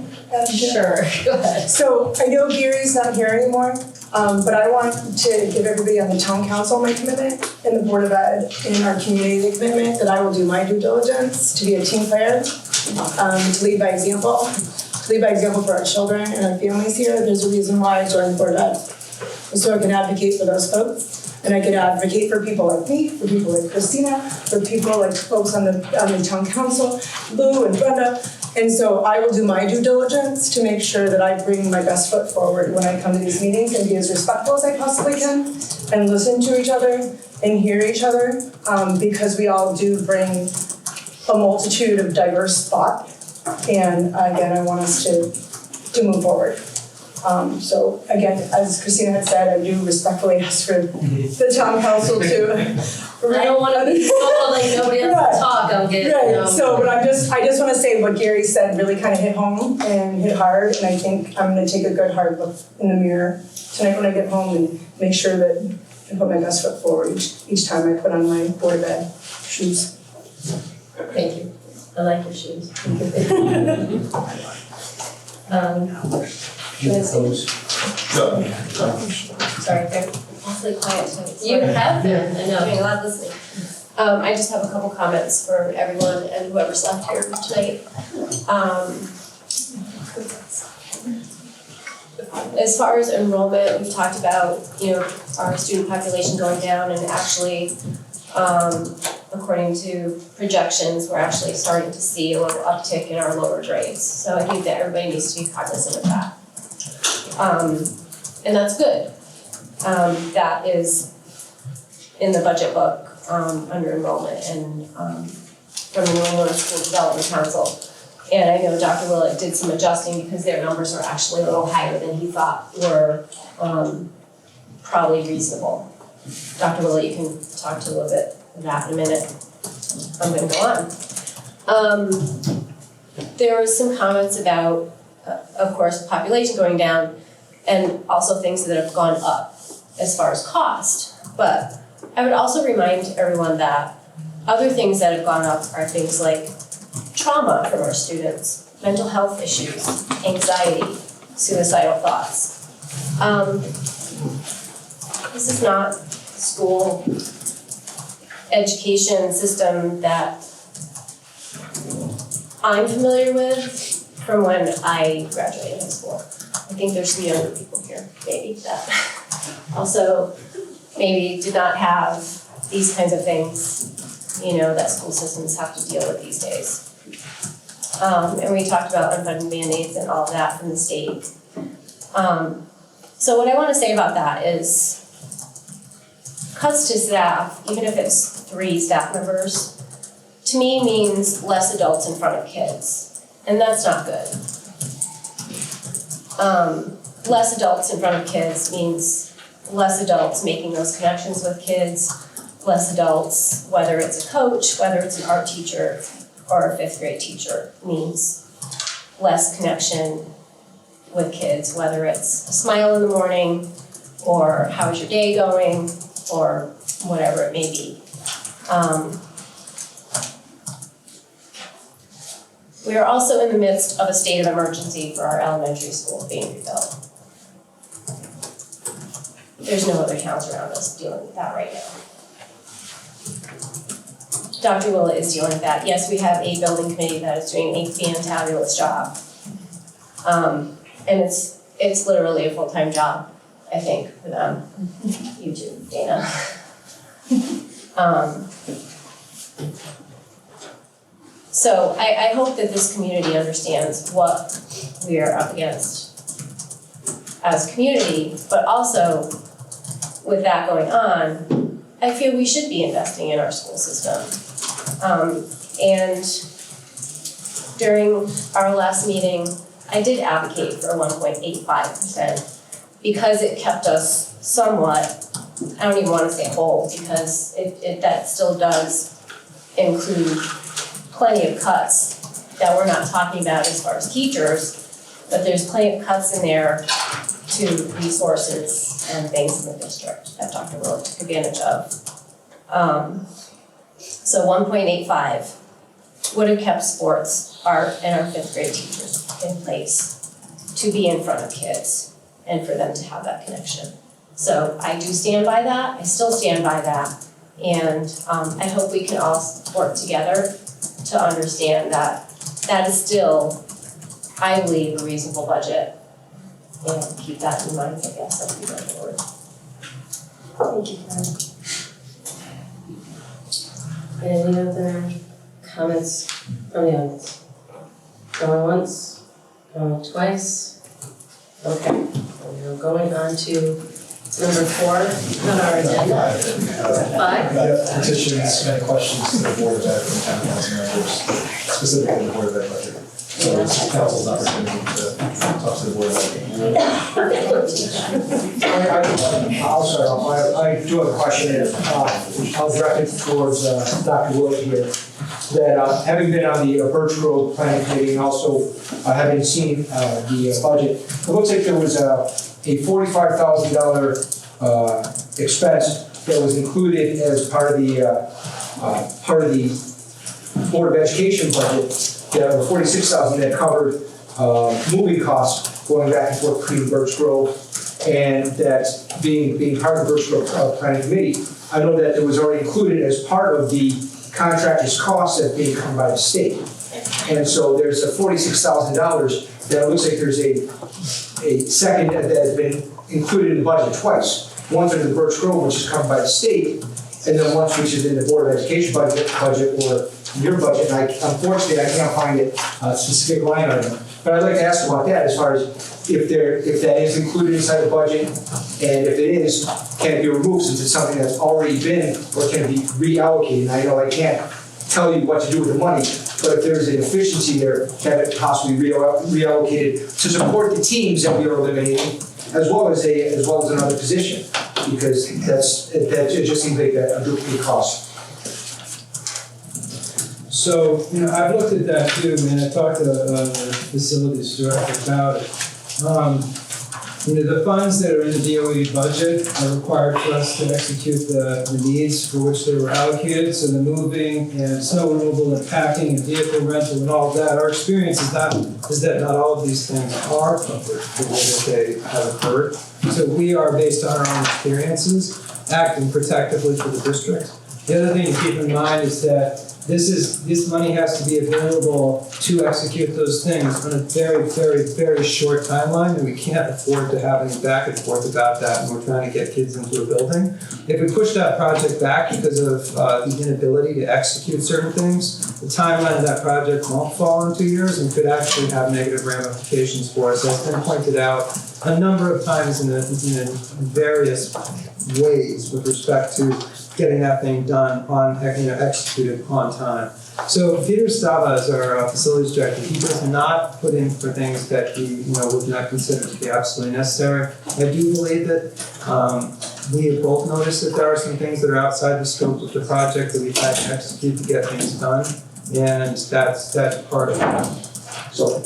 Sure, go ahead. So I know Gary's not here anymore, but I want to give everybody on the town council my commitment and the Board of Ed and our community the commitment that I will do my due diligence to be a team player, to lead by example. To lead by example for our children and our families here. There's a reason why I joined the Board of Ed. So I can advocate for those folks. And I can advocate for people like me, for people like Christina, for people like folks on the town council, Lou and Brenda. And so I will do my due diligence to make sure that I bring my best foot forward when I come to these meetings and be as respectful as I possibly can and listen to each other and hear each other, because we all do bring a multitude of diverse thought. And again, I want us to move forward. So again, as Christina had said, I do respectfully ask for the town council to. I don't want to be told like nobody else to talk. I'll get. Right. So, but I just want to say what Gary said really kind of hit home and hit hard, and I think I'm going to take a good hard look in the mirror tonight when I get home and make sure that I put my best foot forward each time I put on my Board of Ed shoes. Thank you. I like your shoes. Sorry, they're awfully quiet tonight. You have been, I know. Doing a lot of listening. I just have a couple comments for everyone and whoever's left here tonight. As far as enrollment, we've talked about, our student population going down, and actually, according to projections, we're actually starting to see a little uptick in our lower grades. So I think that everybody needs to be cognizant of that. And that's good. That is in the budget book under enrollment and from the New England School Development Council. And I know Dr. Willett did some adjusting because their numbers are actually a little higher than he thought were probably reasonable. Dr. Willett, you can talk to a little bit of that in a minute. I'm going to go on. There were some comments about, of course, population going down and also things that have gone up as far as cost. But I would also remind everyone that other things that have gone up are things like trauma from our students, mental health issues, anxiety, suicidal thoughts. This is not school education system that I'm familiar with from when I graduated high school. I think there's some younger people here, maybe, that also maybe do not have these kinds of things, that school systems have to deal with these days. And we talked about unfunded mandates and all of that from the state. So what I want to say about that is cuts to staff, even if it's 3 staff members, to me means less adults in front of kids, and that's not good. Less adults in front of kids means less adults making those connections with kids, less adults, whether it's a coach, whether it's an art teacher or a 5th grade teacher, means less connection with kids, whether it's a smile in the morning or how's your day going or whatever it may be. We are also in the midst of a state of emergency for our elementary school being rebuilt. There's no other towns around us dealing with that right now. Dr. Willett is dealing with that. Yes, we have a building committee that is doing a fantabulous job. And it's literally a full-time job, I think, for them. You too, Dana. So I hope that this community understands what we are up against as a community, but also with that going on, I feel we should be investing in our school system. And during our last meeting, I did advocate for 1.85% because it kept us somewhat, I don't even want to say whole, because that still does include plenty of cuts that we're not talking about as far as teachers, but there's plenty of cuts in there to resources and things in the district that Dr. Willett took advantage of. So 1.85 would have kept sports, art, and our 5th grade teachers in place to be in front of kids and for them to have that connection. So I do stand by that, I still stand by that, and I hope we can all work together to understand that that is still, I believe, a reasonable budget. And keep that in mind, I guess, as we go forward. Thank you, Karen. Any other comments from the audience? Going once, going twice? Okay, we're going on to number 4 on our agenda. 5? Petitions and questions to the Board of Ed from town council members, specifically the Board of Ed budget. So it's council's opportunity to talk to the Board of Ed. I'll start off. I do have a question, I'll direct it towards Dr. Willett here. That having been on the Birch Grove Planning Committee and also having seen the budget, it looks like there was a $45,000 expense that was included as part of the Board of Education budget. That was $46,000 that covered moving costs going back and forth between Birch Grove, and that being part of the Birch Grove Planning Committee. I know that it was already included as part of the contractor's costs that being covered by the state. And so there's a $46,000 that looks like there's a second that has been included in the budget twice. One's under the Birch Grove, which is covered by the state, and then once which is in the Board of Education budget or your budget. And unfortunately, I can't find a specific line item. But I'd like to ask about that as far as if that is included inside the budget, and if it is, can it be removed since it's something that's already been, or can it be reallocated? And I know I can't tell you what to do with the money, but if there's an efficiency there, can it possibly be reallocated to support the teams that we are eliminating, as well as another position, because it just seems like a duplicate cost. So, I've looked at that too, I talked to the facilities director about it. The funds that are in the DOE budget are required for us to execute the needs for which they were allocated. So the moving and snow removal and packing and vehicle rental and all of that. Our experience is that not all of these things are covered the way that they have occurred. So we are, based on our own experiences, acting protectively for the district. The other thing to keep in mind is that this money has to be available to execute those things on a very, very, very short timeline, and we can't afford to have any back and forth about that when we're trying to get kids into a building. If we push that project back because of the inability to execute certain things, the timeline of that project won't fall in 2 years and could actually have negative ramifications for us. That's been pointed out a number of times in various ways with respect to getting that thing done executed on time. So Peter Stava is our facilities director. He does not put in for things that he would not consider to be absolutely necessary. I do believe that We have both noticed that there are some things that are outside the scope of the project that we've had to execute to get things done, and that's part of it. So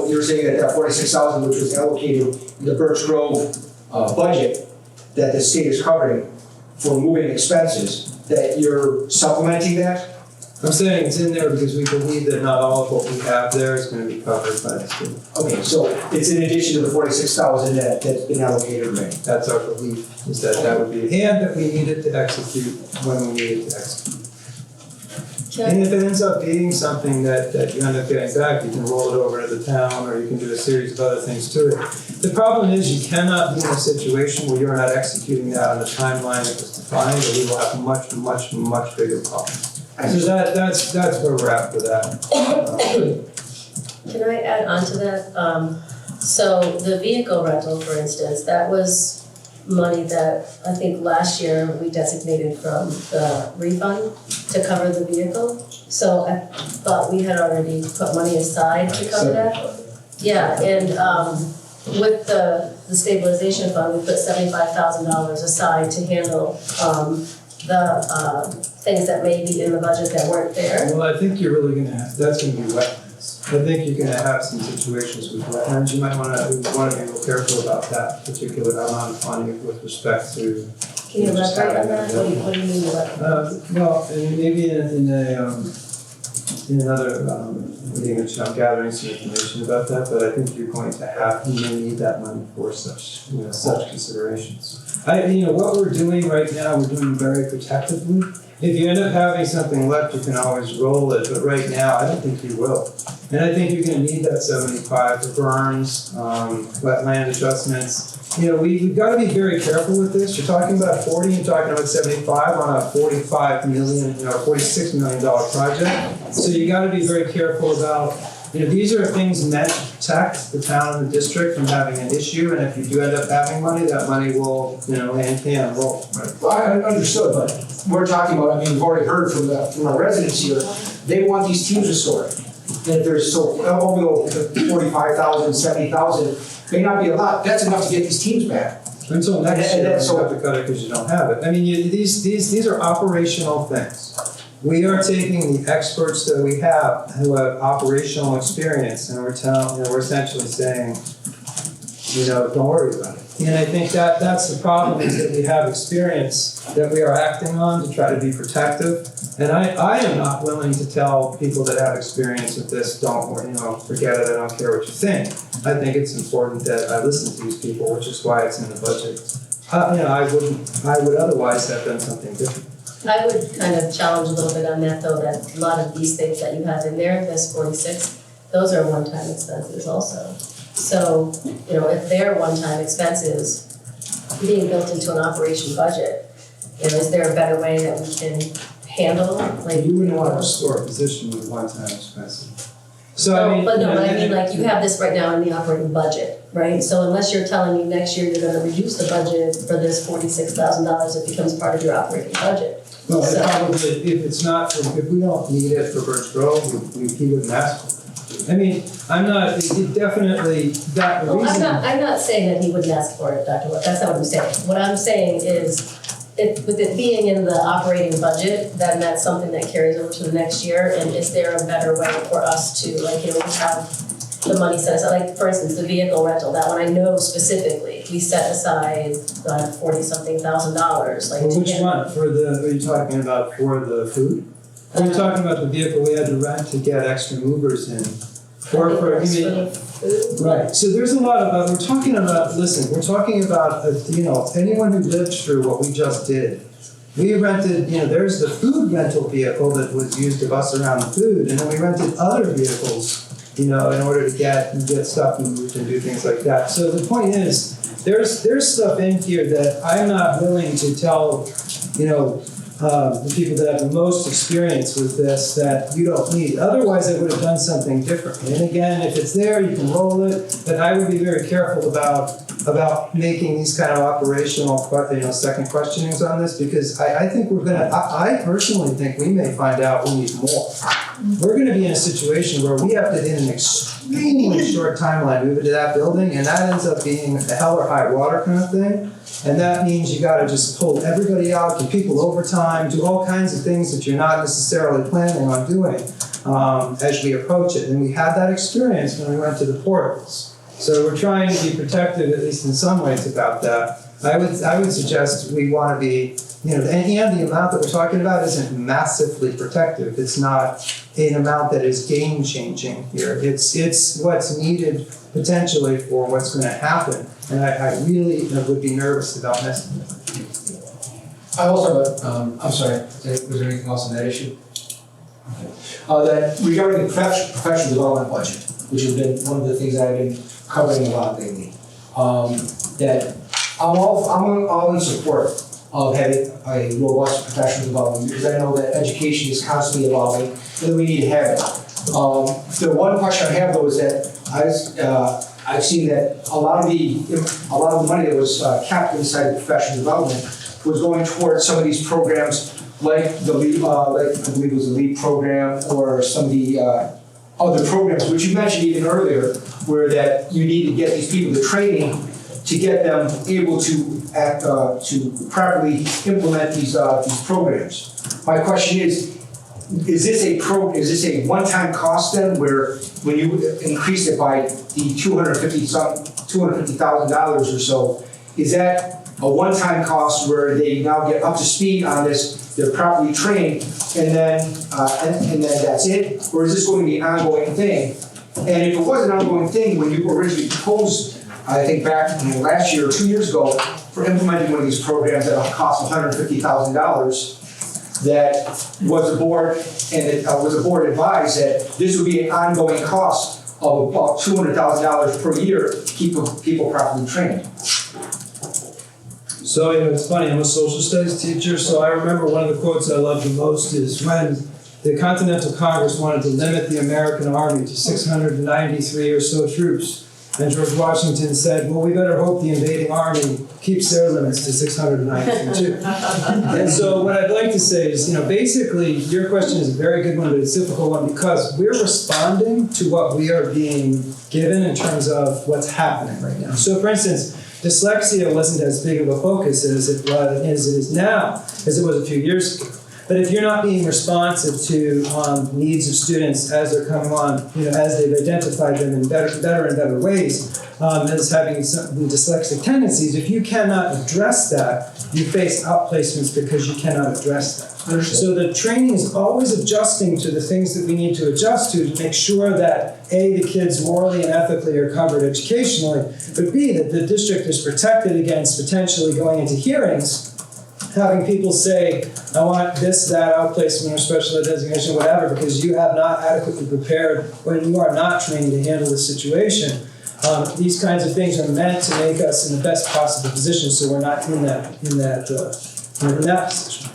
you're saying that 46,000, which was allocated in the Birch Grove budget, that the state is covering for moving expenses, that you're supplementing that? I'm saying it's in there because we believe that not all of what we have there is going to be covered by the state. Okay, so it's in addition to the 46,000 that's been allocated already? That's our belief, is that would be, and that we need it to execute when we need it to execute. And if it ends up being something that you end up getting back, you can roll it over to the town, or you can do a series of other things to it. The problem is you cannot be in a situation where you're not executing that on the timeline that was defined, or we will have much, much, much bigger problems. So that's where we're at for that. Can I add on to that? So the vehicle rental, for instance, that was money that I think last year we designated from the refund to cover the vehicle. So I thought we had already put money aside to cover that. Yeah, and with the stabilization fund, we put $75,000 aside to handle the things that may be in the budget that weren't there. Well, I think you're really gonna have, that's gonna be wetlands. I think you're gonna have some situations with wetlands. You might wanna be real careful about that particular amount of funding with respect to. Can you elaborate on that? What do you mean wetlands? Well, and maybe in another meeting, which I'm gathering some information about that, but I think you're going to you may need that money for such considerations. What we're doing right now, we're doing very protectively. If you end up having something left, you can always roll it, but right now, I don't think you will. And I think you're gonna need that 75 for burns, wetland adjustments. We've gotta be very careful with this. You're talking about 40, you're talking about 75 on a $45 million, $46 million project. So you gotta be very careful about, these are things meant to protect the town and the district from having an issue, and if you do end up having money, that money will, and can roll. Right? Well, I understood, but we're talking about, we've already heard from our residents here, they want these teams restored. And if there's over 45,000, 70,000, may not be a lot, that's enough to get these teams back. Until next year, you have to cut it because you don't have it. These are operational things. We are taking the experts that we have who have operational experience, and we're essentially saying, don't worry about it. And I think that's the problem, is that we have experience that we are acting on to try to be protective. And I am not willing to tell people that have experience with this, don't forget it, I don't care what you think. I think it's important that I listen to these people, which is why it's in the budget. I would otherwise have done something different. I would kind of challenge a little bit on that, though, that a lot of these things that you have in there, this 46, those are one-time expenses also. So, if they're one-time expenses being built into an operation budget, is there a better way that we can handle it? You wouldn't want to restore a position with one-time expenses. But I mean, you have this right now in the operating budget, right? So unless you're telling me next year you're gonna reduce the budget for this $46,000, it becomes part of your operating budget. Well, probably, if we don't need it for Birch Grove, he wouldn't ask for it. I'm not, definitely, that the reason. I'm not saying that he wouldn't ask for it, Dr. Willett, that's not what I'm saying. What I'm saying is, with it being in the operating budget, then that's something that carries over to the next year, and is there a better way for us to, have the money set aside, for instance, the vehicle rental, that one I know specifically, we set aside $40-something thousand. Which one? Are you talking about for the food? Are you talking about the vehicle we had to rent to get extra movers in? Right, so there's a lot of, we're talking about anyone who lived through what we just did. We rented, there's the food rental vehicle that was used to bus around the food, and then we rented other vehicles, in order to get stuff moved and do things like that. So the point is, there's stuff in here that I'm not willing to tell, the people that have the most experience with this that you don't need. Otherwise, I would have done something differently. And again, if it's there, you can roll it. But I would be very careful about, about making these kind of operational, second questionings on this, because I think I personally think we may find out we need more. We're gonna be in a situation where we have to, in an extremely short timeline, move into that building, and that ends up being a hell or high water kind of thing. And that means you gotta just pull everybody out, give people overtime, do all kinds of things that you're not necessarily planning on doing as we approach it. And we had that experience when we went to the portables. So we're trying to be protective, at least in some ways, about that. I would suggest we want to be, and the amount that we're talking about isn't massively protective. It's not an amount that is game changing here. It's what's needed potentially for what's going to happen. And I really would be nervous about messing with it. I also, I'm sorry, was there anything else on that issue? That regarding the professional development budget, which has been one of the things that I've been covering a lot lately, that I'm all in support of having a robust professional development, because I know that education is constantly evolving and that we need to have it. The one question I have though is that I've seen that a lot of the money that was kept inside the professional development was going towards some of these programs like the LEAP, like I believe it was the LEAP program, or some of the other programs, which you mentioned even earlier, where that you need to get these people the training to get them able to to properly implement these programs. My question is this a one-time cost then, where when you increase it by the $250,000 or so, is that a one-time cost where they now get up to speed on this, they're properly trained, and then that's it? Or is this going to be an ongoing thing? And if it was an ongoing thing, when you originally proposed, I think back last year or 2 years ago, for implementing one of these programs that cost $150,000, that was the board, and it was the board advised that this would be an ongoing cost of about $200,000 per year to keep people properly trained. So it's funny, I'm a social studies teacher, so I remember one of the quotes I love the most is when the Continental Congress wanted to limit the American Army to 693 or so troops. And George Washington said, well, we better hope the invading army keeps their limits to 692. And so what I'd like to say is, basically your question is a very good one, but it's a difficult one because we're responding to what we are being given in terms of what's happening right now. So for instance, dyslexia wasn't as big of a focus as it is now, as it was a few years ago. But if you're not being responsive to needs of students as they're coming on, as they've identified them in better and better ways, as having some dyslexic tendencies, if you cannot address that, you face outplacements because you cannot address that. So the training is always adjusting to the things that we need to adjust to make sure that A, the kids morally and ethically are covered educationally, but B, that the district is protected against potentially going into hearings, having people say, I want this, that, outplacement, or special ed designation, whatever, because you have not adequately prepared when you are not trained to handle the situation. These kinds of things are meant to make us in the best possible position, so we're not in that position.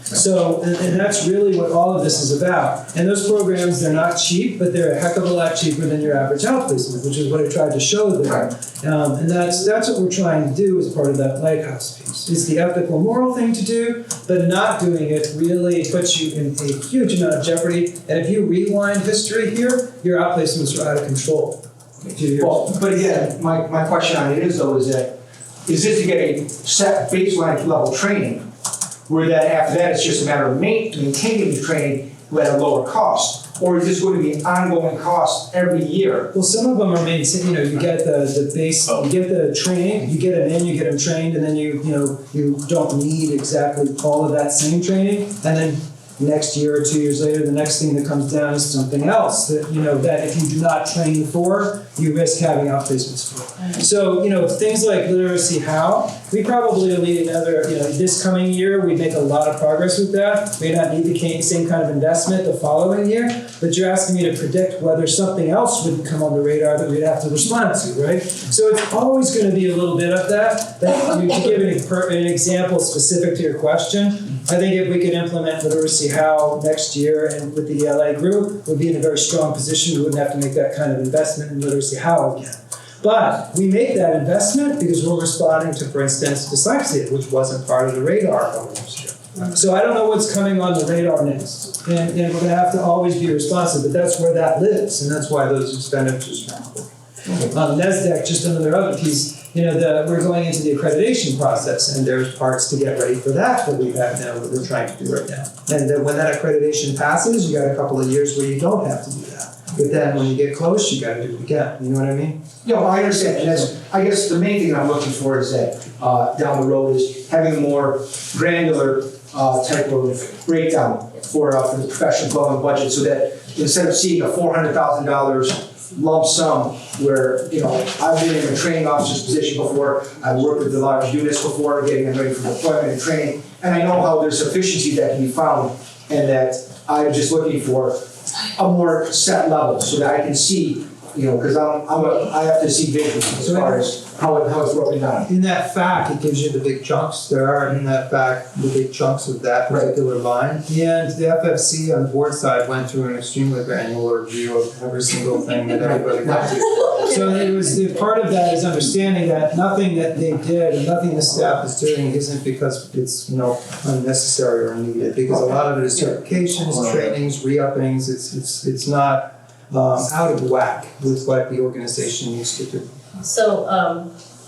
So, and that's really what all of this is about. And those programs, they're not cheap, but they're a heck of a lot cheaper than your average outplacement, which is what I tried to show there. And that's what we're trying to do as part of that lighthouse piece. It's the ethical, moral thing to do, but not doing it really puts you in a huge amount of jeopardy. And if you rewind history here, your outplacements are out of control. Well, but again, my question on it is though, is this to get a set baseline level training, where that after that it's just a matter of maintaining the training at a lower cost? Or is this going to be an ongoing cost every year? Well, some of them are maintained, you get the base, you get the training, you get them in, you get them trained, and then you don't need exactly all of that same training, and then next year or 2 years later, the next thing that comes down is something else that, that if you do not train for, you risk having outplacements for. So, things like literacy how, we probably will need another, this coming year, we make a lot of progress with that. May not need the same kind of investment the following year, but you're asking me to predict whether something else would come on the radar that we'd have to respond to, right? So it's always going to be a little bit of that to give an example specific to your question. I think if we could implement literacy how next year and with the ELA group, we'd be in a very strong position. We wouldn't have to make that kind of investment in literacy how again. But we make that investment because we're responding to, for instance, dyslexia, which wasn't part of the radar going last year. So I don't know what's coming on the radar next, and we're gonna have to always be responsive, but that's where that lives, and that's why those expenditures are important. NESDEC, just another other piece, we're going into the accreditation process, and there's parts to get ready for that we have now, that we're trying to do right now. And then when that accreditation passes, you got a couple of years where you don't have to do that. But then when you get close, you gotta do it again, you know what I mean? No, I understand, and that's, I guess the main thing I'm looking for is that, down the road is having a more granular, type of breakdown for the professional development budget, so that instead of seeing a $400,000 lump sum where, I've been in a training officer's position before, I've worked with the large units before, getting them ready for deployment and training, and I know how there's efficiency that can be found, and that I'm just looking for a more set level, so that I can see, because I have to see vision as far as how it's broken down. In that fact, it gives you the big chunks. There are in that fact the big chunks of that particular line. And the FFC on the board side went through an extremely granular review of every single thing that everybody went to. So it was part of that is understanding that nothing that they did and nothing the staff is doing isn't because it's unnecessary or needed. Because a lot of it is certifications, trainings, re-uppings. It's not out of whack with what the organization used to do. So,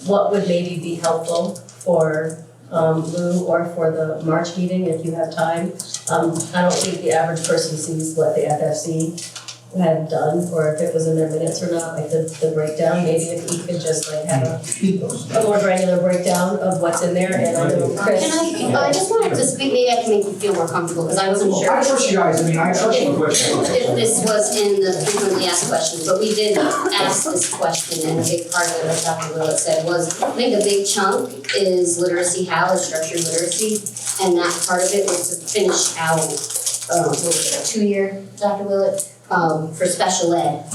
what would maybe be helpful for Lou or for the March meeting if you have time? I don't think the average person sees what the FFC had done, or if it was in their minutes or not, like the breakdown. Maybe if he could just have a more granular breakdown of what's in there. And I know Chris. I just wanted to speak, maybe I can make you feel more comfortable, because I wasn't sure. I trust you guys, I trust you with if this was in the frequently asked questions, but we did ask this question, and a big part of it, as Dr. Willett said, was I think a big chunk is literacy, how is structured literacy, and that part of it was to finish out, what was it, a 2-year, Dr. Willett, for special ed.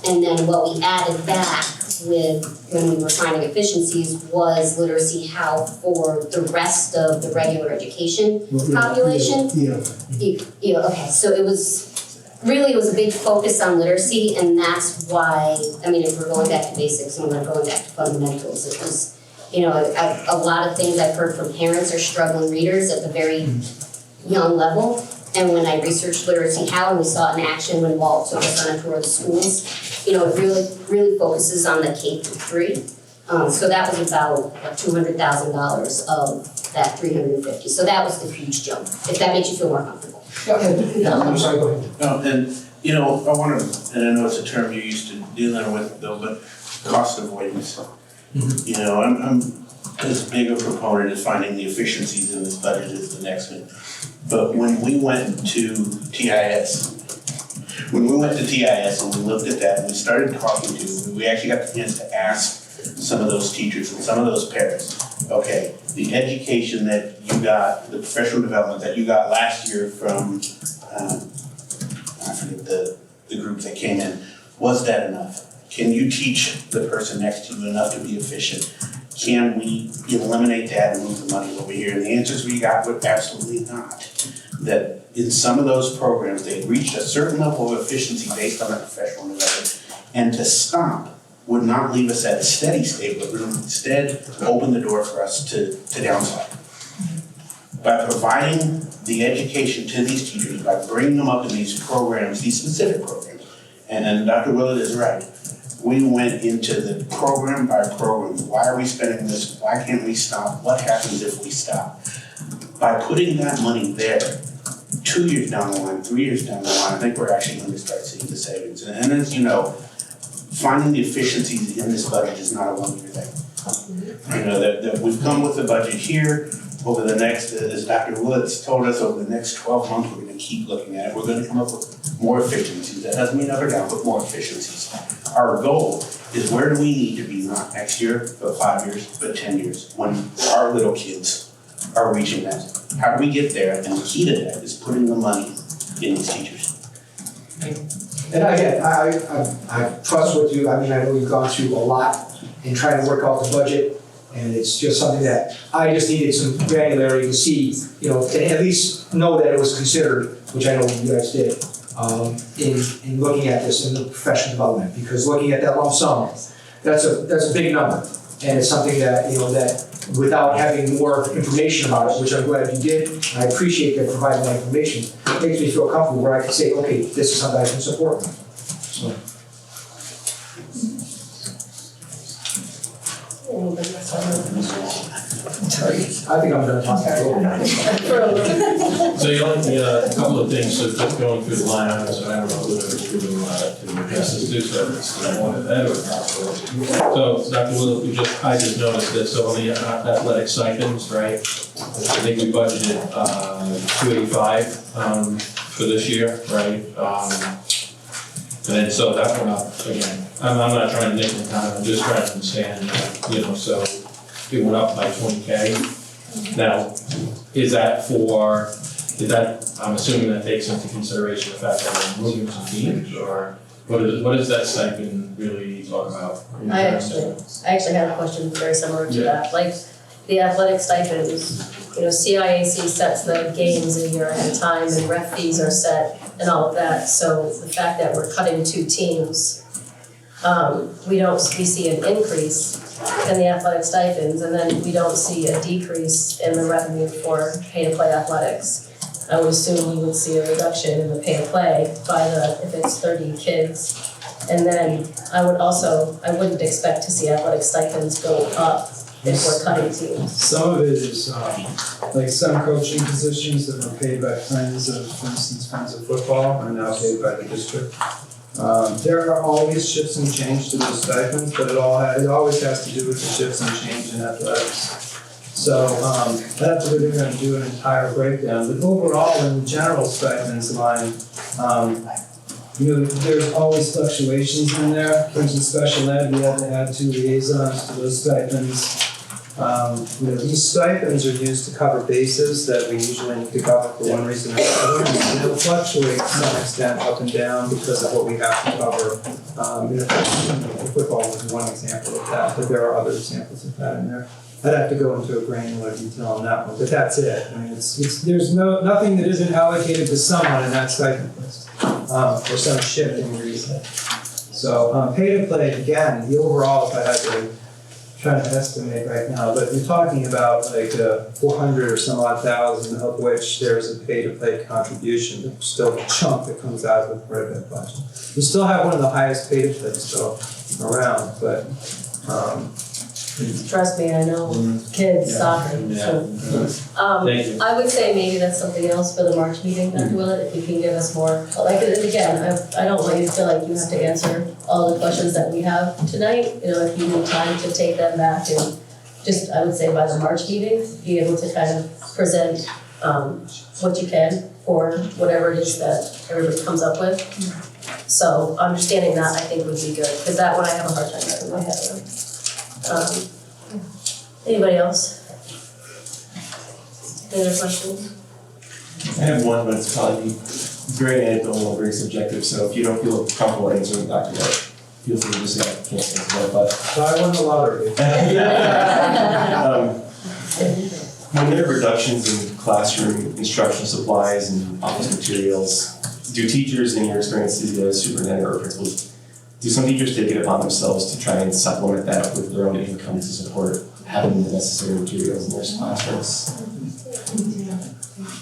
And then what we added back with, when we were finding efficiencies, was literacy how for the rest of the regular education population. Okay, so it was a big focus on literacy, and that's why, if we're going back to basics and we're going back to fundamentals, it was, a lot of things I've heard from parents are struggling readers at the very young level. And when I researched literacy how, and we saw it in action when Walt took us on a tour of the schools, it really focuses on the K through 3. So that was about $200,000 of that 350. So that was the huge jump, if that makes you feel more comfortable. I'm sorry, go ahead. No, and I want to, and I know it's a term you're used to dealing with though, but cost avoidance. I'm as big a proponent of finding the efficiencies in this budget as the next one. But when we went to TIS and we looked at that and we started talking to, we actually got the chance to ask some of those teachers and some of those parents, okay, the education that you got, the professional development that you got last year from, I forget the group that came in, was that enough? Can you teach the person next to you enough to be efficient? Can we eliminate that and move the money over here? And the answers we got were absolutely not. That in some of those programs, they reached a certain level of efficiency based on their professional development, and to stop would not leave us at a steady state, but would instead open the door for us to downside. By providing the education to these teachers, by bringing them up in these programs, these specific programs, and Dr. Willett is right, we went into the program by program. Why are we spending this? Why can't we stop? What happens if we stop? By putting that money there, 2 years down the line, 3 years down the line, I think we're actually going to start seeing the savings. And as you know, finding the efficiencies in this budget is not a one-year thing. That we've come with the budget here. Over the next, as Dr. Woods told us, over the next 12 months, we're going to keep looking at it. We're going to come up with more efficiencies. That doesn't mean up or down, but more efficiencies. Our goal is where do we need to be, not next year, but 5 years, but 10 years, when our little kids are reaching that. How do we get there? And the key to that is putting the money in these teachers. And again, I trust what you, I know we've gone through a lot in trying to work out the budget, and it's just something that I just needed some granularity to see, to at least know that it was considered, which I know you guys did, in looking at this in the professional development. Because looking at that lump sum, that's a big number. And it's something that, you know, that without having more information about it, which I'm glad you did, and I appreciate that providing that information, it makes me feel comfortable where I can say, okay, this is something I can support. So. Anybody else have any questions? I think I'm done talking. So you only, a couple of things, so just going through the line items, and I don't know who to address this to, so it's one of that or not. So Dr. Willett, I just noticed that, so on the athletic stipends, right? I think we budgeted $285 for this year, right? And then so that went up again. I'm not trying to nickel and dime, I'm just trying to understand, you know, so it went up by 20K. Now, I'm assuming that takes into consideration the fact that we're moving some teams, or what is that stipend really talk about? I actually had a question very similar to that. Like, the athletic stipends, you know, CIAC sets the games a year at a time, and ref fees are set and all of that. So the fact that we're cutting 2 teams, we see an increase in the athletic stipends, and then we don't see a decrease in the revenue for pay-to-play athletics. I would assume we would see a reduction in the pay-to-play if it's 30 kids. And then I wouldn't expect to see athletic stipends go up if we're cutting teams. Some of it is like some coaching positions that were paid by Friends of, for instance, Friends of Football are now paid by the district. There are always shifts and change to those stipends, but it always has to do with the shifts and change in athletics. So that's what we're going to do an entire breakdown. But overall, in the general stipends line, you know, there's always fluctuations in there. For instance, special ed, we had to add 2 liaisons to those stipends. You know, these stipends are used to cover bases that we usually need to cover for one reason or another. And they'll fluctuate to some extent up and down because of what we have to cover. You know, football was one example of that, but there are other examples of that in there. I'd have to go into a granular detail on that one, but that's it. I mean, there's nothing that isn't allocated to someone in that stipend list for some shifting reason. So pay to play, again, the overall, if I had to try to estimate right now, but you're talking about like 400 or some odd thousand, of which there's a pay to play contribution. There's still a chunk that comes out of the Board of Ed budget. We still have one of the highest pay to plays though around, but Trust me, I know kids, soccer, so. Thank you. I would say maybe that's something else for the March meeting, Dr. Willett, if you can give us more, like, and again, I don't want you to feel like you have to answer all the questions that we have tonight. You know, if you need time to take them back and just, I would say by the March meeting, be able to kind of present what you can for whatever it is that everybody comes up with. So understanding that I think would be good, because that one I have a hard time getting my head around. Anybody else? Any other questions? I have one, but it's probably very anecdotal and very subjective, so if you don't feel comfortable answering Dr. White, feel free to say I can't answer that, but. I won the lottery. When there are reductions in classroom instructional supplies and office materials, do teachers, in your experience as a superintendent or principal, do some teachers take it upon themselves to try and supplement that with their own income to support having the necessary materials in their classrooms?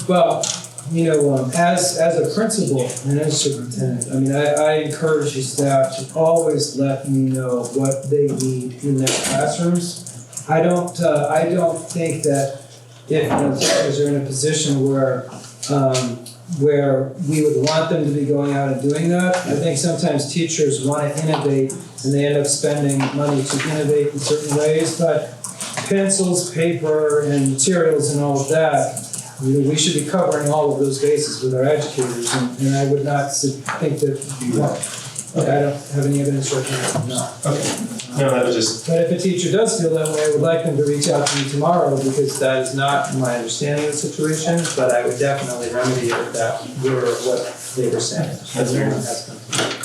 Well, you know, as a principal and as superintendent, I mean, I encourage your staff to always let me know what they need in their classrooms. I don't think that if teachers are in a position where we would want them to be going out and doing that. I think sometimes teachers want to innovate and they end up spending money to innovate in certain ways, but pencils, paper, and materials and all of that, we should be covering all of those bases with our educators, and I would not think that I don't have any evidence right now. No. Okay. No, that was just. But if a teacher does feel that way, I would like them to reach out to me tomorrow, because that is not my understanding of the situation, but I would definitely remedy it if that were what they were saying. That's very nice.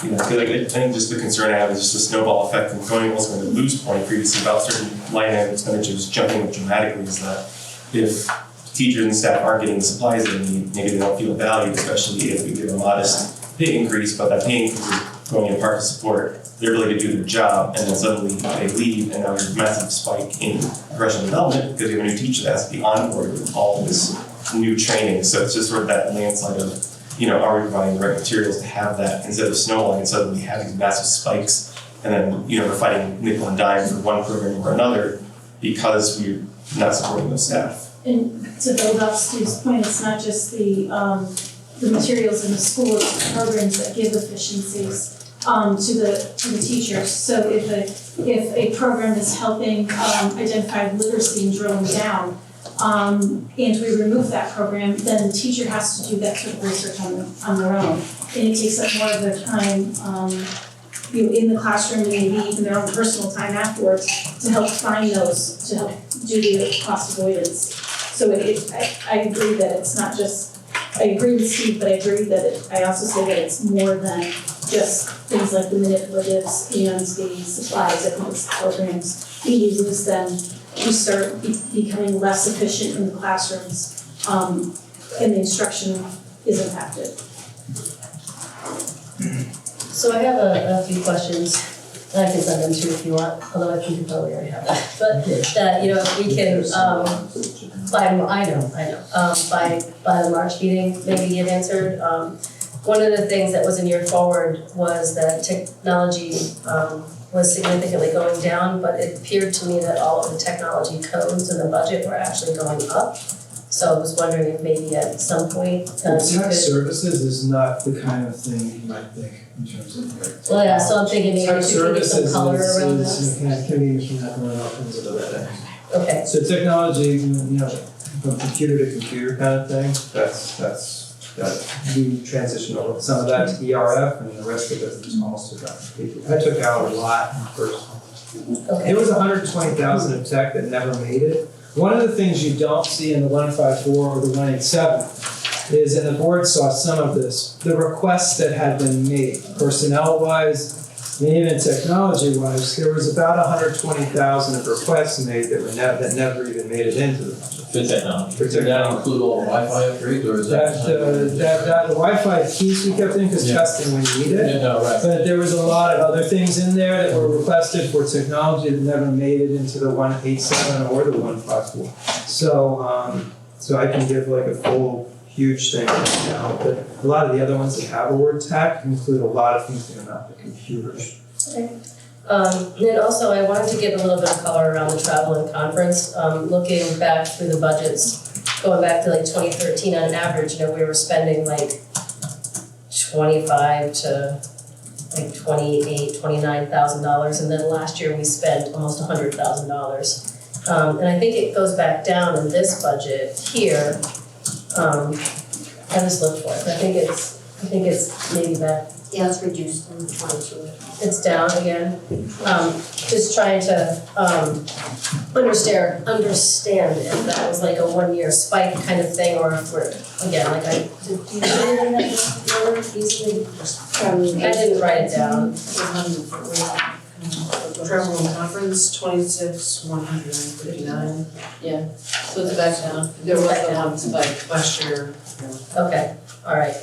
Yeah, I think just the concern I have is just the snowball effect, and going also going to lose point previously about certain line item expenditures jumping up dramatically, is that if teachers and staff aren't getting the supplies they need, maybe they don't feel valued, especially if we give a modest pay increase, but that pay increase is going in part to support their ability to do their job, and then suddenly they leave, and now there's a massive spike in professional development because you have a new teacher that has to be onboarded with all this new training. So it's just sort of that landslide of, are we providing the right materials to have that instead of snowballing and suddenly have these massive spikes, and then we're fighting nickel and dime for one program or another because we're not supporting those staff. And to build off Steve's point, it's not just the materials in the school, it's the programs that give efficiencies to the teachers. So if a program is helping identify literacy and drilling down, and we remove that program, then the teacher has to do that sort of research on their own. And it takes up more of their time in the classroom and maybe even their own personal time afterwards to help find those, to help do the cost avoidance. So I agree that it's not just, I agree with Steve, but I agree that I also say that it's more than just things like the manipulatives and the supplies. I think it's the programs. We use them, we start becoming less efficient in the classrooms, and the instruction is impacted. So I have a few questions, and I can send them to you if you want, although I think you probably already have that. But that, if we can, by the March meeting, maybe get answered. One of the things that was in your forward was that technology was significantly going down, but it appeared to me that all of the technology codes in the budget were actually going up. So I was wondering if maybe at some point Tech services is not the kind of thing you might think in terms of. Well, yeah, so I'm thinking maybe we should give some color around that. Can be from that going up into the other things. Okay. So technology, from computer to computer kind of thing, that's we transition over some of that to ERF and the rest of it is almost to I took out a lot first. Okay. There was 120,000 of tech that never made it. One of the things you don't see in the 154 or the 187 is, and the board saw some of this, the requests that had been made, personnel-wise, and even technology-wise. There was about 120,000 of requests made that never even made it into the budget. For technology. Does that include all the Wi-Fi upgrades, or is that? The Wi-Fi piece we kept in because testing when needed. Yeah, no, right. But there was a lot of other things in there that were requested for technology that never made it into the 187 or the 154. So I can give like a full huge thing right now, but a lot of the other ones that have a word tech include a lot of things that are not the computers. Okay. And then also I wanted to give a little bit of color around the travel and conference. Looking back through the budgets, going back to like 2013 on average, we were spending like $25,000 to like $28,000, $29,000, and then last year we spent almost $100,000. And I think it goes back down in this budget here. I just looked for it. I think it's maybe back. Yeah, it's reduced from 22. It's down again. Just trying to understand if that was like a 1-year spike kind of thing, or if we're again like do you know that number easily? I didn't write it down. Travel and conference, 26, 159. Yeah. So it's back down. There was a one spike last year. Okay. All right.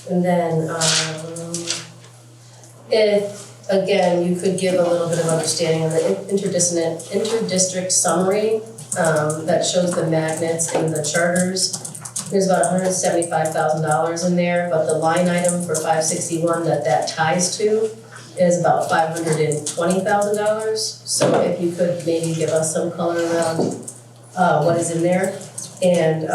And then if again you could give a little bit of understanding of the interdistrict summary that shows the magnets and the charters. There's about $175,000 in there, but the line item for 561 that ties to is about $520,000. So if you could maybe give us some color around what is in there, and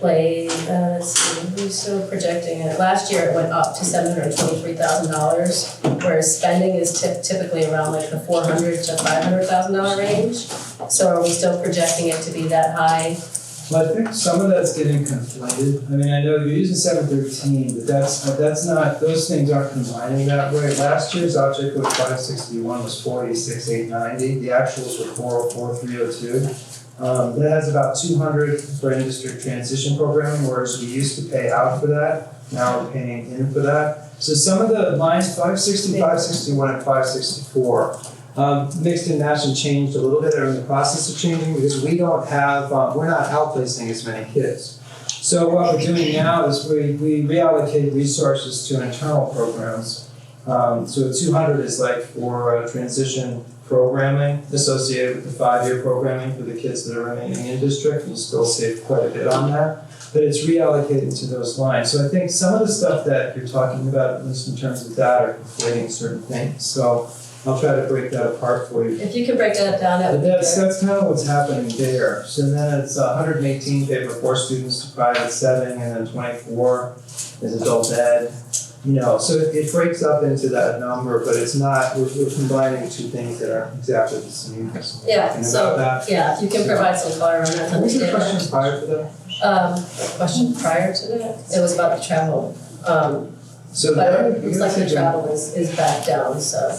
let's see, we're still projecting it. Last year it went up to $723,000, whereas spending is typically around like the $400,000 to $500,000 range. So are we still projecting it to be that high? Well, I think some of that's getting conflated. I mean, I know you're using 713, but that's not, those things aren't combining that way. Last year's object code 561 was 46,890. The actuals were 404,302. That has about 200 for in-district transition programming, whereas we used to pay out for that. Now we're paying in for that. So some of the lines, 560, 561, and 564, mixed and matched and changed a little bit, are in the process of changing because we don't have, we're not outplacing as many kids. So what we're doing now is we reallocate resources to internal programs. So 200 is like for transition programming associated with the 5-year programming for the kids that are remaining in district. You still save quite a bit on that, but it's reallocated to those lines. So I think some of the stuff that you're talking about, at least in terms of that, are conflating certain things. So I'll try to break that apart for you. If you can break that down, that would be great. That's kind of what's happening there. So then it's 118 favor 4 students to private setting, and then 24 is adult ed. You know, so it breaks up into that number, but it's not, we're combining two things that aren't exactly the same. Yeah, so, yeah, if you can provide some color on that, What was the understand question prior to that? that. Question prior to that, it was about the travel. So But that- it looks like the travel is back down, so.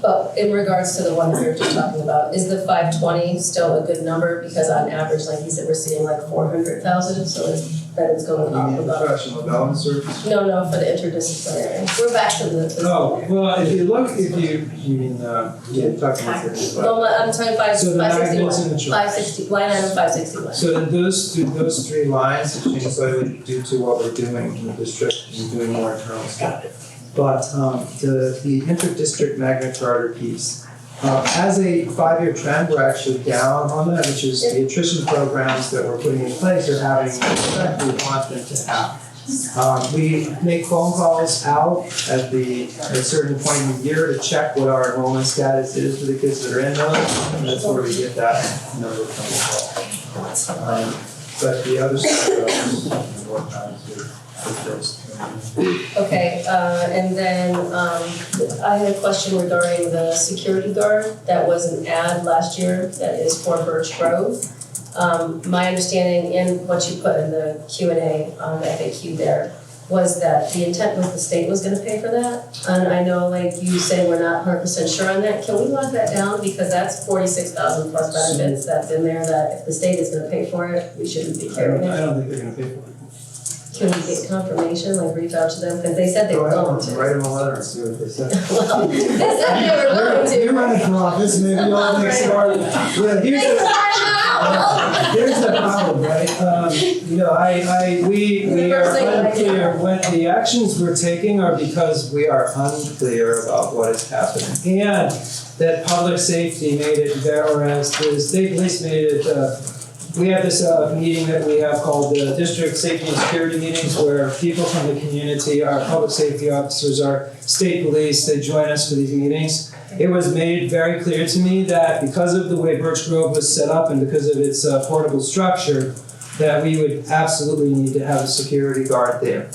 But in regards to the one that we were just talking about, is the 520 still a good number? Because on average, like you said, we're seeing like 400,000, so that is going up about. Professional development service? No, for the interdisciplinary. We're back to the. Oh, well, if you look, you mean, yeah, talking about this. No, I'm talking So the magnets in the 561, chart. 560, line item 561. So then those three lines have changed slightly due to what we're doing in the district, and doing more internal stuff. But the inter-district Magna Charta piece, as a 5-year trend, we're actually down on that, which is the attrition programs that we're putting in place are having the effect we want them to have. We make phone calls out at a certain point in the year to check what our enrollment status is for the kids that are in those, and that's where we get that number from. But the other stuff, more time to those. Okay, and then I had a question regarding the security guard. That was an ad last year that is for Birch Grove. My understanding in what you put in the Q&A on the FAQ there was that the intent was the state was gonna pay for that. And I know like you say we're not 100% sure on that. Can we lock that down? Because that's 46,000 plus benefits that's in there that if the state is gonna pay for it, we shouldn't be carrying it. I don't think they're gonna pay for it. Can we get confirmation, like reach out to them, because they said they were going to. Write them a letter and see what they say. Well, they said they were going to. You're running for office, maybe you'll make smart. Yeah, here's the problem, right? You know, we are unclear, when the actions we're taking are because we are unclear about what is happening. And that public safety made it, whereas the state police made it, we have this meeting that we have called the District Safety and Security Meetings, where people from the community, our public safety officers, our state police, they join us for these meetings. It was made very clear to me that because of the way Birch Grove was set up and because of its portable structure, that we would absolutely need to have a security guard there.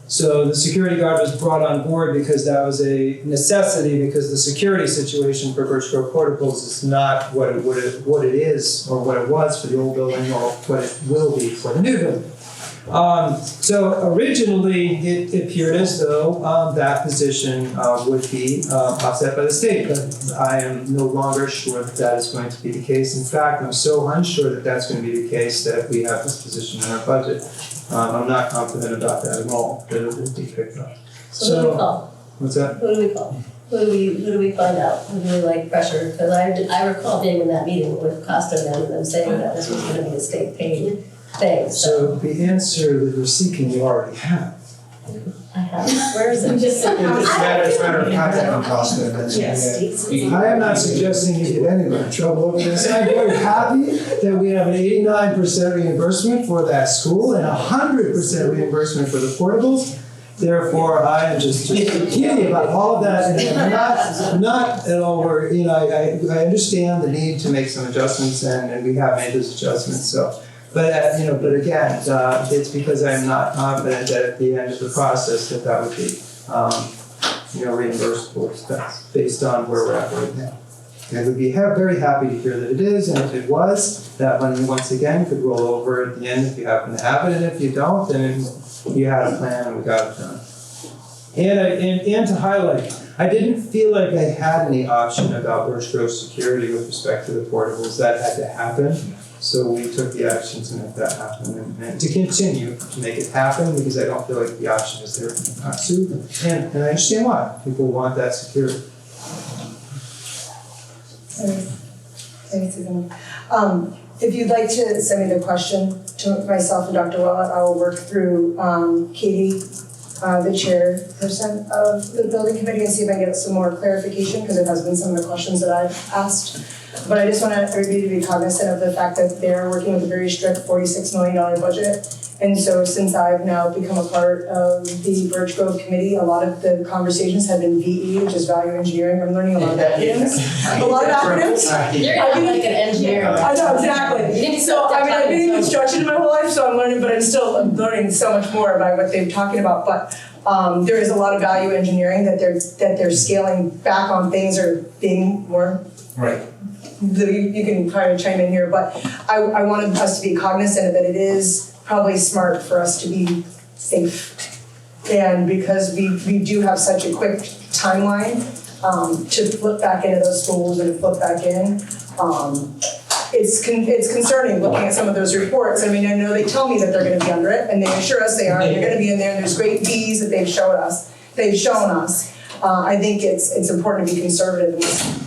So the security guard was brought on board because that was a necessity, because the security situation for Birch Grove portables is not what it is or what it was for the old building or what it will be for the new building. So originally it appeared as though that position would be offset by the state, but I am no longer sure that that is going to be the case. In fact, I'm so unsure that that's going to be the case that we have this position in our budget. I'm not confident about that at all, that it will be picked up. So who do we call? What's that? Who do we call? Who do we find out? Who do we like pressure? Because I recall being in that meeting with Costa and them saying that this was going to be a state paid thing. So the answer that we're seeking, you already have. I have. Where is it? It's a matter of contact with Costa. Yes. I am not suggesting you get anyone in trouble over this. I'm very happy that we have an 89% reimbursement for that school and 100% reimbursement for the portables. Therefore, I am just kidding about all of that, and I'm not at all worried. You know, I understand the need to make some adjustments, and we have made those adjustments. So. But but again, it's because I'm not confident that at the end of the process that would be, reimbursable expense based on where we're at right now. And we'd be very happy to hear that it is, and if it was, that money once again could roll over at the end if you happen to have it, and if you don't, then you had a plan and we got it done. And to highlight, I didn't feel like I had any option about Birch Grove security with respect to the portables. That had to happen. So we took the actions to make that happen and to continue to make it happen, because I don't feel like the option is there not to. And I understand why. People want that security. If you'd like to send me the question to myself and Dr. Willett, I will work through Katie, the chairperson of the building committee, and see if I can get some more clarification, because it has been some of the questions that I've asked. But I just want everybody to be cognizant of the fact that they're working with a very strict $46 million budget. And so since I've now become a part of the Birch Grove committee, a lot of the conversations have been VE, which is value engineering. I'm learning a lot of acronyms. A lot of acronyms. You're gonna have like an engineer. I know, exactly. So, I mean, I've been in construction my whole life, so I'm learning, but I'm learning so much more about what they're talking about. But there is a lot of value engineering that they're scaling back on things or being more. Right. You can kind of chime in here, but I wanted us to be cognizant that it is probably smart for us to be safe. And because we do have such a quick timeline to flip back into those schools and to flip back in, it's concerning looking at some of those reports. I mean, I know they tell me that they're gonna be under it, and they assure us they are, and they're gonna be in there, and there's great Bs that they've shown us. I think it's important to be conservative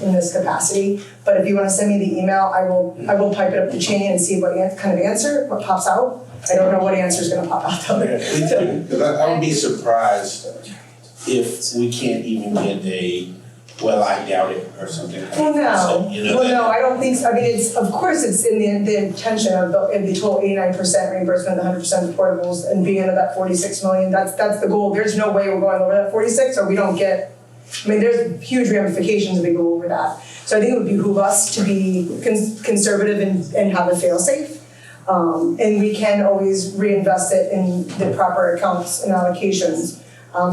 in this capacity. But if you want to send me the email, I will pipe it up the chain and see what kind of answer, what pops out. I don't know what answer is going to pop out though. I would be surprised if we can't even get a, well, I doubt it, or something. Well, no. No, I don't think so. I mean, of course it's in the intention of the total 89% reimbursement, the 100% of portables, and being under that 46 million. That's the goal. There's no way we're going over that 46, or we don't get. I mean, there's huge ramifications if we go over that. So I think it would behoove us to be conservative and have a fail-safe. And we can always reinvest it in the proper accounts and allocations.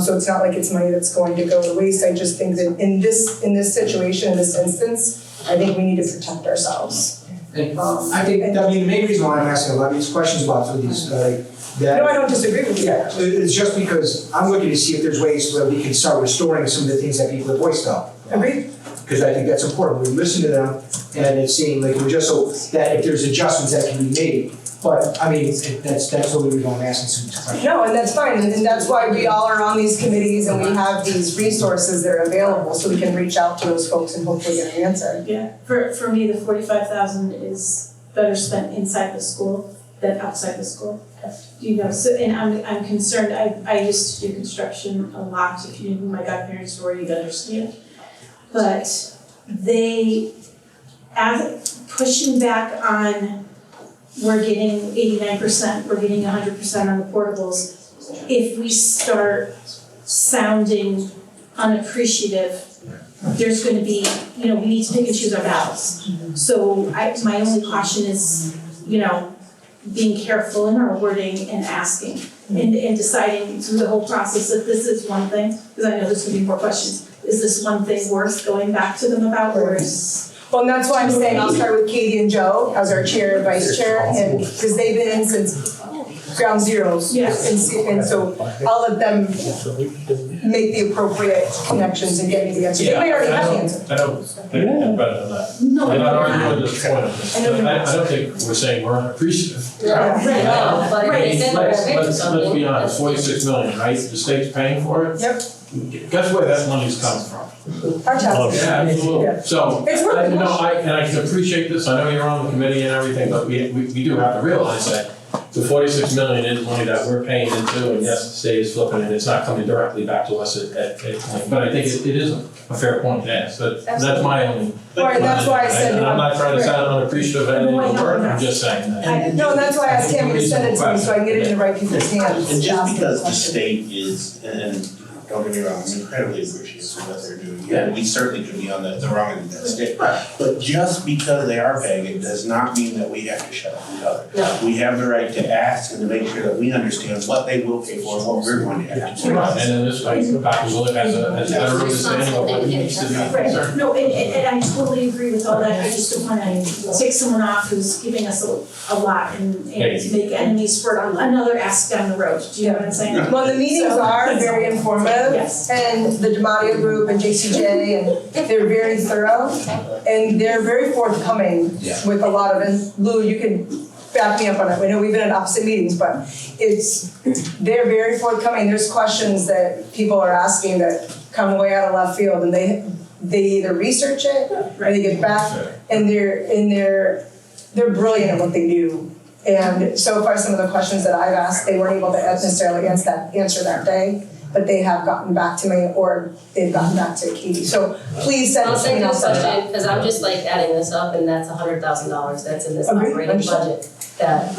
So it's not like it's money that's going to go to waste. I just think that in this situation, in this instance, I think we need to protect ourselves. And I think, I mean, the main reason why I'm asking a lot of these questions about some of these, no, I don't disagree with you. Yeah, it's just because I'm looking to see if there's ways where we can start restoring some of the things that people have voiced out. Agreed. Because I think that's important. We listen to them, and it's seeing like we're just so that if there's adjustments that can be made. But I mean, that's what we were going asking some questions. No, and that's fine, and that's why we all are on these committees and we have these resources that are available, so we can reach out to those folks and hopefully get an answer. Yeah, for me, the 45,000 is better spent inside the school than outside the school. You know, so, and I'm concerned, I used to do construction a lot. If you knew who my godparents were, you'd understand. But they, as pushing back on, we're getting 89%, we're getting 100% on the portables. If we start sounding unappreciative, there's gonna be, you know, we need to pick and choose our battles. So my only caution is, you know, being careful in our wording and asking and deciding through the whole process if this is one thing, because I know there's gonna be more questions. Is this one thing worth going back to them about, or is? Well, and that's why I'm saying I'll start with Katie and Joe as our chair and vice chair, and because they've been in since ground zeros. Yes. And so I'll let them make the appropriate connections and get me the answer. They may already have the answer. I don't think it's better than that. No, I'm not arguing this point, I don't think we're saying we're unappreciative. Let's be honest, 46 million, right? The state's paying for it? Yep. Guess where that money's coming from? Our taxes. Yeah, absolutely. Yeah. So, It's worth it. I can appreciate this, I know you're on the committee and everything, but we do have to realize that the 46 million is money that we're paying into, and yes, the state is flipping it, it's not coming directly back to us at point. But I think it is a fair point to ask, but that's my only. Right, that's why I said. And I'm not trying to sound unappreciative of any of the work, I'm just saying that. No, that's why I asked Tammy to send it to me so I can get it in the right people's hands. And just because the state is, and don't get me wrong, I'm incredibly appreciative of what they're doing. Yeah, we certainly could be on the wrong end of that stick. But just because they are paying it does not mean that we have to shut up the other. No. We have the right to ask and to make sure that we understand what they will pay for and what we're going to have to do. Right, and then this way, Dr. Willett has a better understanding of what needs to be concerned. No, and I totally agree with all that. I just don't want to take someone off who's giving us a lot and make enemies for another ask down the road. Do you know what I'm saying? Well, the meetings are very informative. Yes. And the Demadio group and JCJ, and they're very thorough, and they're very forthcoming with a lot of, and Lou, you can back me up on it. I know we've been in opposite meetings, but they're very forthcoming. There's questions that people are asking that come way out of left field, and they either research it or they get back, and they're brilliant at what they do. And so far, some of the questions that I've asked, they weren't able to necessarily answer that day, but they have gotten back to me or they've gotten back to Katie. So please send I'll us send an you a email. question, because I'm just like adding this up and that's $100,000 that's in this Agreed, operating understood. budget that,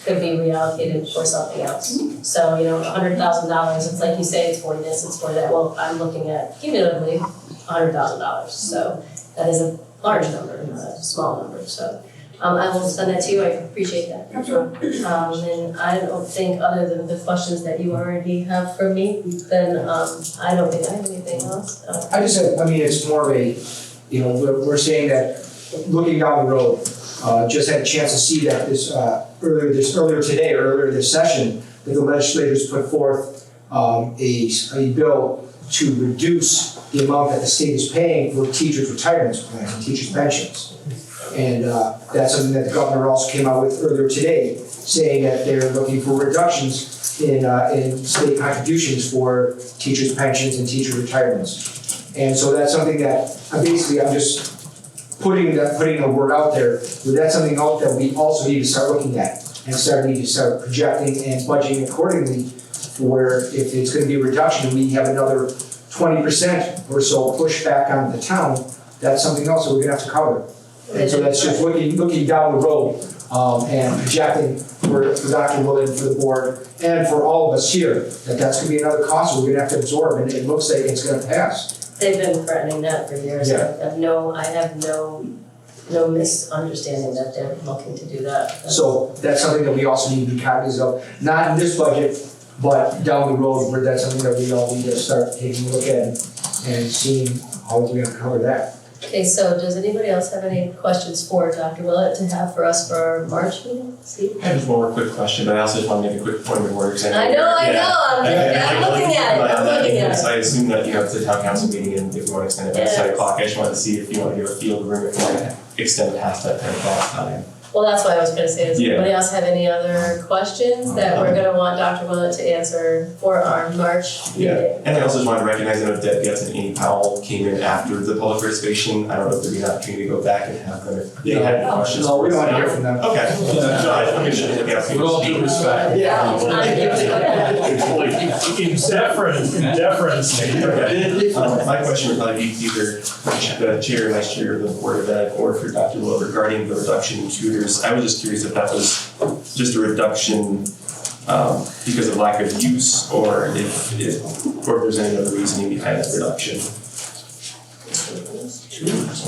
could be reallocated for something else. So, $100,000, it's like you say, it's for this, it's for that. Well, I'm looking at cumulatively $100,000. So that is a large number, not a small number, so. I will send that to you, I appreciate that. And I don't think, other than the questions that you already have for me, then I don't think I have anything else. I just have, it's more of a, we're saying that, looking down the road, just had a chance to see that earlier this session, that the legislators put forth a bill to reduce the amount that the state is paying for teachers' retirement plans and teachers' pensions. And that's something that the governor also came out with earlier today, saying that they're looking for reductions in state contributions for teachers' pensions and teacher retirements. And so that's something that I'm just putting a word out there, but that's something else that we also need to start looking at and need to start projecting and budgeting accordingly, for if it's going to be a reduction and we have another 20% or so push back on the town, that's something else that we're going to have to cover. And so that's just looking down the road and projecting for Dr. Willett and for the board and for all of us here, that's going to be another cost we're going to have to absorb, and it looks like it's going to pass. They've been threatening that for years. Yeah. I have no misunderstanding that they're looking to do that. So that's something that we also need to be cognizant of, not in this budget, but down the road, where that's something that we all need to start taking a look at and seeing how we're going to cover that. Okay, so does anybody else have any questions for Dr. Willett to have for us for our March meeting? Steve? I have just one more quick question, but I also just want to make a quick point of order. I know, I'm looking at it. I assume that, it's a town council meeting, and if we want to extend it past 10 o'clock, I just wanted to see if you want to give a field room if we want to extend past that 10 o'clock time. Well, that's what I was gonna say, does anybody else have any other questions that we're gonna want Dr. Willett to answer for our March meeting? Yeah, and I also just wanted to recognize, I know Deb Getz and Amy Powell came in after the public participation. I don't know if there'd be an opportunity to go back and have them, if they had any questions. No, we don't want to hear from them. Okay. No, I just want to make sure that they have. With all due respect. In deference. My question would probably be either the chair, vice chair of the Board of Ed, or for Dr. Willett regarding the reduction in tutors. I was just curious if that was just a reduction because of lack of use, or if there's any other reasoning behind that reduction.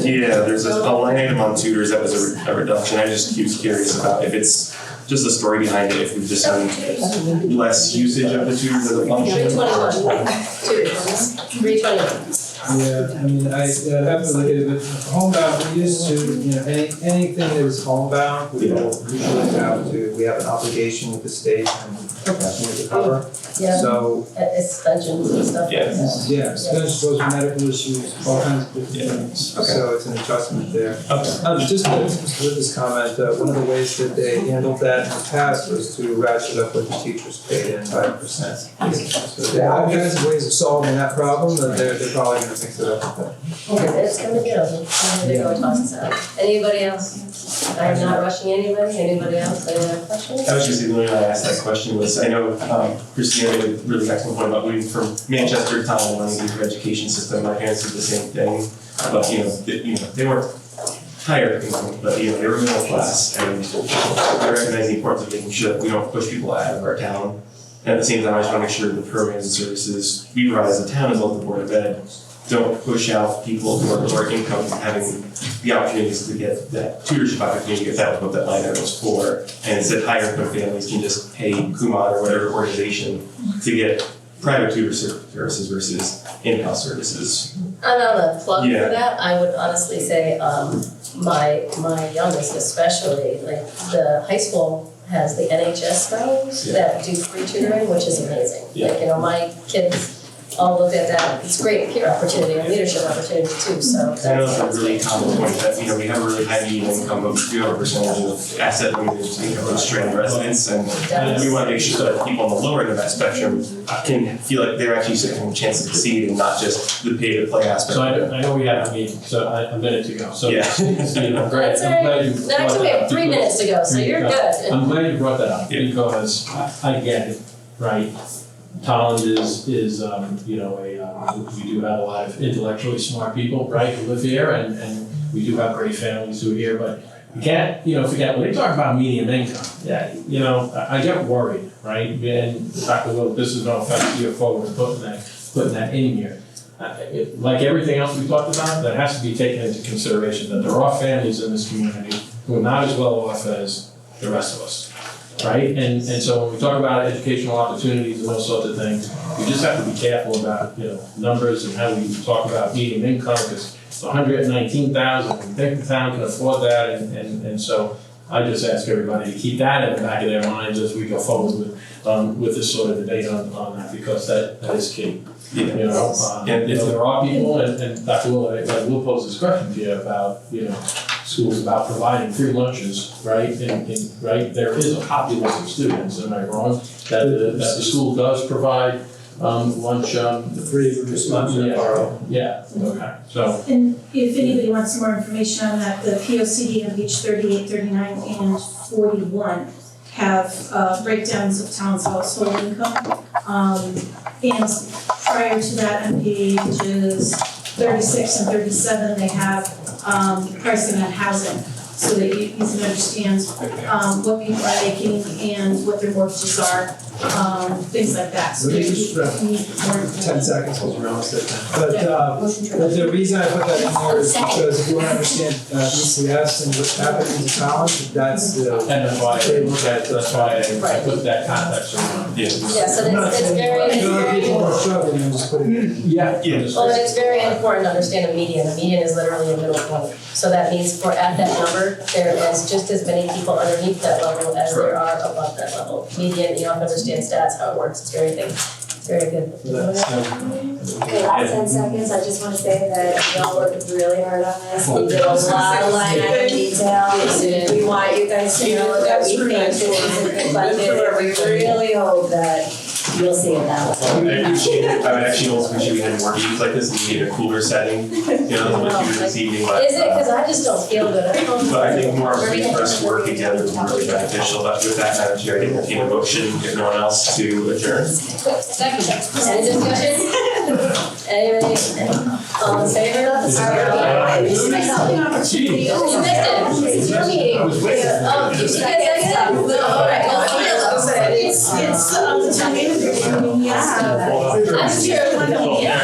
Yeah, there's a line item on tutors that was a reduction. I just was curious about if it's just the story behind it, if we've just had less usage of the tutors as a function. 321. Yeah, I have to look at it, but homebound, we used to, anything that was homebound, we usually we have an obligation with the state and to cover. Yeah. So, suspensions and stuff. suspensions, those are medical issues, all kinds of different things. Okay. So it's an adjustment there. Okay. Just with this comment, one of the ways that they handled that in the past was to ratchet up what the teachers paid in 5%. So there are all kinds of ways of solving that problem, and they're probably going to fix it up with that. Okay, it's gonna be over. I'm gonna go toss this out. Anybody else? I'm not rushing anybody. Anybody else? Any other questions? I was just the only reason I asked that question was I know Christina made a really excellent point about moving from Manchester to Tolland running the education system. My parents did the same thing, but they weren't higher income, but they were middle class, and I recognize the importance of making sure that we don't push people out of our town. And at the same time, I just want to make sure the programs and services we provide as a town, as well as the Board of Ed, don't push out people who are lower income from having the opportunities to get that tutorship opportunity, if that was what that line item was for. And instead, higher income families can just pay Kumon or whatever organization to get private tutor services versus in-house services. And on a plug for that, I would honestly say, my youngest especially, like the high school has the NHS fellows that do free tutoring, which is amazing. Like, my kids all look at that. It's great peer opportunity and leadership opportunity too, so. I know it's a really common point that, you know, we have a really high median income, but we do have a percentage of asset limited income constrained residents, and we want to make sure that people on the lower end of that spectrum can feel like they're actually having a chance to succeed and not just the pay to play aspect. So I know we have a meeting, so a minute to go, so. Yeah. Steve, I'm glad, That's all I'm glad right. you. No, actually, we have 3 minutes to go, so you're good. I'm glad you brought that up, because I get it, right? Tolland is, you know, we do have a lot of intellectually smart people, right, who live here, and we do have great families who are here, but you can't, you know, forget, when they talk about median income, yeah, you know, I get worried, right? And Dr. Will, this is no offense to your folks putting that in here. Like everything else we talked about, that has to be taken into consideration, that there are families in this community who are not as well off as the rest of us. Right, and so when we talk about educational opportunities and those sorts of things, we just have to be careful about, you know, numbers and how we talk about median income, because it's 119,000, we think the town can afford that, and so I just ask everybody to keep that in the back of their minds as we go forward with this sort of debate on that, because that is key. Yeah. You know, there are people, and Dr. Will, I will pose this question to you about, you know, schools about providing free lunches, right? And right, there is a populace of students, am I wrong? That the school does provide lunch, free lunch. Yeah, okay, so. And if anybody wants some more information on that, the POCD on page 38, 39, and 41 have breakdowns of town's household income. And prior to that, on pages 36 and 37, they have pricing on housing, so that you can understand what people are making and what their mortgages are, things like that. So Let me if just, you need more information. 10 seconds, we're almost at that. But the reason I put that in there is because if you want to understand ECS and what's happening in Tolland, that's the. And that's why I put that context around. Yeah, so it's very, People are struggling, I'm just putting it. Yeah. well, and it's very important to understand the median. The median is literally a middle point. So that means at that number, there is just as many people underneath that level as there are above that level. Median, you don't understand stats, how it works, it's very big. Very good. Okay, last 10 seconds, I just want to say that y'all worked really hard on this. We did a lot of line item detail. We want you guys to know that we think this is a good budget. We really hope that you'll see it that way. I appreciate it. I would actually also appreciate we had more meetings like this, maybe in a cooler setting. You know, what you did this evening, but. Is it? Because I just don't feel good at home. But I think more of us working together would be really beneficial. But with that, Madam Chair, I entertain a motion, if no one else, to adjourn. Second. Any discussion? Anybody? All in favor? Aye. You missed it. It's your meeting. Oh, you said that. All right. It's That's true. Yeah.